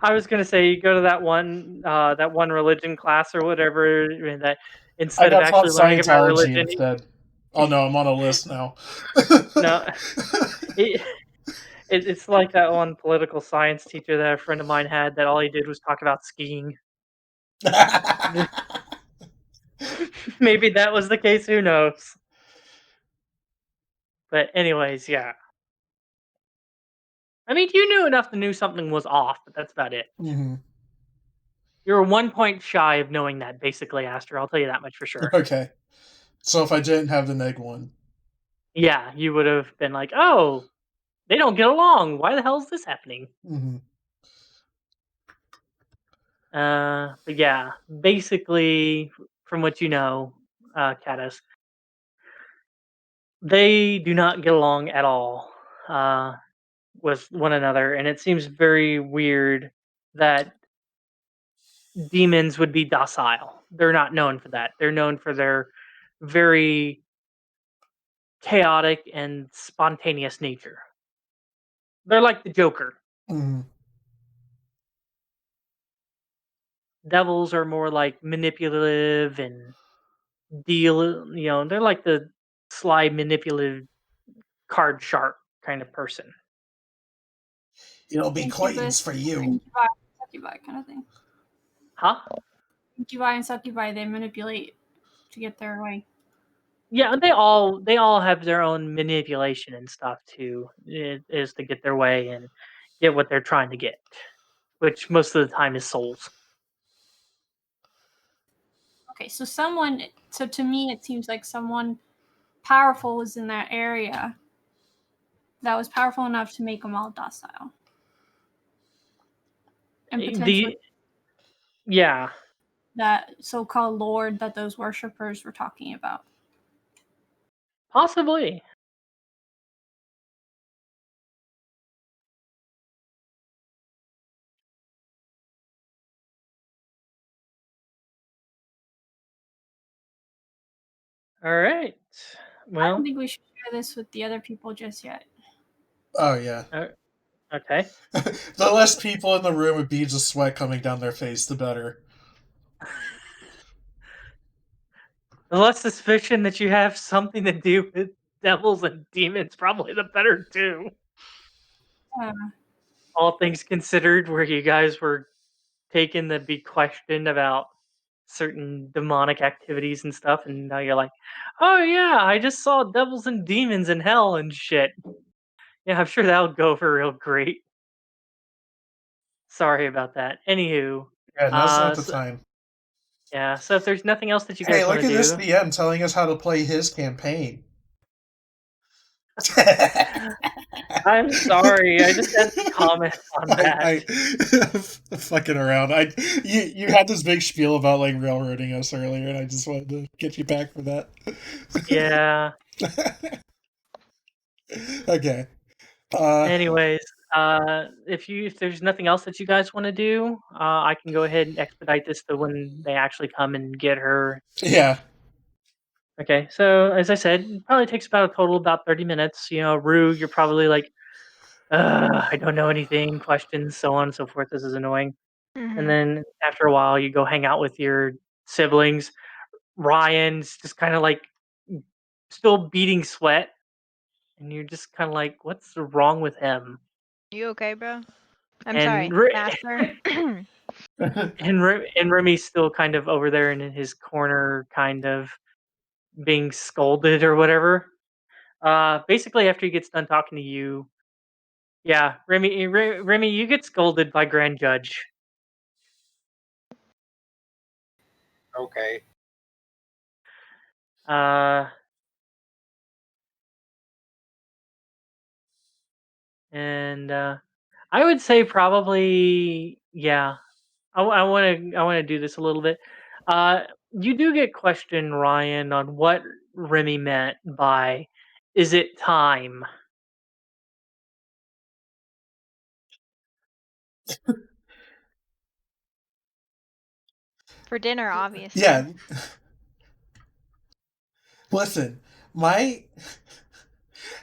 I was gonna say you go to that one religion class or whatever that instead of actually learning about religion instead. Oh no, I'm on a list now. No, It's like that one political science teacher that a friend of mine had that all he did was talk about skiing. Maybe that was the case, who knows? But anyways, yeah. I mean, you knew enough to know something was off, but that's about it. Mhm. You were 1 point shy of knowing that, basically, Aster. I'll tell you that much for sure. Okay. So if I didn't have the neg one. Yeah, you would have been like, oh, they don't get along. Why the hell is this happening? Mhm. But yeah, basically, from what you know, Cados, they do not get along at all with one another, and it seems very weird that demons would be docile. They're not known for that. They're known for their very chaotic and spontaneous nature. They're like the Joker. Mhm. Devils are more like manipulative and they're like the sly, manipulative card sharp kind of person. It'll be Quaintance for you. Succubi kind of thing. Huh? Incubi and succubi, they manipulate to get their way. Yeah, they all have their own manipulation and stuff too. It is to get their way and get what they're trying to get, which most of the time is souls. Okay, so to me, it seems like someone powerful was in that area that was powerful enough to make them all docile. And potentially Yeah, that so-called lord that those worshippers were talking about. possibly. All right. I Well, don't think we should share this with the other people just yet. Oh yeah. Okay. The less people in the room with beads of sweat coming down their face, the better. The less suspicion that you have something to do with devils and demons, probably the better too. All things considered, where you guys were taken to be questioned about certain demonic activities and stuff, and now you're like, oh yeah, I just saw devils and demons in hell and shit. Yeah, I'm sure that'll go over real great. Sorry about that. Anywho, Yeah, now's not the so, time. yeah. So if there's nothing else that you Hey, guys want look to at this do, DM telling us how to play his campaign. I'm sorry. I just had to comment on that. I fucking around. You had this big spiel about like railroading us earlier, and I just wanted to get you back for that. Yeah. Okay. Anyways, if there's nothing else that you guys want to do, I can go ahead and expedite this to when they actually come and get her. Yeah. Okay, so as I said, it probably takes about a total of about 30 minutes. You know, Roux, you're probably like, I don't know anything, questions, so on and so forth. This is annoying. And then after a while, you go hang out with your siblings. Ryan's just kind of like still beating sweat, and you're just kind of like, what's wrong with him? You okay, bro? I'm And sorry, master. and Remy's still kind of over there in his corner, kind of being scolded or whatever. Basically, after he gets done talking to you, yeah, Remy, you get scolded by Grand Judge. Okay. And I would say probably, yeah. I want to do this a little bit. You do get questioned, Ryan, on what Remy meant by "is it time?" For dinner, obviously. Yeah. Listen, my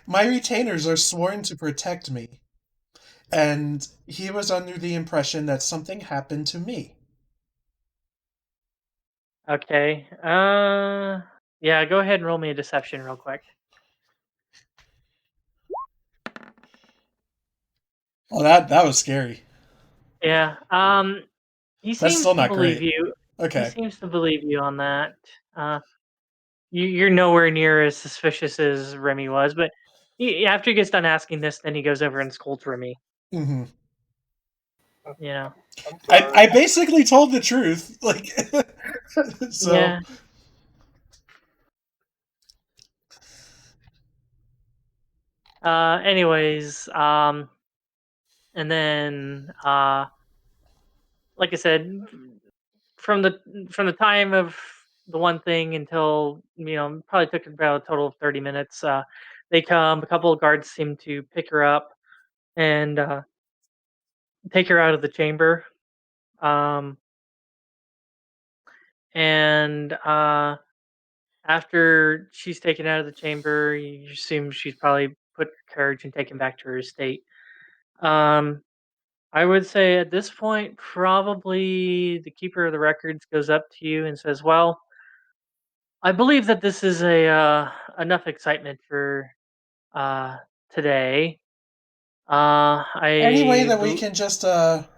retainers are sworn to protect me, and he was under the impression that something happened to me. Okay. Yeah. Go ahead and roll me a deception real quick. Oh, that was scary. Yeah. He That's seems still to not believe great. you. He Okay. seems to believe you on that. You're nowhere near as suspicious as Remy was, but after he gets done asking this, then he goes over and scolds Remy. Mm-hmm. You know. I'm I sorry. basically told the truth. Like, so. Yeah. Anyways, and then like I said, from the time of the one thing until probably took about a total of 30 minutes. They come. A couple of guards seem to pick her up and take her out of the chamber. Um, and after she's taken out of the chamber, you assume she's probably put to courage and taken back to her estate. Um, I would say at this point, probably the keeper of the records goes up to you and says, "Well, I believe that this is a enough excitement for uh, today. Any way I that we can just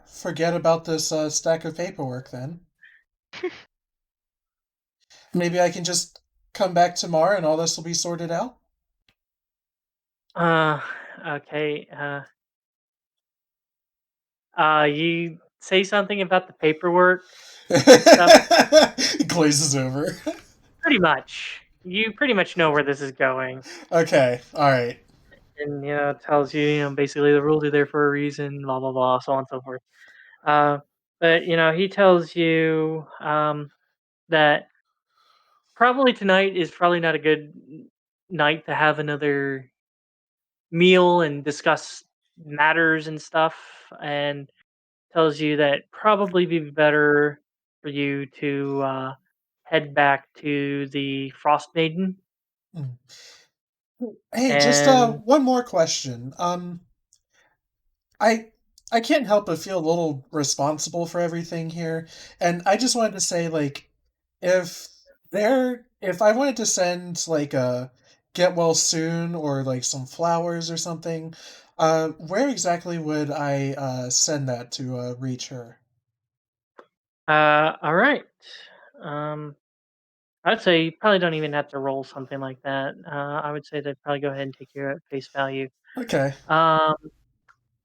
forget about this stack of paperwork, then maybe I can just come back tomorrow and all this will be sorted out. okay. You say something about the paperwork stuff. It glazes over. Pretty much. You pretty much know where this is going, Okay, all right. and it tells you, basically the rules are there for a reason, blah blah blah, so on and so forth. Uh, but he tells you that probably tonight is probably not a good night to have another meal and discuss matters and stuff, and tells you that probably be better for you to head back to the Frost Maiden. Mm. Hey, just And one more question. I I can't help but feel a little responsible for everything here, and I just wanted to say, like, if I wanted to send like a get well soon or like some flowers or something, where exactly would I send that to reach her? all right. Um, I'd say you probably don't even have to roll something like that. I would say they'd probably go ahead and take you at face value. Okay, Um,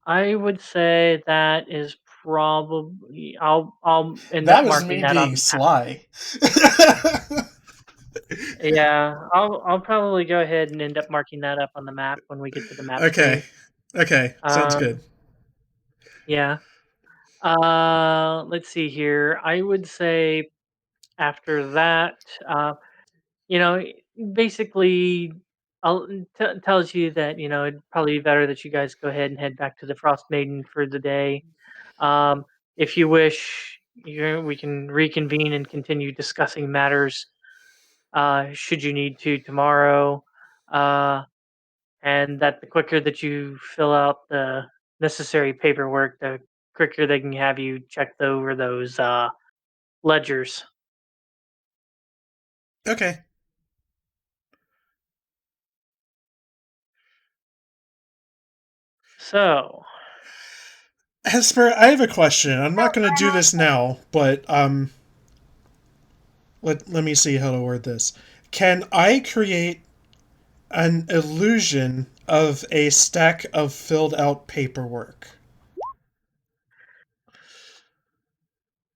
I would say that is probably I'll end that up was marking me that on being the map. sly. Yeah, I'll probably go ahead and end up marking that up on the map when we get to the map Okay, screen. okay, sounds Um, good. yeah. Let's see here. I would say after that, you know, basically, tells you that it'd probably be better that you guys go ahead and head back to the Frost Maiden for the day. If you wish, we can reconvene and continue discussing matters. Should you need to tomorrow, uh, and that the quicker that you fill out the necessary paperwork, the quicker they can have you checked over those ledgers. Okay. So, Hesper, I have a question. I'm not going to do this now, but let me see how to word this. Can I create an illusion of a stack of filled out paperwork?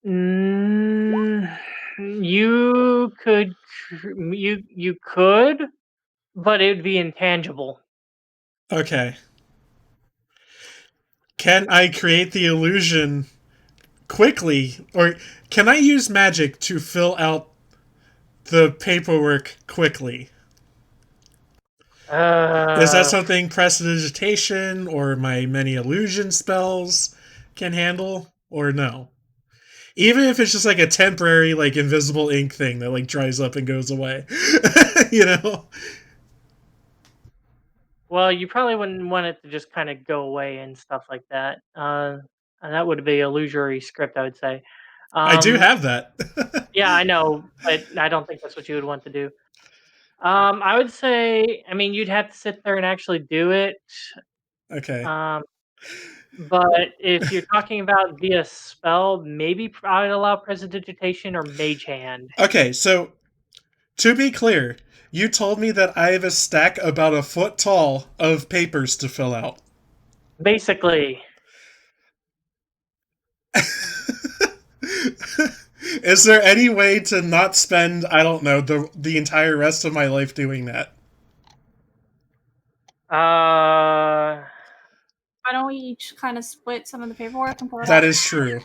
mm, you could, you could, but it would be intangible. Okay. Can I create the illusion quickly, or can I use magic to fill out the paperwork quickly? Is that Uh, something prestidigitation or my many illusion spells can handle, or no? Even if it's just like a temporary, like invisible ink thing that like dries up and goes away, you know? well, you probably wouldn't want it to just kind of go away and stuff like that. And that would be a illusory script, I would say. I do Um, have that. yeah, I know, but I don't think that's what you would want to do. I would say, I mean, you'd have to sit there and actually do it. Okay. Um, But if you're talking about via spell, maybe I'd allow Prestidigitation or Mage Hand. Okay, so to be clear, you told me that I have a stack about a foot tall of papers to fill out. Basically. Is there any way to not spend, I don't know, the entire rest of my life doing that? Uh, Why don't we each kind of split some of the paperwork and pull it That out? is true.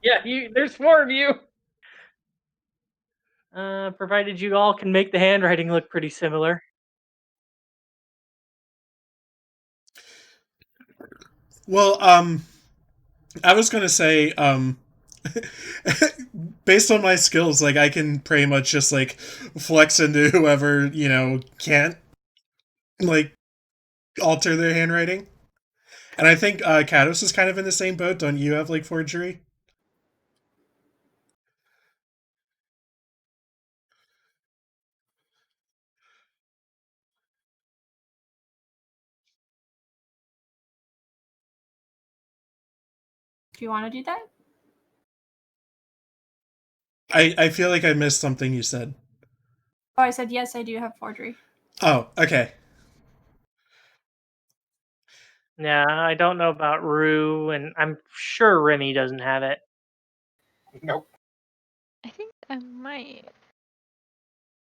yeah, there's 4 of you. Provided you all can make the handwriting look pretty similar. Well, I was gonna say, based on my skills, like I can pretty much just like flex into whoever can't like alter their handwriting. And I think Cados is kind of in the same boat. Don't you have like forgery? Do you want to do that? I feel like I missed something you said. Oh, I said yes, I do have forgery. Oh, okay. Yeah, I don't know about Roux, and I'm sure Remy doesn't have it. Nope. I think I might.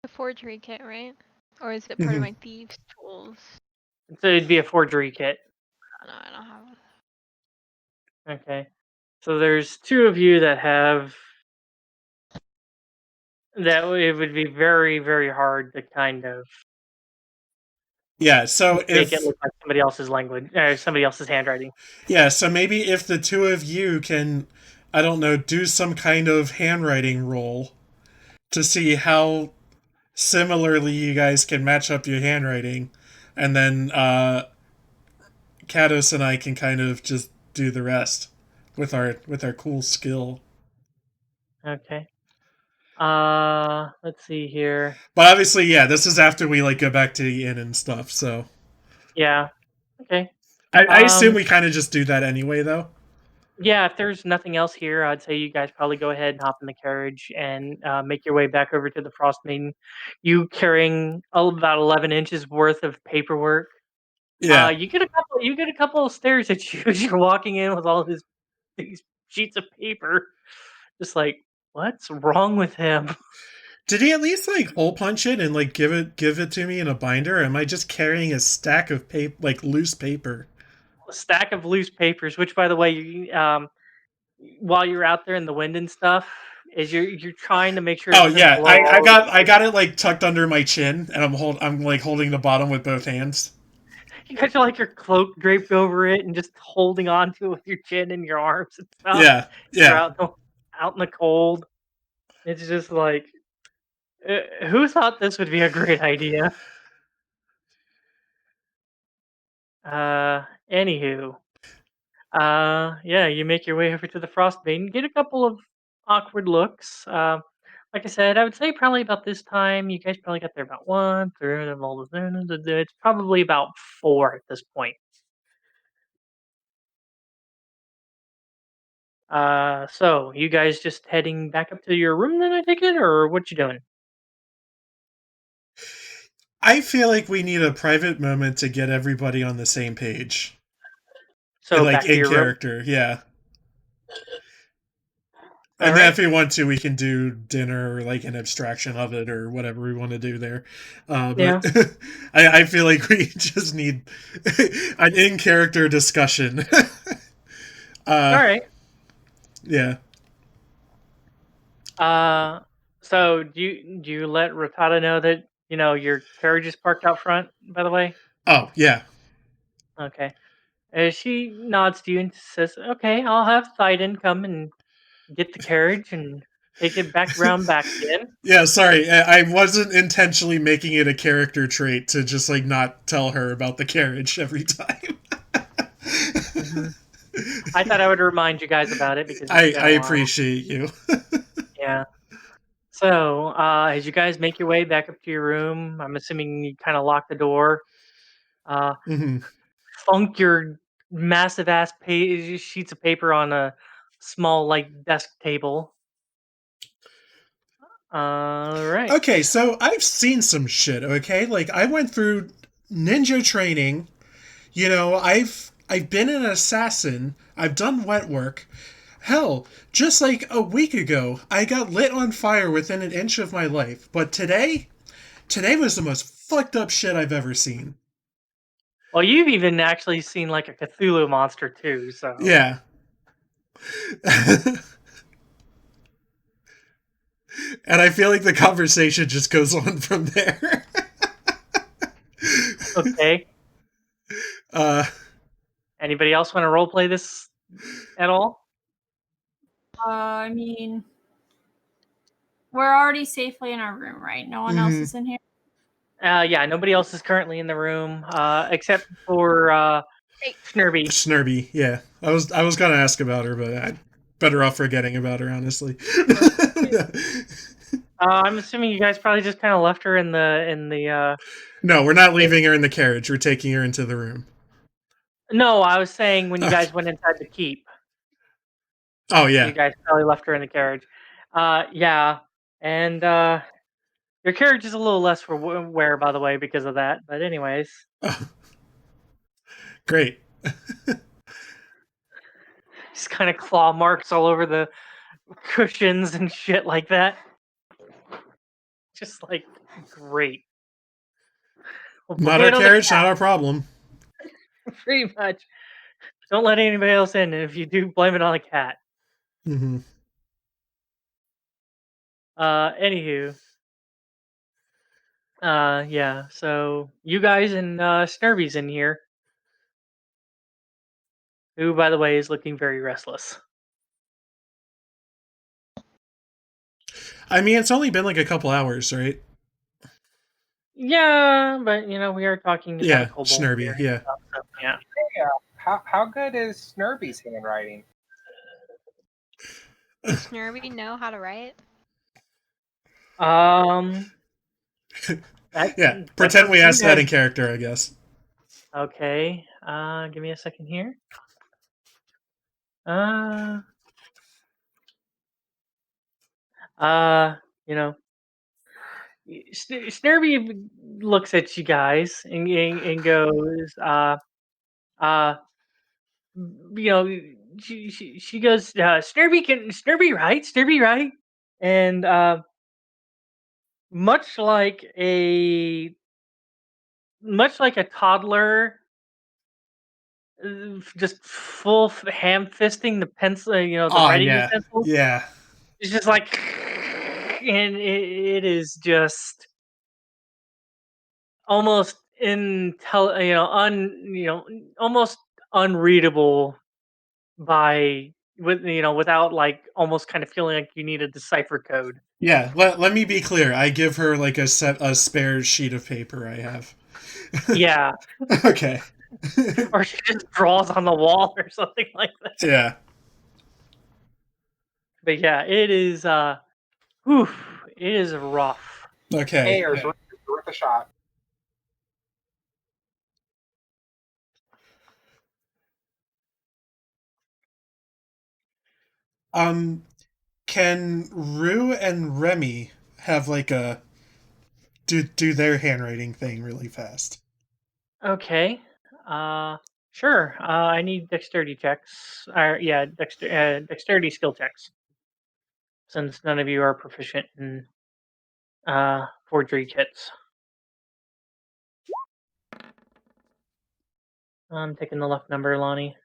A forgery kit, right? Or is it part of my thieves' tools? So it'd be a forgery kit. No, I don't have one. Okay. So there's 2 of you that have that. It would be very, very hard to kind of Yeah, so make if it look like somebody else's language, or somebody else's handwriting. yeah, so maybe if the 2 of you can, I don't know, do some kind of handwriting roll to see how similarly you guys can match up your handwriting, and then Cados and I can kind of just do the rest with our cool skill. Okay. Let's see here. But obviously, yeah, this is after we like go back to the inn and stuff. So Yeah. Okay. I assume we kind of just do that anyway, though. Yeah, if there's nothing else here, I'd say you guys probably go ahead and hop in the carriage and make your way back over to the Frost Maiden. You carrying about 11 inches worth of paperwork. Yeah. You get a couple. You get a couple of stares at you as you're walking in with all these sheets of paper. Just like, what's wrong with him? Did he at least like hole punch it and like give it to me in a binder? Or am I just carrying a stack of paper, like loose paper? A stack of loose papers. Which, by the way, while you're out there in the wind and stuff, is you're trying to make sure it Oh doesn't yeah, blow all over I got it like tucked under my chin, and I'm like holding the bottom with both hands. You got your like your cloak draped over it and just holding on to it with your chin and your arms and stuff. Yeah, You're yeah. out in the cold. It's just like, who thought this would be a great idea? Anywho, yeah, you make your way over to the Frostbane, get a couple of awkward looks. Like I said, I would say probably about this time. You guys probably got there about 1/3 of all the. It's probably about 4 at this point. So you guys just heading back up to your room then, I take it, or what you doing? I feel like we need a private moment to get everybody on the same page. So Like back to in your room. character, yeah. All And then right. if we want to, we can do dinner or like an abstraction of it or whatever we want to do there. But I feel like we just need an in-character discussion. All right. Yeah. So do you let Ratada know that your carriage is parked out front? By the way. Oh, yeah. Okay. She nods to you and says, "Okay, I'll have Thyden come and get the carriage and take it back again." Yeah, sorry. I wasn't intentionally making it a character trait to just like not tell her about the carriage every time. I thought I would remind you guys about it because I appreciate you. Yeah. So, as you guys make your way back up to your room, I'm assuming you kind of lock the door. Mm-hmm. Funk your massive ass sheets of paper on a small like desk table. All right. Okay, so I've seen some shit, okay? Like, I went through ninja training. You know, I've been an assassin. I've done wet work. Hell, just like a week ago, I got lit on fire within an inch of my life. But today was the most fucked up shit I've ever seen. Well, you've even actually seen like a Cthulhu monster too, so Yeah. And I feel like the conversation just goes on from there. Okay. Anybody else want to roleplay this at all? I mean, we're already safely in our room, right? No one else is in here. Yeah, nobody else is currently in the room except for Snurby. Snurby, yeah. I was gonna ask about her, but I'm better off forgetting about her, honestly. I'm assuming you guys probably just kind of left her in the. No, we're not leaving her in the carriage. We're taking her into the room. No, I was saying when you guys went inside the keep. Oh yeah. You guys probably left her in the carriage. Yeah, and your carriage is a little less for wear, by the way, because of that. But anyways. Great. Just kind of claw marks all over the cushions and shit like that. Just like great. Not our carriage, not our problem. Pretty much. Don't let anybody else in, and if you do, blame it on the cat. Mm-hmm. Anywho. Yeah, so you guys and Snurby's in here. Who, by the way, is looking very restless. I mean, it's only been like a couple hours, right? Yeah, but you know, we are talking Yeah, about Snurby, yeah. Stuff, so, yeah. How good is Snurby's handwriting? Does Snurby know how to write? Yeah, pretend we asked that in character, I guess. Okay, give me a second here. You know, Snurby looks at you guys and goes, you know, she goes, Snurby right, and much like a toddler, just full ham fisting the pencil, the writing utensil. Yeah. It's just like, and it is just almost almost unreadable without like almost kind of feeling like you need a decipher code. Yeah, let me be clear. I give her like a spare sheet of paper I have. Yeah. Okay. Or she just draws on the wall or something like that. Yeah. But yeah, it is it is rough. Okay. Hey, it's worth a shot. Can Roux and Remy have like a do their handwriting thing really fast? Okay. Sure. I need dexterity checks. Dexterity skill checks. Since none of you are proficient in forgery kits. I'm taking the left number, Lani.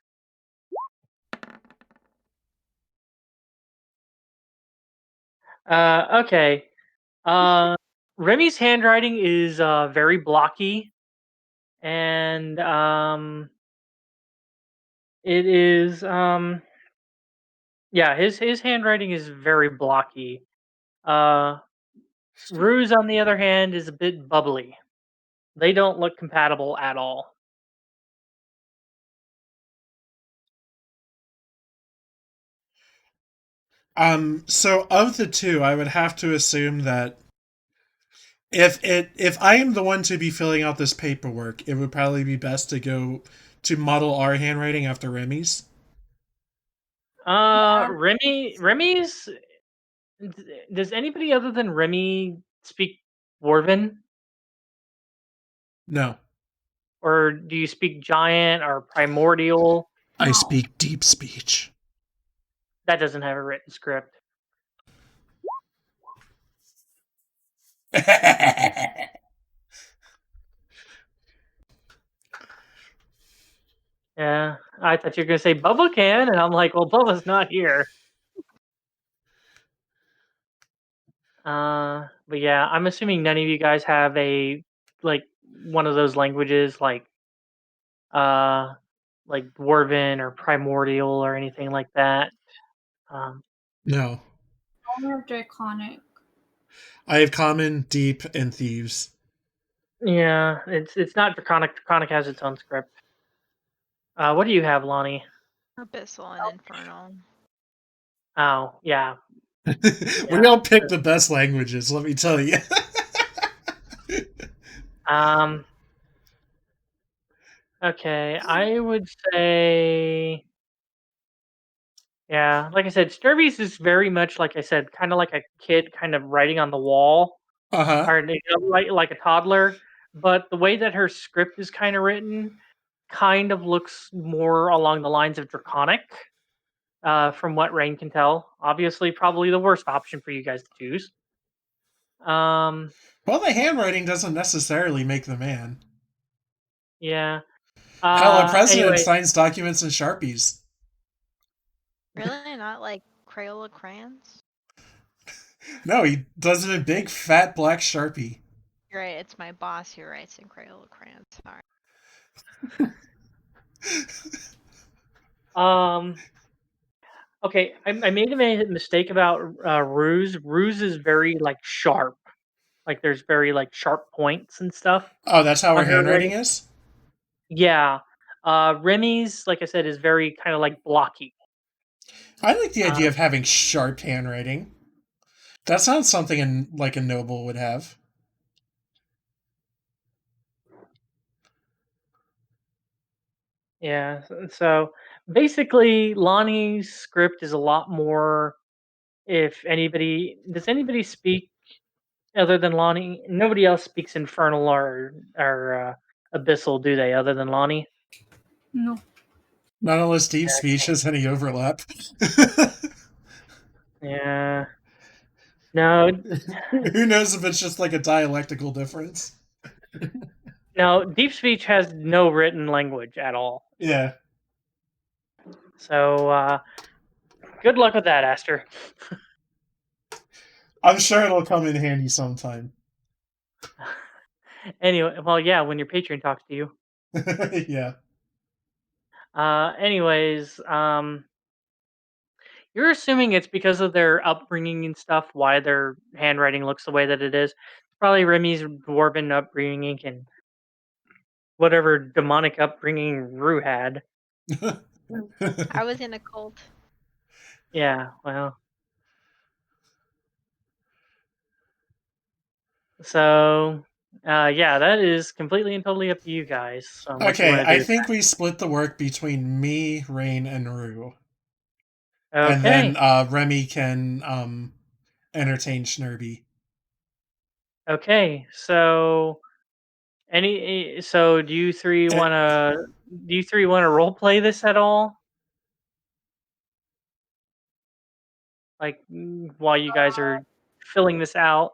Okay. Remy's handwriting is very blocky, and it is his handwriting is very blocky. Roux, on the other hand, is a bit bubbly. They don't look compatible at all. So of the two, I would have to assume that if I am the one to be filling out this paperwork, it would probably be best to go to model our handwriting after Remy's? Remy's. Does anybody other than Remy speak Dwarven, No. or do you speak Giant or Primordial? I No. speak deep speech. That doesn't have a written script. Yeah, I thought you were gonna say Bubba can, and I'm like, well, Bubba's not here. But yeah, I'm assuming none of you guys have one of those languages uh like Dwarven or Primordial or anything like that. No. I only have Draconic. I have common, deep, and thieves. Yeah, it's not Draconic. Draconic has its own script. What do you have, Lani? Abyssal and Infernal. Oh, yeah. We all picked the best languages, let me tell you. Okay, I would say, yeah, like I said, Sturby's is very much, like I said, kind of like a kid kind of writing on the wall, Uh-huh. or like a toddler. But the way that her script is kind of written kind of looks more along the lines of Draconic, from what Raine can tell. Obviously, probably the worst option for you guys to choose. Well, the handwriting doesn't necessarily make the man. Yeah. Hell, a president Anyway, signs documents in Sharpies. Really? Not like Crayola crayons? No, he does it in big, fat, black Sharpie. You're right, it's my boss who writes in Crayola crayons. Sorry. Okay, I made a mistake about Roux. Roux is very sharp. Like there's very sharp points and stuff Oh, that's how her on her handwriting writing. is? Yeah. Remy's, like I said, is very kind of blocky. I like the idea of having sharp handwriting. That sounds something a noble would have. Yeah. So basically, Lani's script is a lot more. If anybody does anybody speak other than Lani? Nobody else speaks Infernal or Abyssal, do they? Other than Lani? No. Not unless deep speech has any overlap. Yeah. No. Who knows if it's just a dialectical difference? No, deep speech has no written language at all. Yeah. So, good luck with that, Aster. I'm sure it'll come in handy sometime. Anyway, well, yeah, when your patron talks to you. Yeah. Anyways, you're assuming it's because of their upbringing and stuff why their handwriting looks the way that it is. Probably Remy's dwarven upbringing and whatever demonic upbringing Roux had. I was in a cult. Yeah, well. So, yeah, that is completely and totally up to you guys. What you Okay, want to I do. think we split the work between me, Raine, and Roux. Okay. And then Remy can entertain Schnurby. Okay, so do you three want to role play this at all? While you guys are filling this out.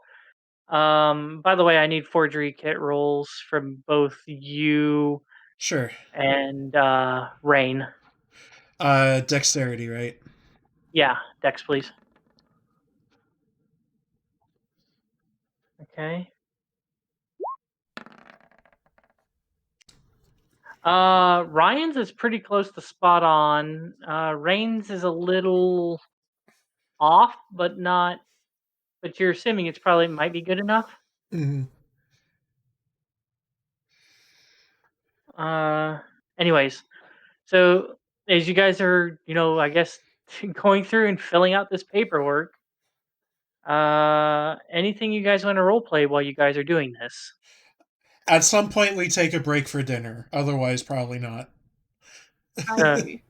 By the way, I need forgery kit rolls from both you Sure. and Raine. Dexterity, right? Yeah, Dex, please. Okay. Ryan's is pretty close to spot on. Raine's is a little off, but not. But you're assuming it's probably might be good enough. Mm-hmm. Anyways, so as you guys are, I guess going through and filling out this paperwork, anything you guys want to role play while you guys are doing this? At some point, we take a break for dinner. Otherwise, probably not. I agree.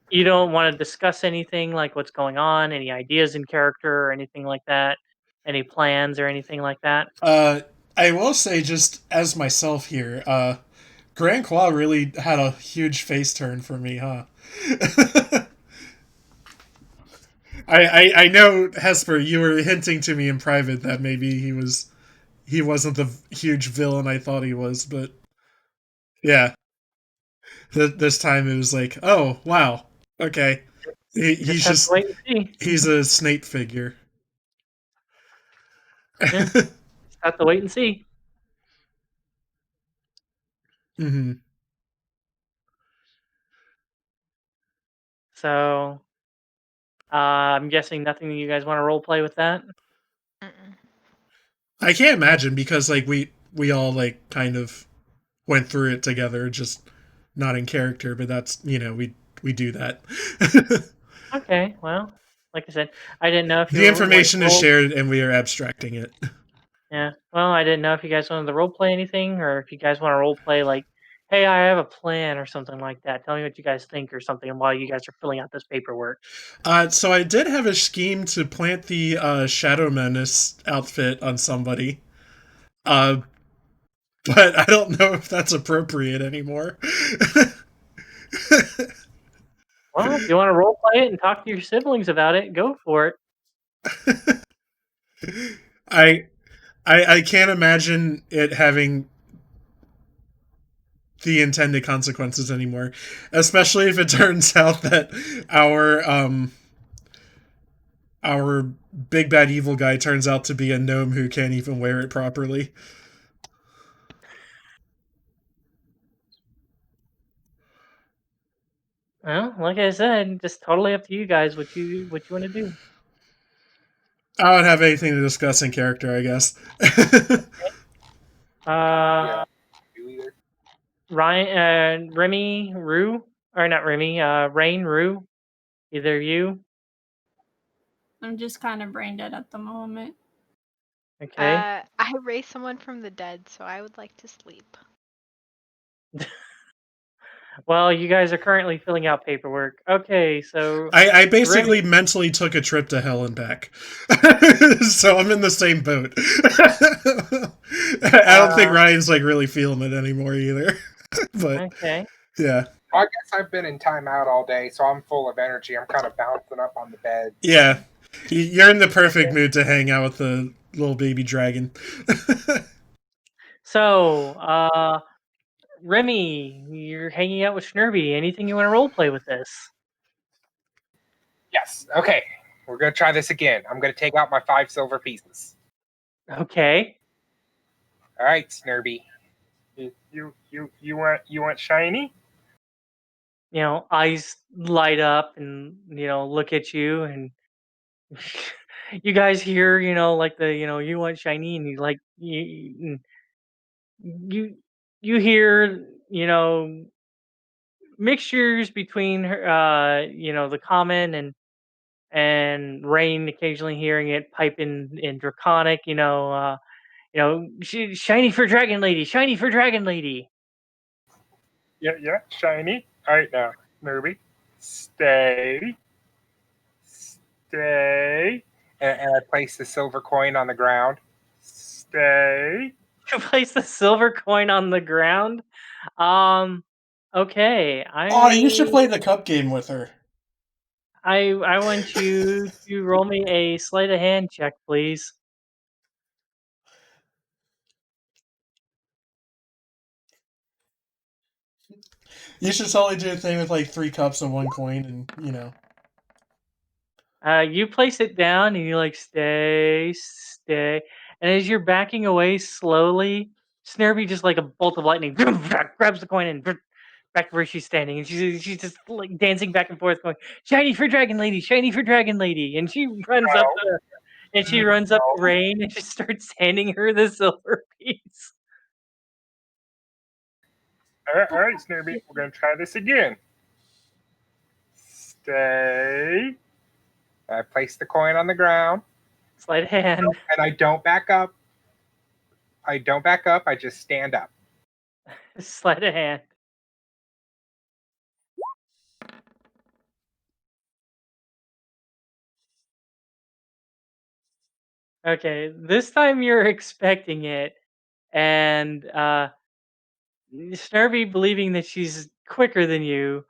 You don't want to discuss anything like what's going on, any ideas in character or anything like that, any plans or anything like that. I will say, just as myself here, Grand Qua really had a huge face turn for me, huh? I know, Hesper, you were hinting to me in private that maybe he wasn't the huge villain I thought he was, but yeah, this time it was like, oh wow, okay, he's Just have to just wait and see. he's a Snape figure. Yeah. Have to wait and see. hmm So, I'm guessing nothing that you guys want to role play with that. Mm-mm. I can't imagine, because like we all like kind of went through it together, just not in character, but that's, we do that. Okay, well, like I said, I didn't know if you The were wanted information to is roll. shared and we are abstracting it. Yeah, well, I didn't know if you guys wanted to role play anything, or if you guys want to role play like, hey, I have a plan or something like that. Tell me what you guys think or something while you guys are filling out this paperwork. So I did have a scheme to plant the Shadow Menace outfit on somebody. Uh, but I don't know if that's appropriate anymore. Well, if you want to role play it and talk to your siblings about it, go for it. I I can't imagine it having the intended consequences anymore, especially if it turns out that our big bad evil guy turns out to be a gnome who can't even wear it properly. Well, like I said, just totally up to you guys what you want to do. I don't have anything to discuss in character, I guess. Uh, Do either. Ryan, Remy, Roux, or not Remy, Raine, Roux, either of you. I'm just kind of brain dead at the moment. Okay. I raised someone from the dead, so I would like to sleep. Well, you guys are currently filling out paperwork. Okay, so I basically Remy, mentally took a trip to hell and back. So I'm in the same boat. I don't think Ryan's like really feeling it anymore either. But okay. yeah. I guess I've been in timeout all day, so I'm full of energy. I'm kind of bouncing up on the bed. Yeah. You're in the perfect mood to hang out with the little baby dragon. So, Remy, you're hanging out with Schnurby. Anything you want to role play with this? Yes. Okay. We're gonna try this again. I'm gonna take out my 5 silver pieces. Okay. All right, Snurby. You want shiny? Eyes light up and look at you, and you guys hear like the you want shiny, and you like you you hear mixtures between her, the common and Raine occasionally hearing it pipe in draconic, shiny for dragon lady, shiny for dragon lady. Yeah, shiny. All right, now, Snurby, stay. And I place the silver coin on the ground. Stay. You place the silver coin on the ground. Okay, Oh, you should play the cup game with her. I want you to roll me a sleight of hand check, please. You should totally do a thing with like 3 cups and 1 coin, and You place it down and you like stay, stay, and as you're backing away slowly, Snurby just like a bolt of lightning grabs the coin and back to where she's standing, and she's just like dancing back and forth, going shiny for dragon lady, shiny for dragon lady, and she runs up to Raine and she starts handing her the silver piece. All right, Snurby, we're going to try this again. Stay. I place the coin on the ground. Sleight of hand. And I don't back up. I just stand up. Sleight of hand. Okay, this time you're expecting it, and Snurby, believing that she's quicker than you,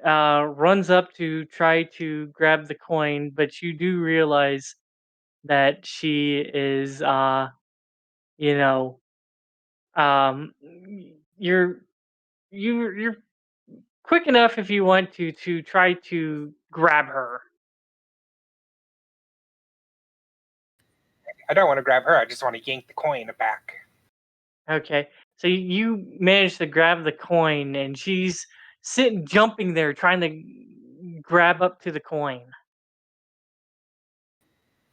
runs up to try to grab the coin, but you do realize that she is, you know, you're you're quick enough if you want to try to grab her. I don't want to grab her. I just want to yank the coin back. Okay, so you manage to grab the coin, and she's sitting, jumping there, trying to grab up to the coin.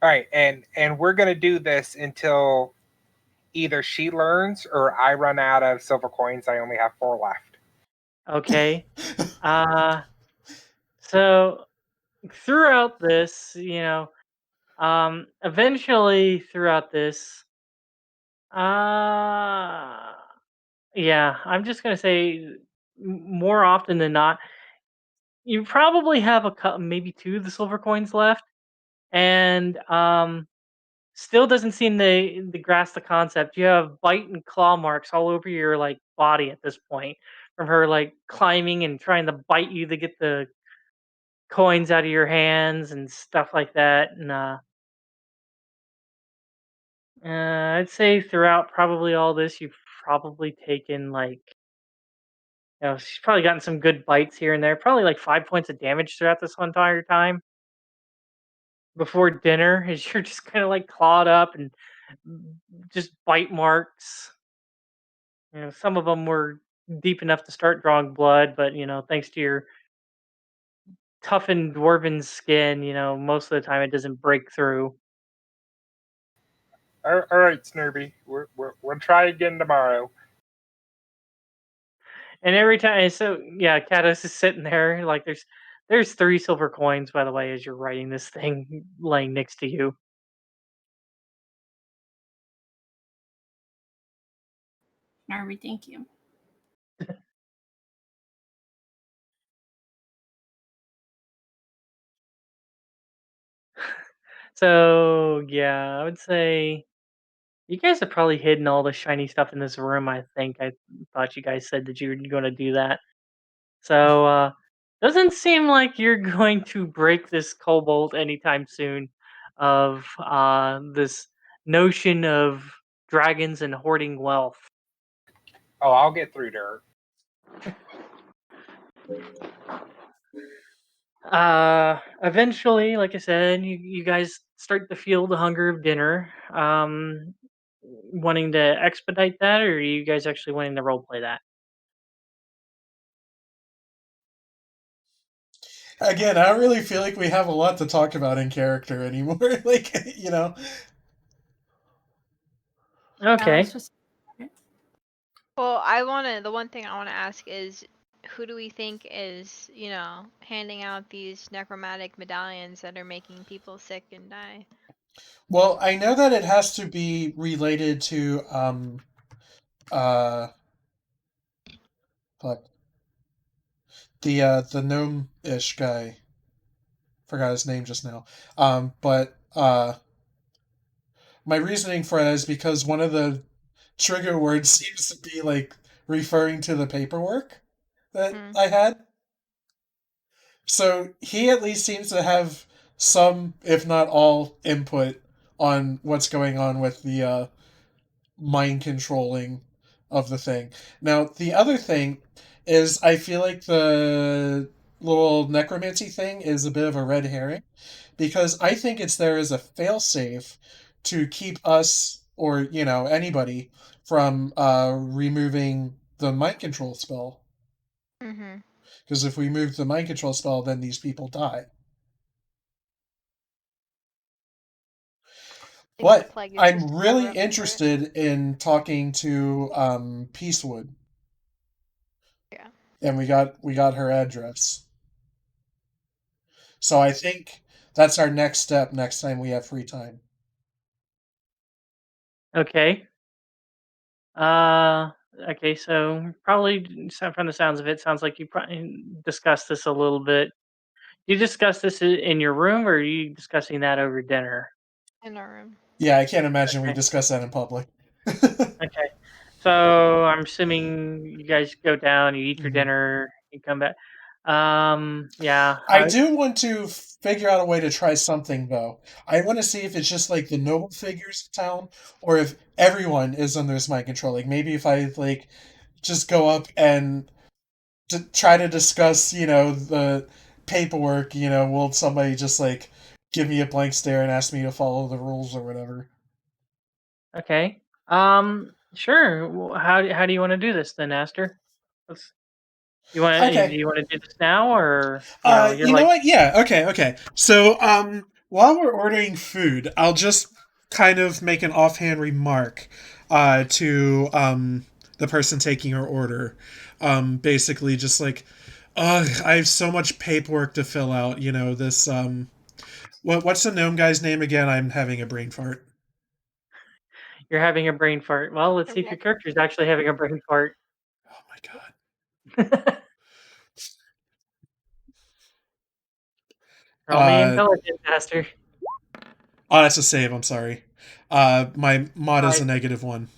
All right, and we're gonna do this until either she learns or I run out of silver coins. I only have 4 left. Okay, so throughout this, eventually throughout this, uh, yeah, I'm just gonna say more often than not, you probably have maybe 2 of the silver coins left, and still doesn't seem to grasp the concept. You have bite and claw marks all over your like body at this point from her like climbing and trying to bite you to get the coins out of your hands and stuff like that. And I'd say throughout probably all this, you've probably taken like, she's probably gotten some good bites here and there. Probably like 5 points of damage throughout this entire time. Before dinner, as you're just kind of like clawed up and just bite marks. Some of them were deep enough to start drawing blood, but thanks to your toughened dwarven skin, most of the time it doesn't break through. All right, Snurby, we'll try again tomorrow. And every time, so yeah, Cados is sitting there like there's 3 silver coins, by the way, as you're writing this thing, laying next to you. Narvi, thank you. So yeah, I would say you guys have probably hidden all the shiny stuff in this room. I think I thought you guys said that you were going to do that. So doesn't seem like you're going to break this kobold anytime soon. Of this notion of dragons and hoarding wealth. Oh, I'll get through to her. Eventually, like I said, you guys start to feel the hunger of dinner. Wanting to expedite that, or are you guys actually wanting to roleplay that? Again, I don't really feel like we have a lot to talk about in character anymore. Like, Okay. Let's just. Well, the one thing I want to ask is, who do we think is, handing out these necromantic medallions that are making people sick and die? Well, I know that it has to be related to fuck. The gnome-ish guy. Forgot his name just now. But my reasoning for that is because one of the trigger words seems to be like referring to the paperwork that I had. So he at least seems to have some, if not all, input on what's going on with the mind controlling of the thing. Now, the other thing is I feel like the little necromancy thing is a bit of a red herring because I think it's there as a failsafe to keep us or, anybody from removing the mind control spell. Mm-hmm. Because if we move the mind control spell, then these people die. But I'm really interested in talking to Peacewood. Yeah. And we got her address. So I think that's our next step next time we have free time. Okay. Okay, so probably from the sounds of it, sounds like you probably discussed this a little bit. You discussed this in your room, or are you discussing that over dinner? In our room. Yeah, I can't imagine we Okay. discuss that in public. Okay. So I'm assuming you guys go down, you eat your Mhm. dinner, you come back. Yeah. I do want to figure out a way to try something though. I want to see if it's just like the noble figures of town, or if everyone is under this mind control. Like maybe if I like just go up and try to discuss, the paperwork. Will somebody just like give me a blank stare and ask me to follow the rules or whatever? Okay. Sure. How do you want to do this then, Aster? Let's. Do Okay. you want to do this now, or you're You know like, what? Yeah. Okay. So, while we're ordering food, I'll just kind of make an offhand remark, to the person taking our order. Basically, just like, ugh, I have so much paperwork to fill out. This what's the gnome guy's name again? I'm having a brain fart. you're having a brain fart? Well, let's see if your character's actually having a brain fart. Oh my god. Roll me Uh, intelligence, Aster. oh, that's a save. I'm sorry. My mod is I, a -1,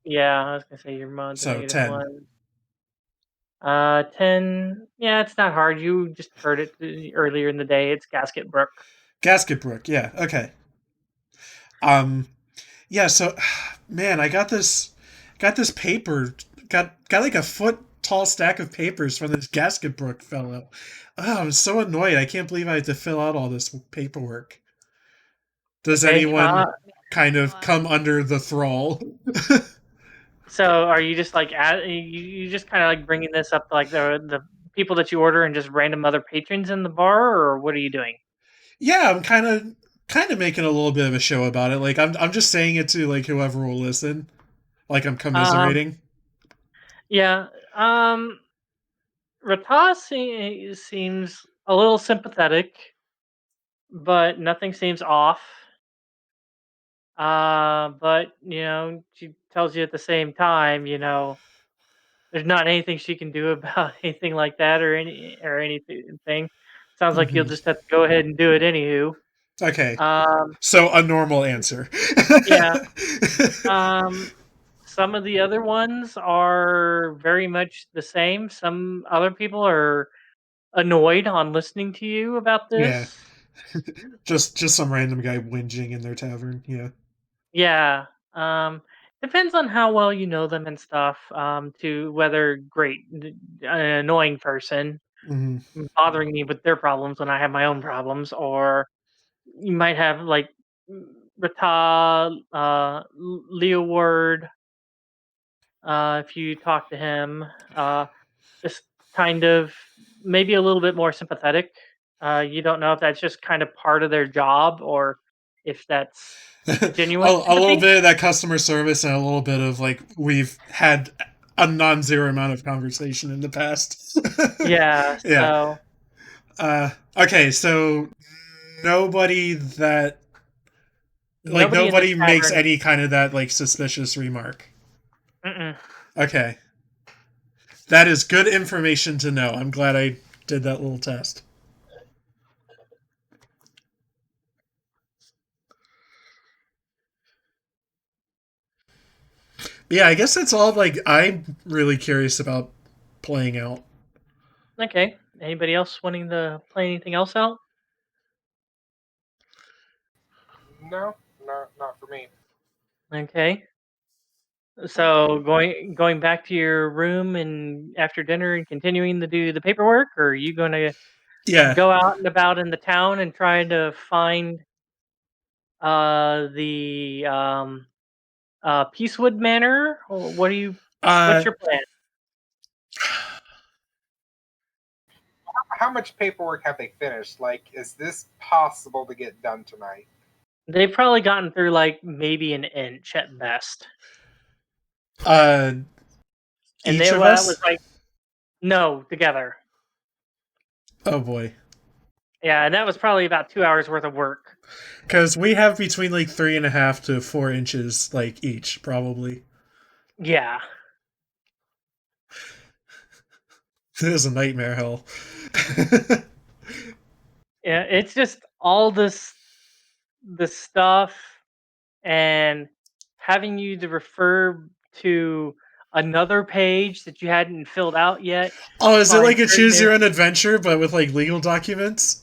yeah, I was gonna say your mod's a so negative 10. one. 10. Yeah, it's not hard. You just heard it earlier in the day. It's Gasket Brook. Gasket Brook. Yeah. Okay. Um. Yeah. So, man, I got this paper. Got like a foot tall stack of papers from this Gasket Brook fellow. Oh, I'm so annoyed. I can't believe I had to fill out all this paperwork. Does Okay. anyone kind A of lot. come under the thrall? So are you just like you just kind of like bringing this up to like the people that you order and just random other patrons in the bar, or what are you doing? Yeah, I'm kind of making a little bit of a show about it. Like I'm just saying it to like whoever will listen. Like I'm Um. commiserating. Yeah. Ratas seems a little sympathetic, but nothing seems off. But she tells you at the same time, there's not anything she can do about anything like that or anything. Sounds like you'll Hmm. just have to go ahead and do it anywho. Okay, Um, so a normal answer. yeah. Um, some of the other ones are very much the same. Some other people are annoyed on listening to you about Yeah, this. just some random guy whinging in their tavern. Yeah. Yeah. Depends on how well you know them and stuff. To whether an annoying person Hmm. bothering me with their problems when I have my own problems, or you might have like Rata, Leo Word. If you talk to him, just kind of maybe a little bit more sympathetic. You don't know if that's just kind of part of their job or if that's genuine A little sympathy. bit of that customer service and a little bit of like we've had a non-zero amount of conversation in the past. Yeah. Yeah. So Okay, so nobody that like nobody in the nobody makes tavern. any kind of that like suspicious remark. Mm-mm. Okay. That is good information to know. I'm glad I did that little test. But yeah, I guess that's all like I'm really curious about playing out. Okay. Anybody else wanting to play anything else out? No, not for me. Okay. I'm So good. going back to your room and after dinner and continuing to do the paperwork, or are you going to Yeah. go out and about in the town and try to find the Peacewood Manor? Or what's Uh your plan? How much paperwork have they finished? Like, is this possible to get done tonight? They've probably gotten through like maybe an inch at best, uh and each of that was us? like no together. Oh boy. Yeah, and that was probably about 2 hours worth of work. Because we have between like 3.5 to 4 inches like each, probably. Yeah, It is a nightmare hell. yeah, it's just all this stuff and having you to refer to another page that you hadn't filled out yet Oh, to is it find like a certain choose your own adventure, but with like legal documents?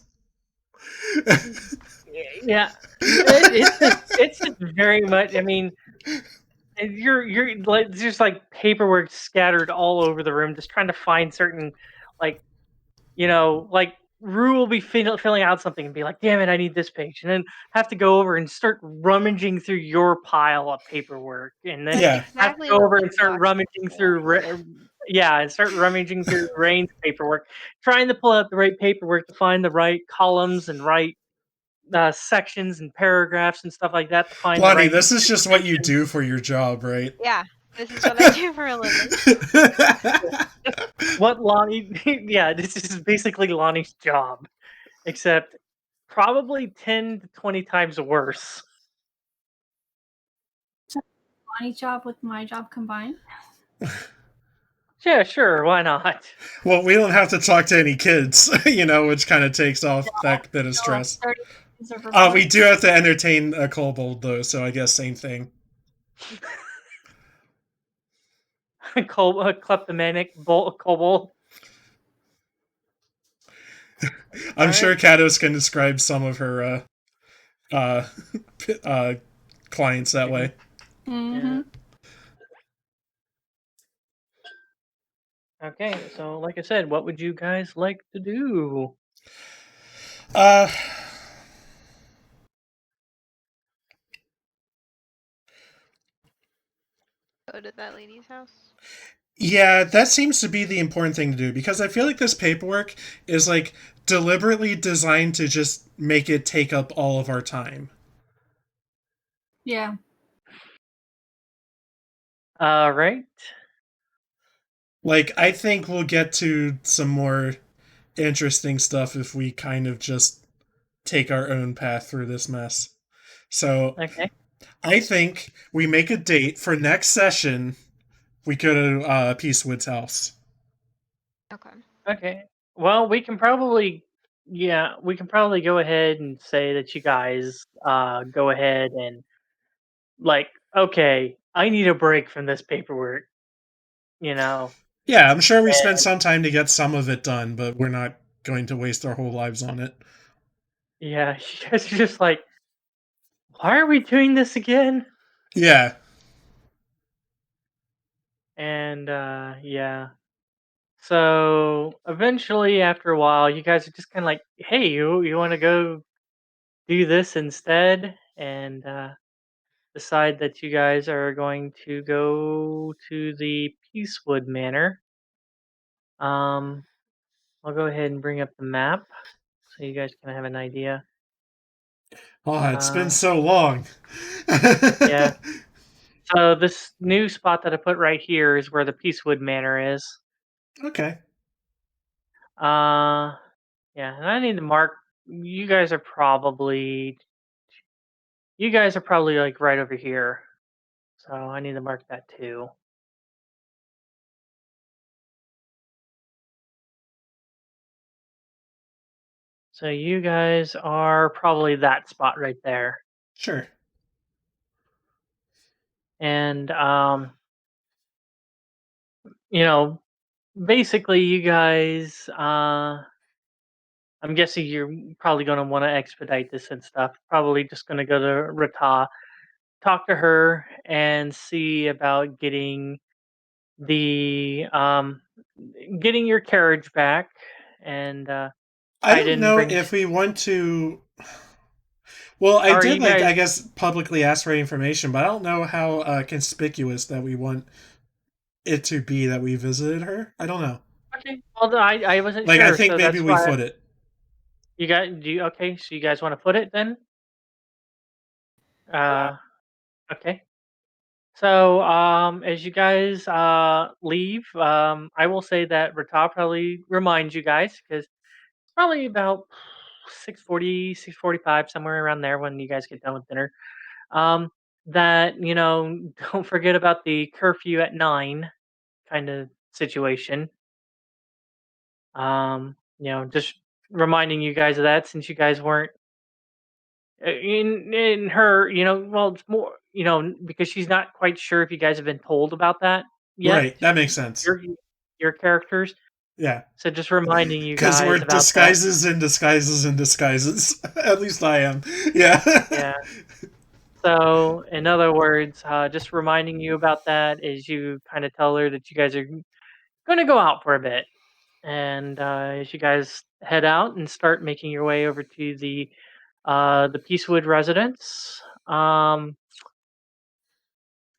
yeah, it's just very much. I mean, and you're like there's just like paperwork scattered all over the room, just trying to find certain like like Roux will be filling out something and be like, "Damn it, I need this page," and then have to go over and start rummaging through your pile of paperwork, and then That's Yeah. have to exactly go what over my and start box rummaging is through. like. Yeah, and start rummaging through Raine's paperwork, trying to pull out the right paperwork to find the right columns and right sections and paragraphs and stuff like that to find the Lani, right this is just what you information. do for your job, right? Yeah, this is what I do for a living. What Lonnie? Yeah, this is basically Lonnie's job, except probably 10 to 20 times worse. Bonnie job with my job combined. Yeah, sure, why not? Well, we don't have to talk to any kids, which kind of takes off that bit of stress. 30 pages of We reports. do have to entertain a kobold, though, so I guess same thing. Kleptomanic kobold. I'm sure Alright. Cados can describe some of her uh, clients that way. Mm-hmm. Okay, so like I said, what would you guys like to do? Uh, Go to that lady's house. yeah, that seems to be the important thing to do, because I feel like this paperwork is like deliberately designed to just make it take up all of our time. Yeah. Right. Like, I think we'll get to some more interesting stuff if we kind of just take our own path through this mess. So, Okay. I think we make a date for next session. We go to Peacewood's house. Okay. Okay. Well, we can probably go ahead and say that you guys go ahead and like, okay, I need a break from this paperwork, you know. Yeah, I'm sure we spent And some time to get some of it done, but we're not going to waste our whole lives on it. yeah, you guys are just like, why are we doing this again? Yeah. And yeah. So eventually after a while, you guys are just kind of like, hey, you want to go do this instead? And decide that you guys are going to go to the Peacewood Manor. I'll go ahead and bring up the map so you guys can have an idea. Oh, it's been Uh, so long. yeah. So this new spot that I put right here is where the Peacewood Manor is. Okay. Uh, yeah, and I need to mark. You guys are probably like right over here. So I need to mark that too. So you guys are probably that spot right there. Sure. And you know, basically you guys I'm guessing you're probably going to want to expedite this and stuff. Probably just going to go to Rata, talk to her and see about the getting your carriage back and I I don't didn't know bring if we want to. Well, I are did, you like, guys I guess, publicly ask for information, but I don't know how conspicuous that we want it to be that we visited her. I don't know. okay? Well, I wasn't Like, I sure, think so maybe that's we why foot it. you guys do. Okay, so you guys want to put it then? Uh, okay. So, as you guys leave, I will say that Rata probably reminds you guys because it's probably about 6:40, 6:45, somewhere around there when you guys get done with dinner. Um, that don't forget about the curfew at 9 kind of situation. Just reminding you guys of that since you guys weren't in her, well, it's more, because she's not quite sure if you guys have been told about that yet. Right, that makes sense. Your characters. Yeah, So just reminding you because we're guys about that. disguises and disguises and disguises. At least I am. Yeah. Yeah. So, in other words, just reminding you about that as you kind of tell her that you guys are going to go out for a bit, and as you guys head out and start making your way over to the Peacewood residence,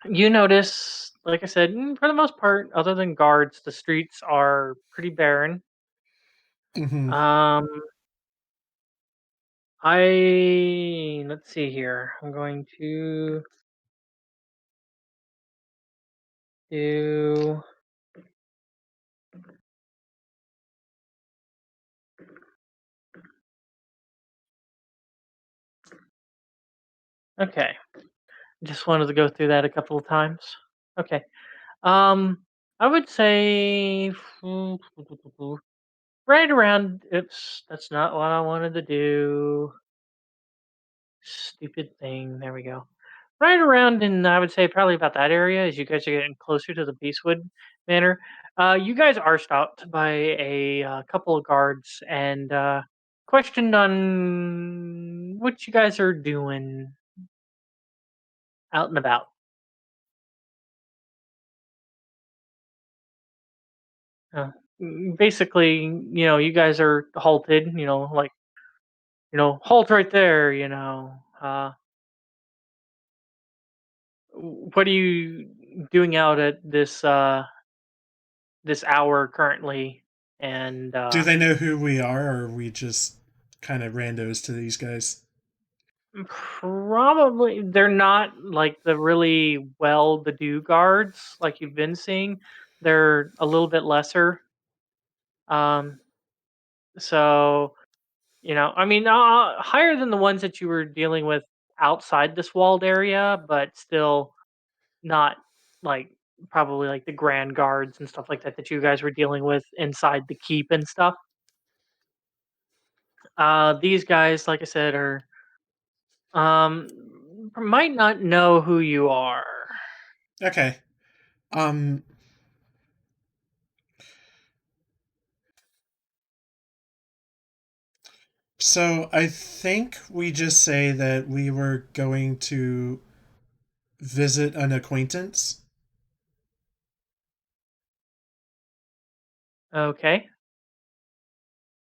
you notice, like I said, for the most part, other than guards, the streets are pretty barren. Mhm. Let's see here. I'm going to do. Okay. Just wanted to go through that a couple of times. Okay. Um, I would say right around. Oops, that's not what I wanted to do. Stupid thing. There we go. Right around in, I would say, probably about that area as you guys are getting closer to the Beastwood Manor. You guys are stopped by a couple of guards and questioned on what you guys are doing out and about. Uh, Basically, you guys are halted. Like, halt right there. What are you doing out at this hour currently? And Do they know who we are, or are we just kind of randos to these guys? probably they're not like the really well-to-do guards like you've been seeing. They're a little bit lesser. Um, so I mean, higher than the ones that you were dealing with outside this walled area, but still not like probably like the grand guards and stuff like that that you guys were dealing with inside the keep and stuff. These guys, like I said, are might not know who you are. Okay. Um. So I think we just say that we were going to visit an acquaintance. Okay.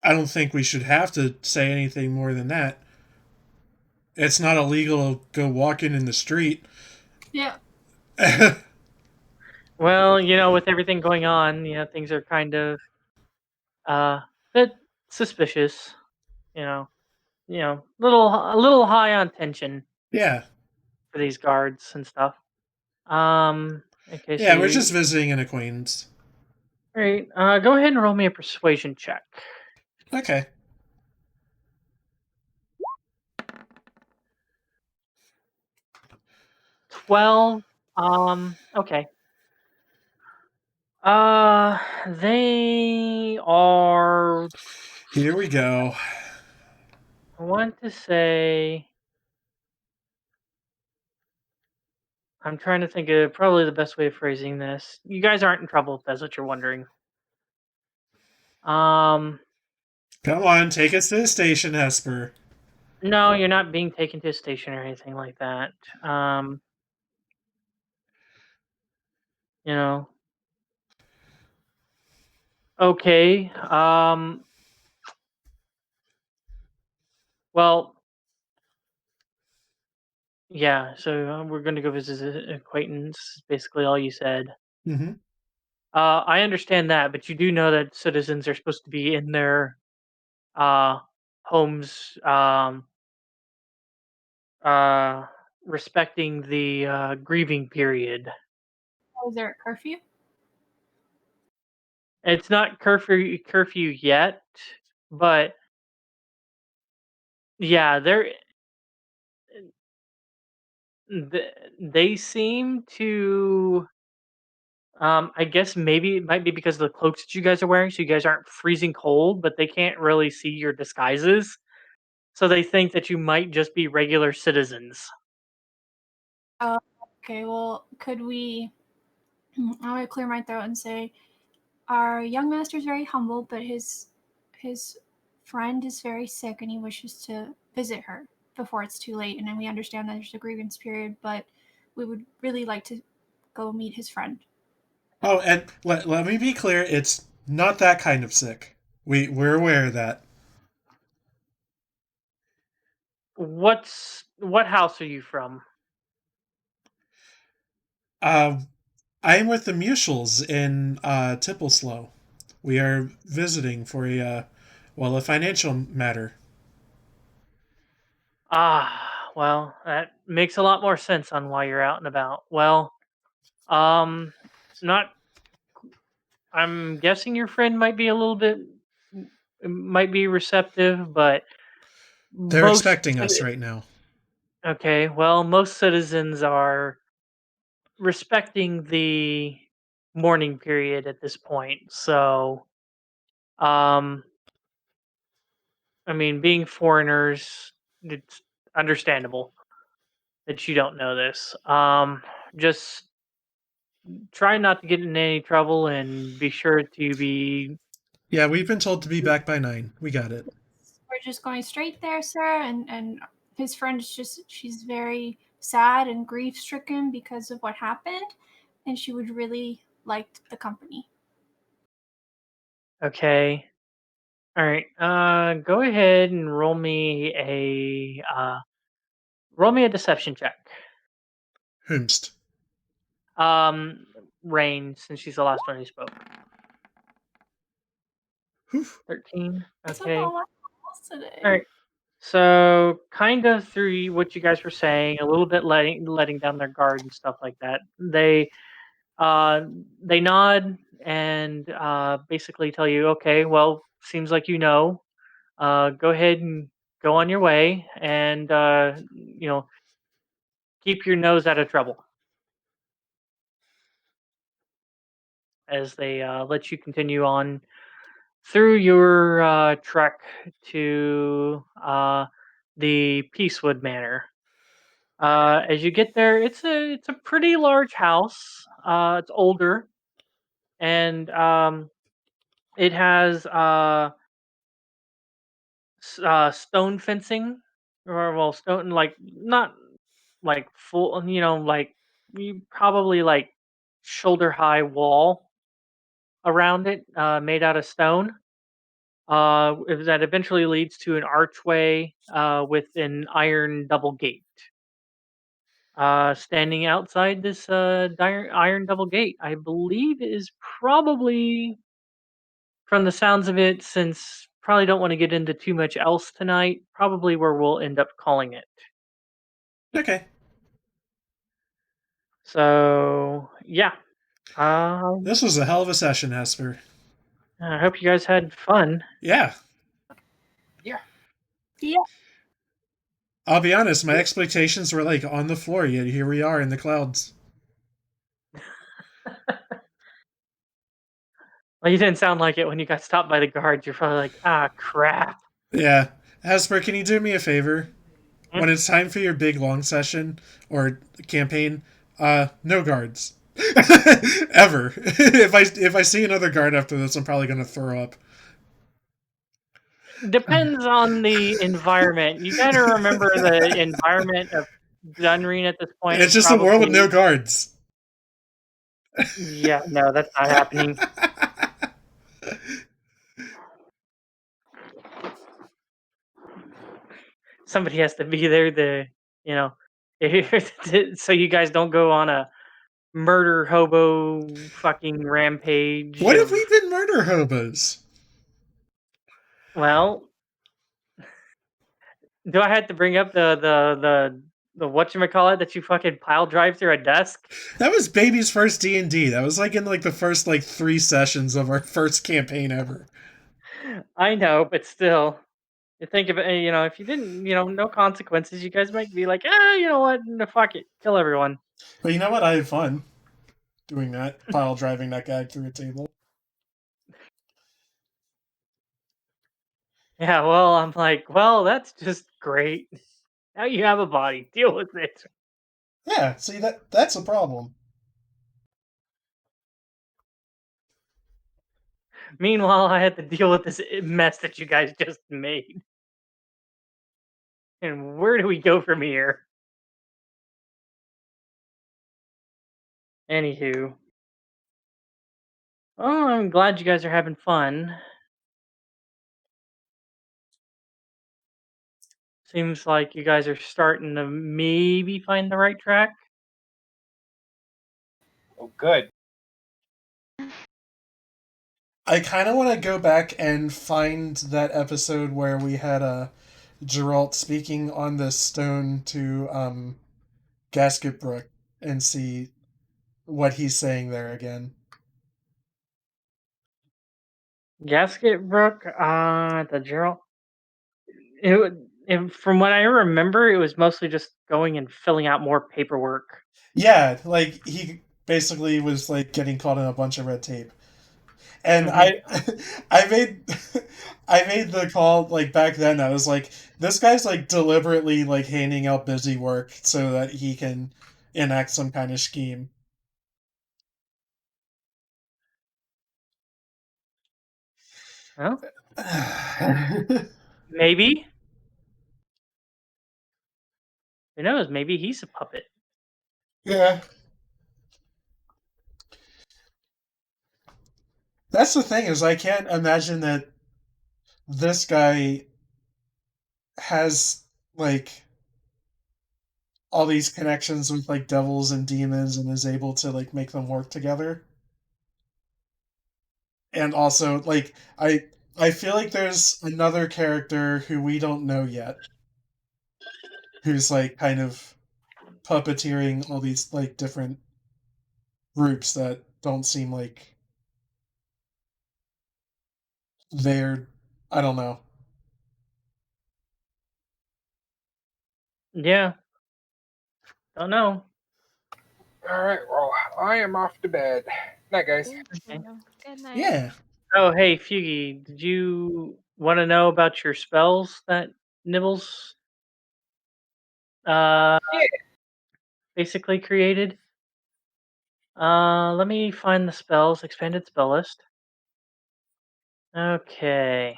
I don't think we should have to say anything more than that. It's not illegal to go walking in the street. Yeah. Well, with everything going on, things are kind of bit suspicious. A little high on tension Yeah. for these guards and stuff. Okay, so Yeah, we're just you visiting an acquaintance. right. Go ahead and roll me a persuasion check. Okay. 12. Okay. They are. Here we go. I want to say. I'm trying to think of probably the best way of phrasing this. You guys aren't in trouble if that's what you're wondering. Um, Come on, take us to the station, Hesper. no, you're not being taken to a station or anything like that. You know. Okay. Well, yeah. So we're going to go visit an acquaintance. Basically, all you said. Mm-hmm. I understand that, but you do know that citizens are supposed to be in their uh, homes, uh, respecting the grieving period. Oh, is there a curfew? It's not curfew yet, but yeah, they seem to. I guess maybe it might be because of the cloaks that you guys are wearing, so you guys aren't freezing cold, but they can't really see your disguises. So they think that you might just be regular citizens. Okay, well, could we... I want to clear my throat and say, our young master is very humble, but his friend is very sick and he wishes to visit her before it's too late. And then we understand that there's a grievance period, but we would really like to go meet his friend. Oh, and let me be clear, it's not that kind of sick. We're aware of that. What house are you from? I'm with the Mutuals in Tippleslow. We are visiting for a financial matter. Well, that makes a lot more sense on why you're out and about. Well, not. I'm guessing your friend might be a little bit, might be receptive, but They're most. expecting us right now. Okay, well, most citizens are respecting the mourning period at this point. So, um, I mean, being foreigners, it's understandable that you don't know this. Just try not to get in any trouble and be sure to be. Yeah, we've been told to be back by 9. We got it. We're just going straight there, sir, and his friend is she's very sad and grief stricken because of what happened, and she would really like the company. Okay. All right. Go ahead and roll me a deception check. Whomst. Raine, since she's the last one who spoke. Whew. 13. It's Okay. all my calls today. All right. So, kind of through what you guys were saying, a little bit letting down their guard and stuff like that. They nod and basically tell you, okay, well, seems like you know. Go ahead and go on your way, and keep your nose out of trouble. As they let you continue on through your trek to the Peacewood Manor. As you get there, it's a pretty large house. It's older, and it has stone fencing, or well, stone like not like full. Like you probably like shoulder high wall around it, made out of stone. That eventually leads to an archway with an iron double gate. Standing outside this iron double gate, I believe is probably, from the sounds of it, since probably don't want to get into too much else tonight, probably where we'll end up calling it. Okay. So, yeah. This was a hell of a session, Hesper. I hope you guys had fun. Yeah. Yeah. Yeah. I'll be honest, my expectations were like on the floor, yet here we are in the clouds. Well, you didn't sound like it when you got stopped by the guards. You're probably like, ah, crap. Yeah. Hesper, can you do me a favor? Hmm? When it's time for your big long session or campaign, no guards. Ever. If I see another guard after this, I'm probably gonna throw up. Depends on the environment. You got to remember the environment of Dunreen at this point. It's Is just probably, a world with no guards. Yeah, no, that's not happening. Somebody has to be there so you guys don't go on a murder hobo fucking rampage. What if we've been murder hobos? Well, do I have to bring up the whatchamacallit that you fucking pile drive through a desk? That was Baby's first D&D. That was like in like the first like 3 sessions of our first campaign ever. I know, but still. You think of it, if you didn't, no consequences, you guys might be like, you know what, no, fuck it, kill everyone. But you know what? I had fun doing that, pile driving that guy through a table. Yeah, well, I'm like, well, that's just great. Now you have a body. Deal with it. Yeah, see that's a problem. Meanwhile, I had to deal with this mess that you guys just made. And where do we go from here? Anywho. Oh, I'm glad you guys are having fun. Seems like you guys are starting to maybe find the right track. Oh, good. I kind of want to go back and find that episode where we had Geralt speaking on the stone to Gasket Brook and see what he's saying there again. Gasket Brook, the Gerald. From what I remember, it was mostly just going and filling out more paperwork. Yeah, like he basically was like getting caught in a bunch of red tape. And I made I made the call like back then. I was like, this guy's like deliberately like handing out busy work so that he can enact some kind of scheme. Well, maybe. Who knows? Maybe he's a puppet. Yeah. That's the thing, is I can't imagine that this guy has like all these connections with like devils and demons and is able to like make them work together. And also like I feel like there's another character who we don't know yet, who's like kind of puppeteering all these like different groups that don't seem like they're, I don't know. Yeah. Don't know. All right. Well, I am off to bed. Night, guys. Okay. Good night. Yeah. Oh, hey, Feugy, did you want to know about your spells that Nibbles Yeah. basically created? Let me find the spells, expanded spell list. Okay.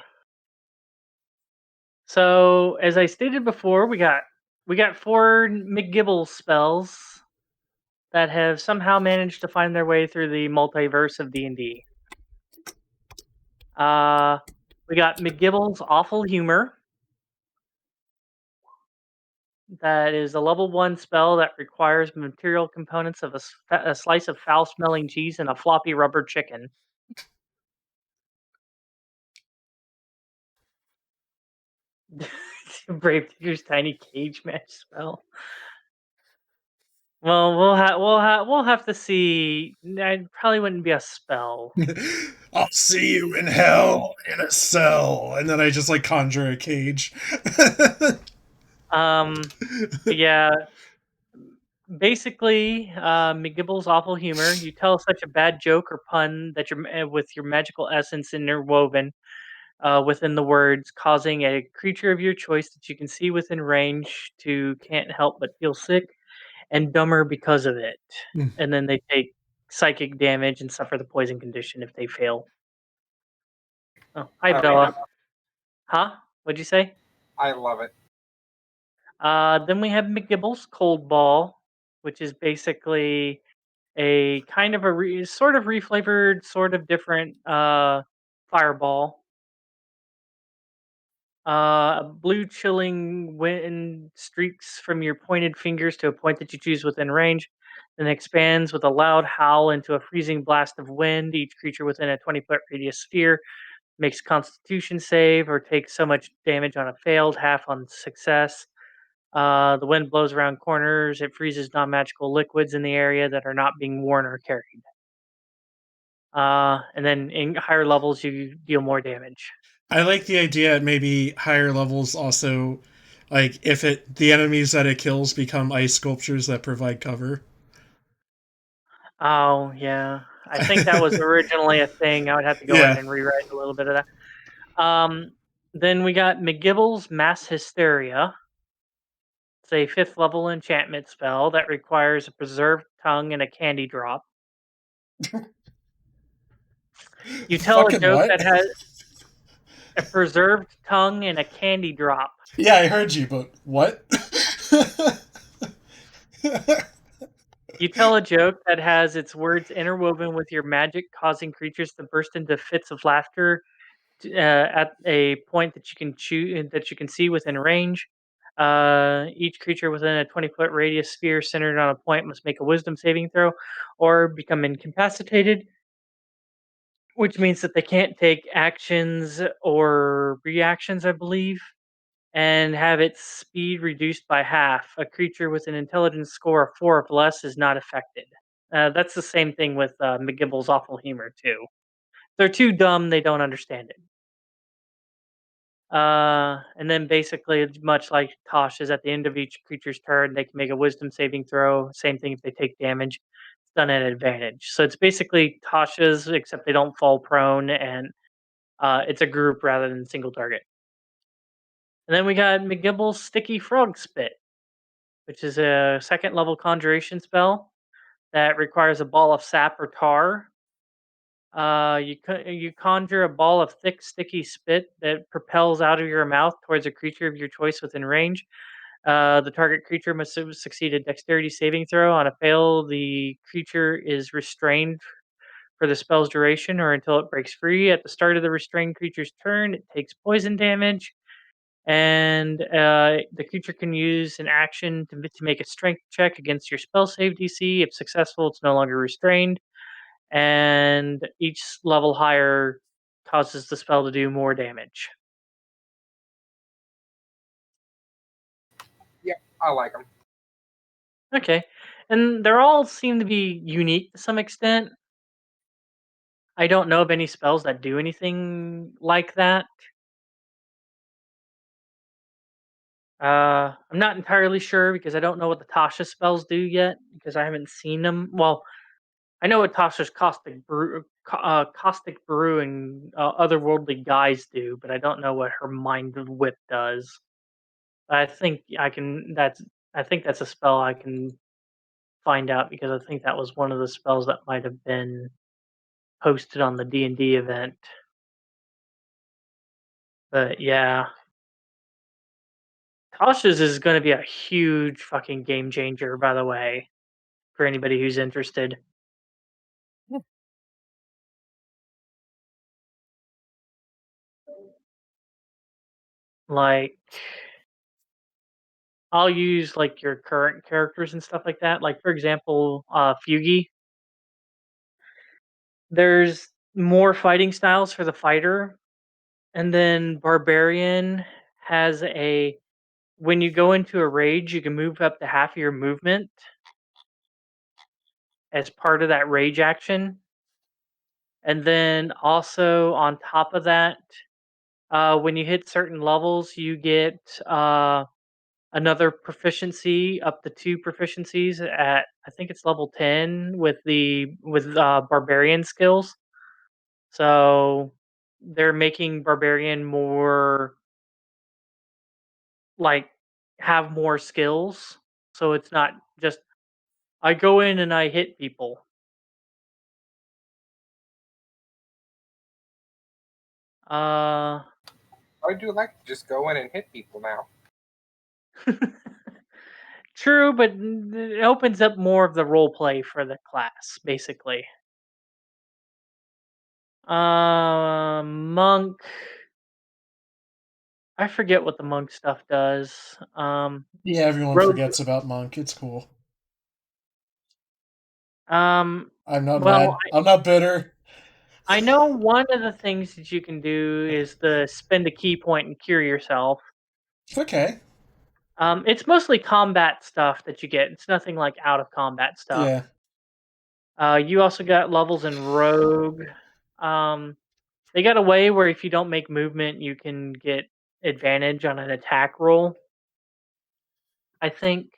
So, as I stated before, we got 4 McGibble spells that have somehow managed to find their way through the multiverse of D&D. We got McGibble's Awful Humor. That is a level 1 spell that requires material components of a slice of foul-smelling cheese and a floppy rubber chicken. Brave Digger's Tiny Cage Match spell. Well, we'll have to see. It probably wouldn't be a spell. I'll see you in hell in a cell, and then I just like conjure a cage. Yeah. Basically, McGibble's Awful Humor. You tell such a bad joke or pun that you're with your magical essence interwoven within the words, causing a creature of your choice that you can see within range to can't help but feel sick and dumber because of it. Hmm. And then they take psychic damage and suffer the poison condition if they fail. Oh, hi, I Bella. love Huh? What'd you say? I love it. Then we have McGibble's Cold Ball, which is basically a kind of sort of reflavored, sort of different fireball. Blue chilling wind streaks from your pointed fingers to a point that you choose within range, then expands with a loud howl into a freezing blast of wind. Each creature within a 20-foot radius sphere makes Constitution save or takes so much damage on a failed, half on success. The wind blows around corners. It freezes non-magical liquids in the area that are not being worn or carried. And then in higher levels, you deal more damage. I like the idea at maybe higher levels also, like if the enemies that it kills become ice sculptures that provide cover. Oh, yeah. I think that was originally a thing. I would have to go in Yeah. and rewrite a little bit of that. Then we got McGibble's Mass Hysteria. It's a 5th level enchantment spell that requires a preserved tongue and a candy drop. You tell a Fucking joke what? that has a preserved tongue and a candy drop. Yeah, I heard you, but what? You tell a joke that has its words interwoven with your magic, causing creatures to burst into fits of laughter at a point that you can see within range. Each creature within a 20-foot radius sphere centered on a point must make a Wisdom saving throw, or become incapacitated, which means that they can't take actions or reactions, I believe, and have its speed reduced by half. A creature with an intelligence score of 4 or less is not affected. That's the same thing with McGibble's awful humor too. They're too dumb; they don't understand it. And then basically, it's much like Tosh is at the end of each creature's turn, they can make a Wisdom saving throw. Same thing if they take damage. It's done at advantage. So it's basically Tasha's, except they don't fall prone, and it's a group rather than single target. And then we got McGibble's Sticky Frog Spit, which is a 2nd level conjuration spell that requires a ball of sap or tar. You conjure a ball of thick, sticky spit that propels out of your mouth towards a creature of your choice within range. The target creature must succeed a dexterity saving throw. On a fail, the creature is restrained for the spell's duration or until it breaks free. At the start of the restrained creature's turn, it takes poison damage, and the creature can use an action to make a strength check against your spell save DC. If successful, it's no longer restrained, and each level higher causes the spell to do more damage. Yep, I like them. Okay, and they're all seem to be unique to some extent. I don't know of any spells that do anything like that. I'm not entirely sure because I don't know what the Tasha spells do yet because I haven't seen them. Well, I know what Tasha's caustic brew, and otherworldly guys do, but I don't know what her mind whip does. I think I can. I think that's a spell I can find out because I think that was one of the spells that might have been posted on the D&D event. But yeah, Tasha's is going to be a huge fucking game changer, by the way, for anybody who's interested. Like, I'll use like your current characters and stuff like that. Like, for example, Feugy. There's more fighting styles for the fighter, and then Barbarian has a when you go into a rage, you can move up to half of your movement as part of that rage action. And then also on top of that, when you hit certain levels, you get another proficiency, up to 2 proficiencies at I think it's level 10 with barbarian skills. So they're making barbarian more like have more skills. So it's not just I go in and I hit people. Uh I do like to just go in and hit people now. True, but it opens up more of the role play for the class, basically. Monk. I forget what the monk stuff does. Yeah, everyone Rogue. forgets about Monk. It's cool. Um. I'm not Well, mad. I'm not bitter. I know one of the things that you can do is to spend a key point and cure yourself. Okay. It's mostly combat stuff that you get. It's nothing like out of combat stuff. Yeah. You also got levels in Rogue. They got a way where if you don't make movement, you can get advantage on an attack roll. I think.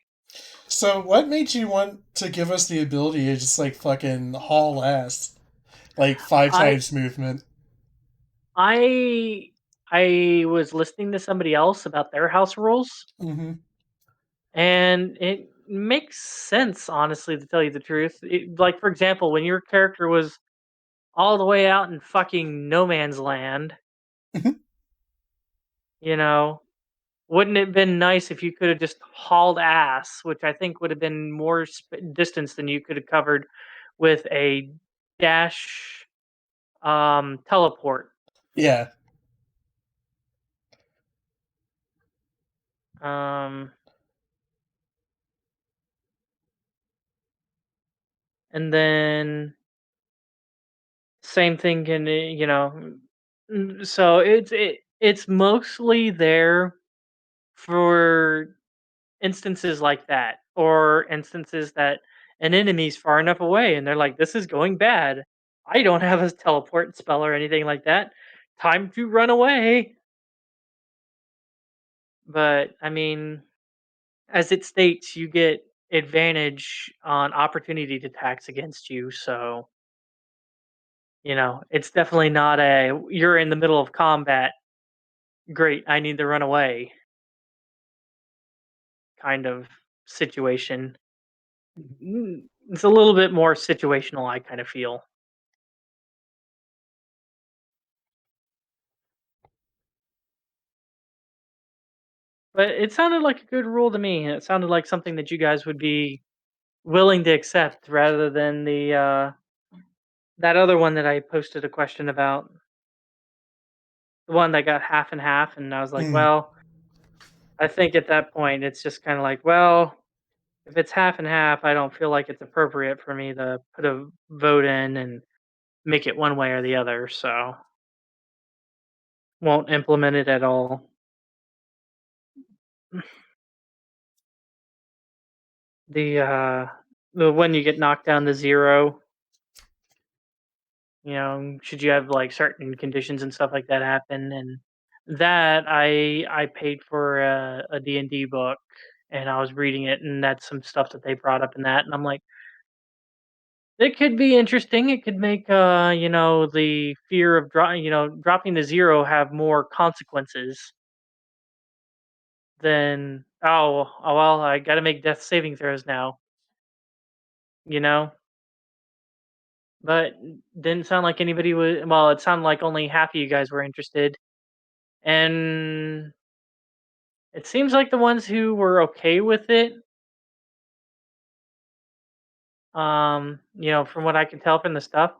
So, what made you want to give us the ability to just like fucking haul ass, like 5 I times movement? I I was listening to somebody else about their house rules, Mm-hmm. and it makes sense, honestly, to tell you the truth. Like, for example, when your character was all the way out in fucking no man's land, you know, wouldn't it have been nice if you could have just hauled ass, which I think would have been more distance than you could have covered with a dash teleport. Yeah. Um, and then same thing can so it's mostly there for instances like that, or instances that an enemy's far enough away and they're like, this is going bad. I don't have a teleport spell or anything like that. Time to run away. But I mean, as it states, you get advantage on opportunity attacks against you, so it's definitely not a you're in the middle of combat. Great, I need to run away kind of situation. It's a little bit more situational, I kind of feel. But it sounded like a good rule to me. It sounded like something that you guys would be willing to accept rather than the that other one that I posted a question about. The one that got half and half, and I was like, Mm. well, I think at that point it's just kind of like, well, if it's half and half, I don't feel like it's appropriate for me to put a vote in and make it one way or the other, so won't implement it at all. The when you get knocked down to 0, should you have like certain conditions and stuff like that happen, and that I paid for a D&D book and I was reading it, and that's some stuff that they brought up in that, and I'm like, it could be interesting. It could make the fear of dropping to 0 have more consequences than, oh well, I got to make death saving throws now, you know. But didn't sound like anybody was. Well, it sounded like only half of you guys were interested, and it seems like the ones who were okay with it, from what I can tell from the stuff.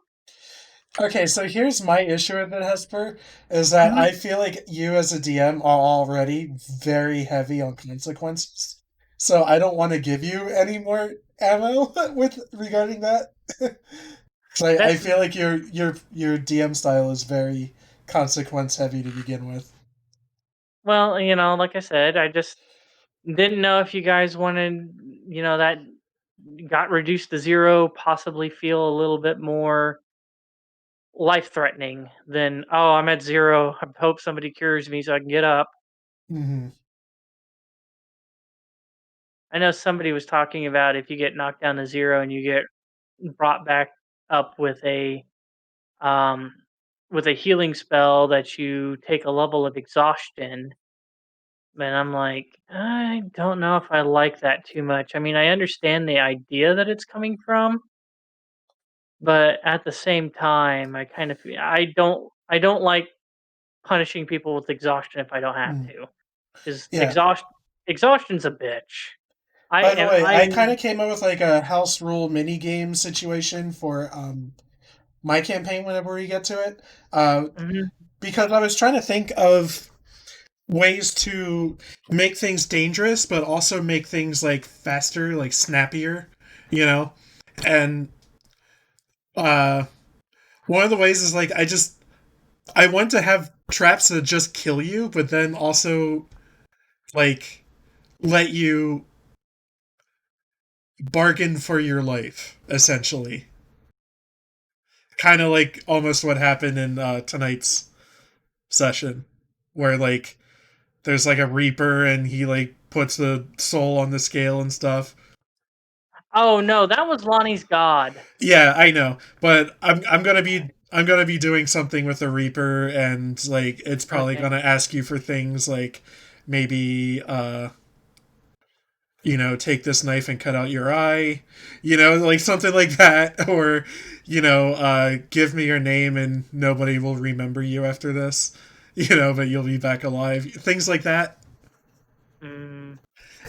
Okay, so here's my issue with it, Hesper, is that I feel like you as a DM are already very heavy on consequences. So I don't want to give you any more ammo with regarding that. So I That's feel like your DM style is very consequence heavy to begin with. Well, like I said, I just didn't know if you guys wanted, that got reduced to 0, possibly feel a little bit more life threatening than, oh, I'm at 0. I hope somebody cures me so I can get up. Mm-hmm. I know somebody was talking about if you get knocked down to 0 and you get brought back up um with a healing spell that you take a level of exhaustion. And I'm like, I don't know if I like that too much. I mean, I understand the idea that it's coming from, but at the same time, I kind of feel I don't like punishing people with exhaustion if I don't have Mm. to, because Yeah. exhaustion's a bitch. By the way, I kind I'm of came up with like a house rule mini game situation for my campaign whenever we get to it. mhm. Because I was trying to think of ways to make things dangerous, but also make things like faster, like snappier, you know? And uh, one of the ways is like I want to have traps that just kill you, but then also like let you bargain for your life, essentially. Kind of like almost what happened in tonight's session, where like there's like a reaper and he like puts the soul on the scale and stuff. Oh no, that was Lonnie's god. Yeah, I know, but I'm gonna be I'm gonna be doing something with the Reaper, and like it's probably Okay. gonna ask you for things like maybe take this knife and cut out your eye, like something like that, or give me your name and nobody will remember you after this, but you'll be back alive, things like that. Mm,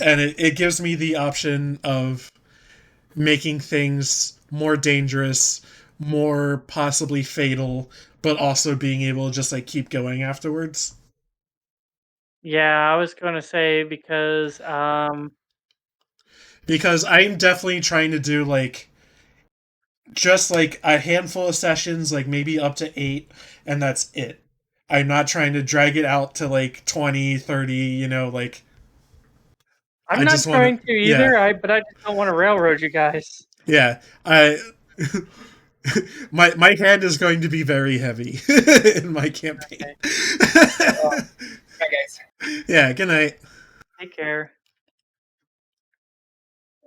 And it gives me the option of making things more dangerous, more possibly fatal, but also being able to just like keep going afterwards. yeah, I was gonna say because Because I'm definitely trying to do like just like a handful of sessions, like maybe up to 8, and that's it. I'm not trying to drag it out to like 20, 30, like I'm I not just want to, trying to yeah, either. But I just don't want to railroad you guys. yeah. I my hand is going to be very heavy in my campaign. Okay. Hi guys. Yeah, good night. Take care.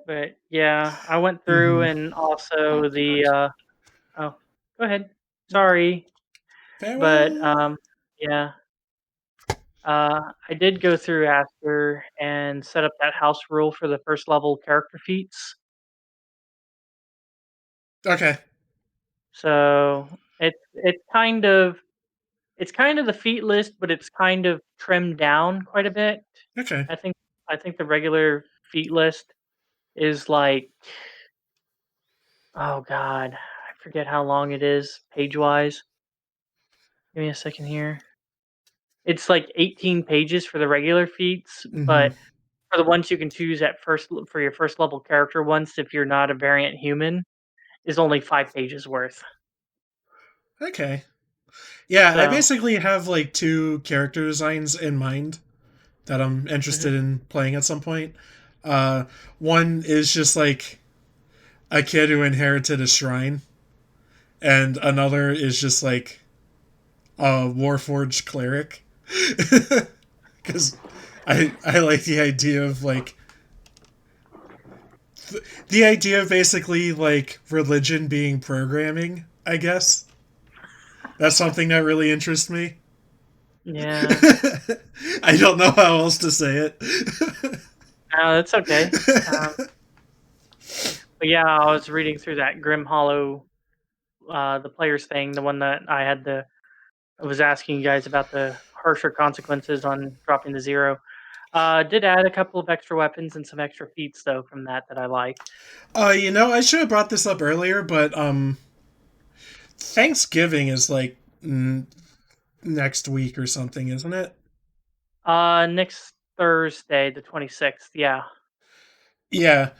But yeah, I went through Mhm. and also the oh, go ahead. Sorry. But Farewell. yeah. I did go through Aster and set up that house rule for the first level character feats. Okay. So it's kind of the feat list, but it's kind of trimmed down quite a bit. Okay. I think I think the regular feat list is like, oh god, I forget how long it is page wise. Give me a second here. It's like 18 pages for the regular feats, Mhm. but for the ones you can choose at for your first level character ones, if you're not a variant human, is only 5 pages worth. Okay. Yeah, I So, basically have like two character designs in mind that I'm mhm. interested in playing at some point. Uh, One is just like a kid who inherited a shrine, and another is just like a Warforged cleric. Because I like the idea of like the idea of basically like religion being programming. I guess that's something that really interests me. Yeah, I don't know how else to say it. no, that's okay. Um, but yeah, I was reading through that Grim Hollow, the players thing, the one that I was asking you guys about the harsher consequences on dropping the zero. Did add a couple of extra weapons and some extra feats though from that I liked. I should have brought this up earlier, but Thanksgiving is like next week or something, isn't it? Next Thursday, the 26th. Yeah, Yeah.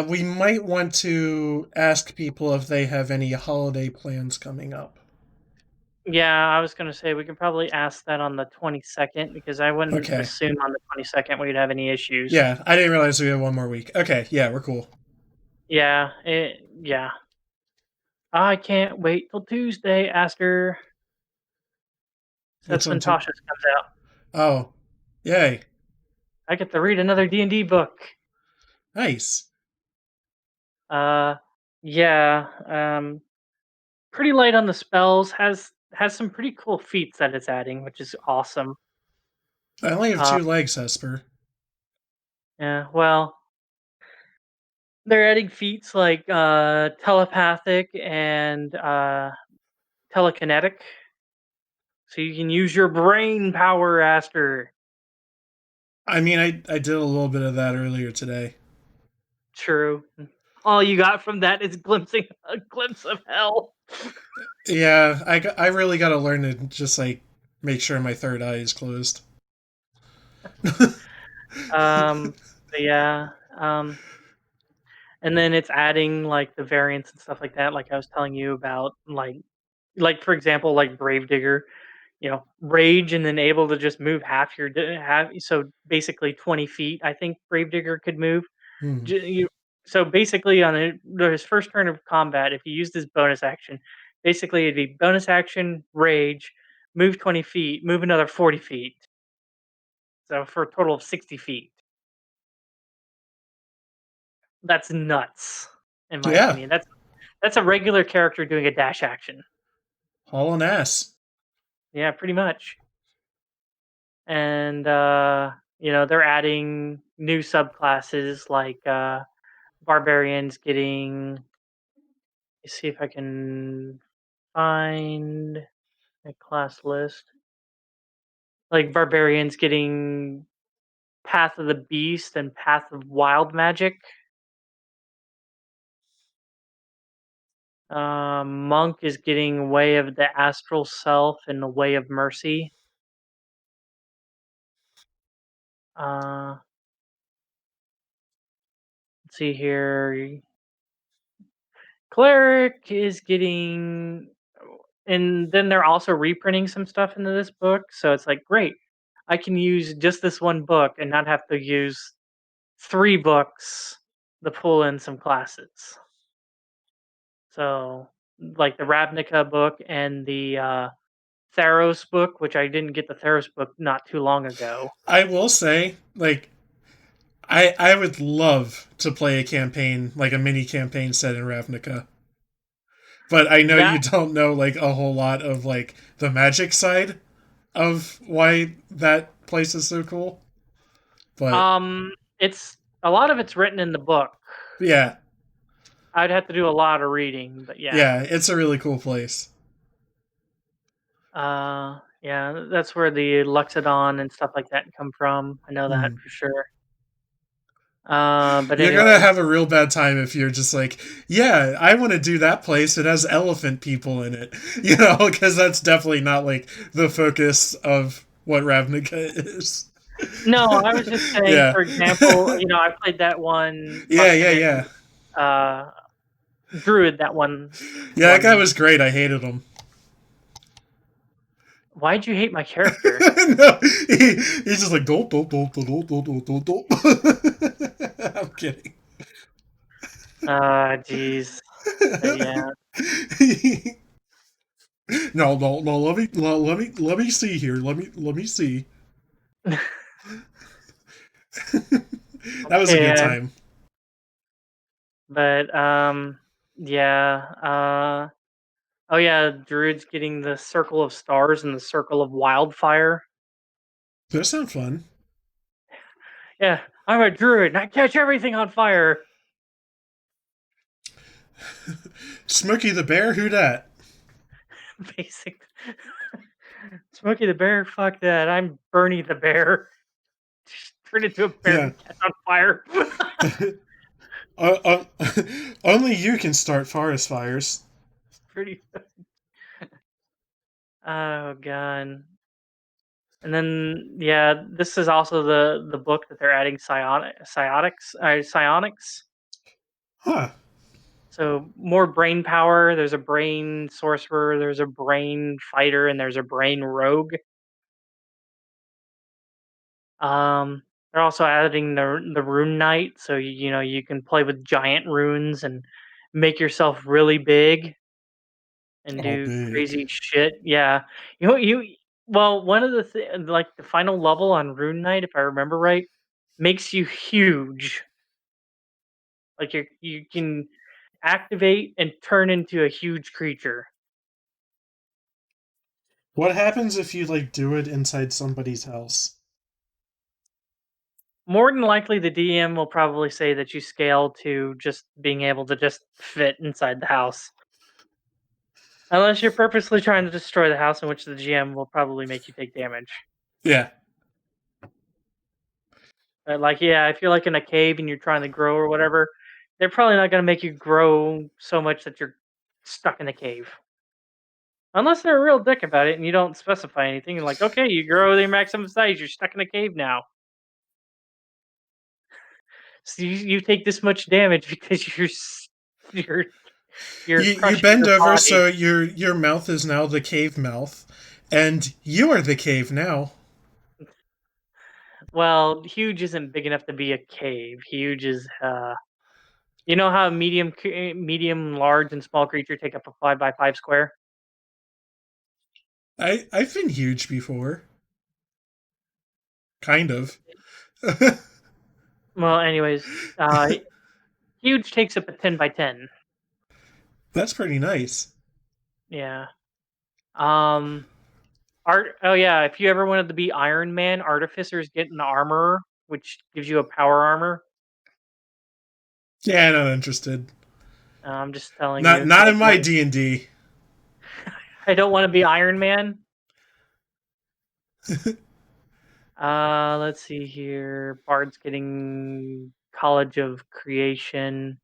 We might want to ask people if they have any holiday plans coming up. yeah. I was gonna say we can probably ask that on the 22nd because I wouldn't Okay. assume on the 22nd we'd have any issues. Yeah, I didn't realize we had one more week. Okay, yeah, we're cool. Yeah. I can't wait till Tuesday, Aster. What's That's on when to? Tasha's comes out. Oh, yay. I get to read another D&D book. Nice. Uh, yeah. Pretty light on the spells. Has some pretty cool feats that it's adding, which is awesome. I only have Uh, 2 legs, Hesper. yeah. Well, they're adding feats like telepathic and telekinetic, so you can use your brain power, Aster. I mean, I did a little bit of that earlier today. True. All you got from that is glimpsing a glimpse of hell. Yeah, I really got to learn to just like make sure my third eye is closed. But yeah. Um, and then it's adding like the variants and stuff like that. Like I was telling you about, like for example, like Brave Digger. Rage and then able to just move half. So basically 20 feet. I think Brave Digger could move. Hmm. So basically, on his first turn of combat, if he used his bonus action, basically it'd be bonus action, rage, move 20 feet, move another 40 feet. So for a total of 60 feet. That's nuts, in my Yeah. opinion. That's a regular character doing a dash action. hauling ass. Yeah, pretty much. And they're adding new subclasses like barbarians getting. Let's see if I can find a class list. Like barbarians getting Path of the Beast and Path of Wild Magic. Monk is getting Way of the Astral Self and the Way of Mercy. Let's see here. Cleric is getting, and then they're also reprinting some stuff into this book. So it's like, great, I can use just this one book and not have to use 3 books to pull in some classes. So, like the Ravnica book and the Theros book, which I didn't get the Theros book not too long ago. I will say, like, I would love to play a campaign, like a mini campaign set in Ravnica. But I know you That don't know like a whole lot of like the magic side of why that place is so cool. But it's a lot of it's written in the book. yeah. I'd have to do a lot of reading, but yeah. Yeah, it's a really cool place. Yeah, that's where the Luxodon and stuff like that come from. I know that for sure. But you're anyway, gonna have a real bad time if you're just like, yeah, I want to do that place. It has elephant people in it, because that's definitely not like the focus of what Ravnica is. No, I was just saying. Yeah. For example, I played that one. Yeah. Druid. That one. Yeah, that guy was great. I hated him. Why'd you hate my character? No, he's just like dope. I'm kidding. Jeez. Yeah. No. Let me see here. Let me see. That was a good time. But yeah. Oh yeah, Druid's getting the Circle of Stars and the Circle of Wildfire. That sounds fun. Yeah, I'm a Druid and I catch everything on fire. Smokey the Bear, who dat? Basic. Smokey the Bear, fuck that. I'm Bernie the Bear. Just turn into a bear and catch on fire. Only you can start forest fires. Pretty. Oh god. And then yeah, this is also the book that they're adding psionics. Huh. So more brain power. There's a brain sorcerer, there's a brain fighter, and there's a brain rogue. They're also adding the rune knight, so you can play with giant runes and make yourself really big and do crazy shit. Yeah, well, one of the like the final level on rune knight, if I remember right, makes you huge. Like you can activate and turn into a huge creature. What happens if you like do it inside somebody's house? More than likely, the DM will probably say that you scale to just being able to just fit inside the house. Unless you're purposely trying to destroy the house, in which the GM will probably make you take damage. Yeah. But like, yeah, if you're like in a cave and you're trying to grow or whatever, they're probably not going to make you grow so much that you're stuck in the cave. Unless they're a real dick about it and you don't specify anything. Like, okay, you grow their maximum size, you're stuck in a cave now. So you take this much damage because you're you bend over, so your mouth is now the cave mouth, and you are the cave now. Well, huge isn't big enough to be a cave. Huge is, you know how medium, large, and small creature take up a 5x5 square? I've been huge before. Kind of. Well, anyways, huge takes up a 10x10. That's pretty nice. Yeah. Oh yeah, if you ever wanted to be Iron Man, Artificers get an armor, which gives you a power armor. Yeah, not interested. I'm just telling Not you. not in Like, my D&D. I don't want to be Iron Man. Let's see here. Bard's getting College of Creation.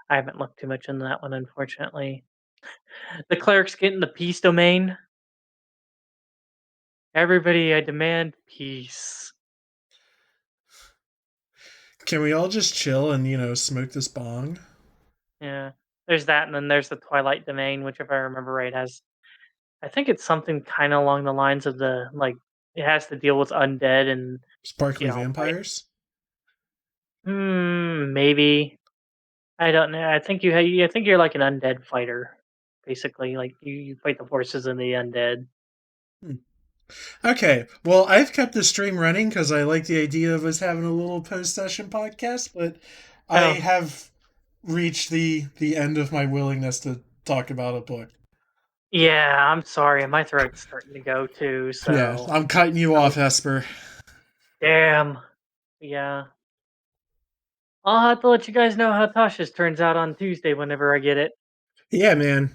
I haven't looked too much into that one, unfortunately. The Cleric's getting the Peace Domain. Everybody, I demand peace. Can we all just chill and smoke this bong? Yeah. There's that, and then there's the Twilight Domain, which, if I remember right, has. I think it's something kind of along the lines of it has to deal with undead and, Sparkly fight. vampires? Maybe. I don't know. I think I think you're like an undead fighter, basically. Like you fight the forces of the undead. Okay, well, I've kept the stream running because I like the idea of us having a little post-session podcast, but I Oh, have reached the end of my willingness to talk about a book. yeah. I'm sorry. My throat's starting to go too. Yeah, So, I'm cutting you off, Hesper. damn. Yeah. I'll have to let you guys know how Tasha's turns out on Tuesday whenever I get it. Yeah, man.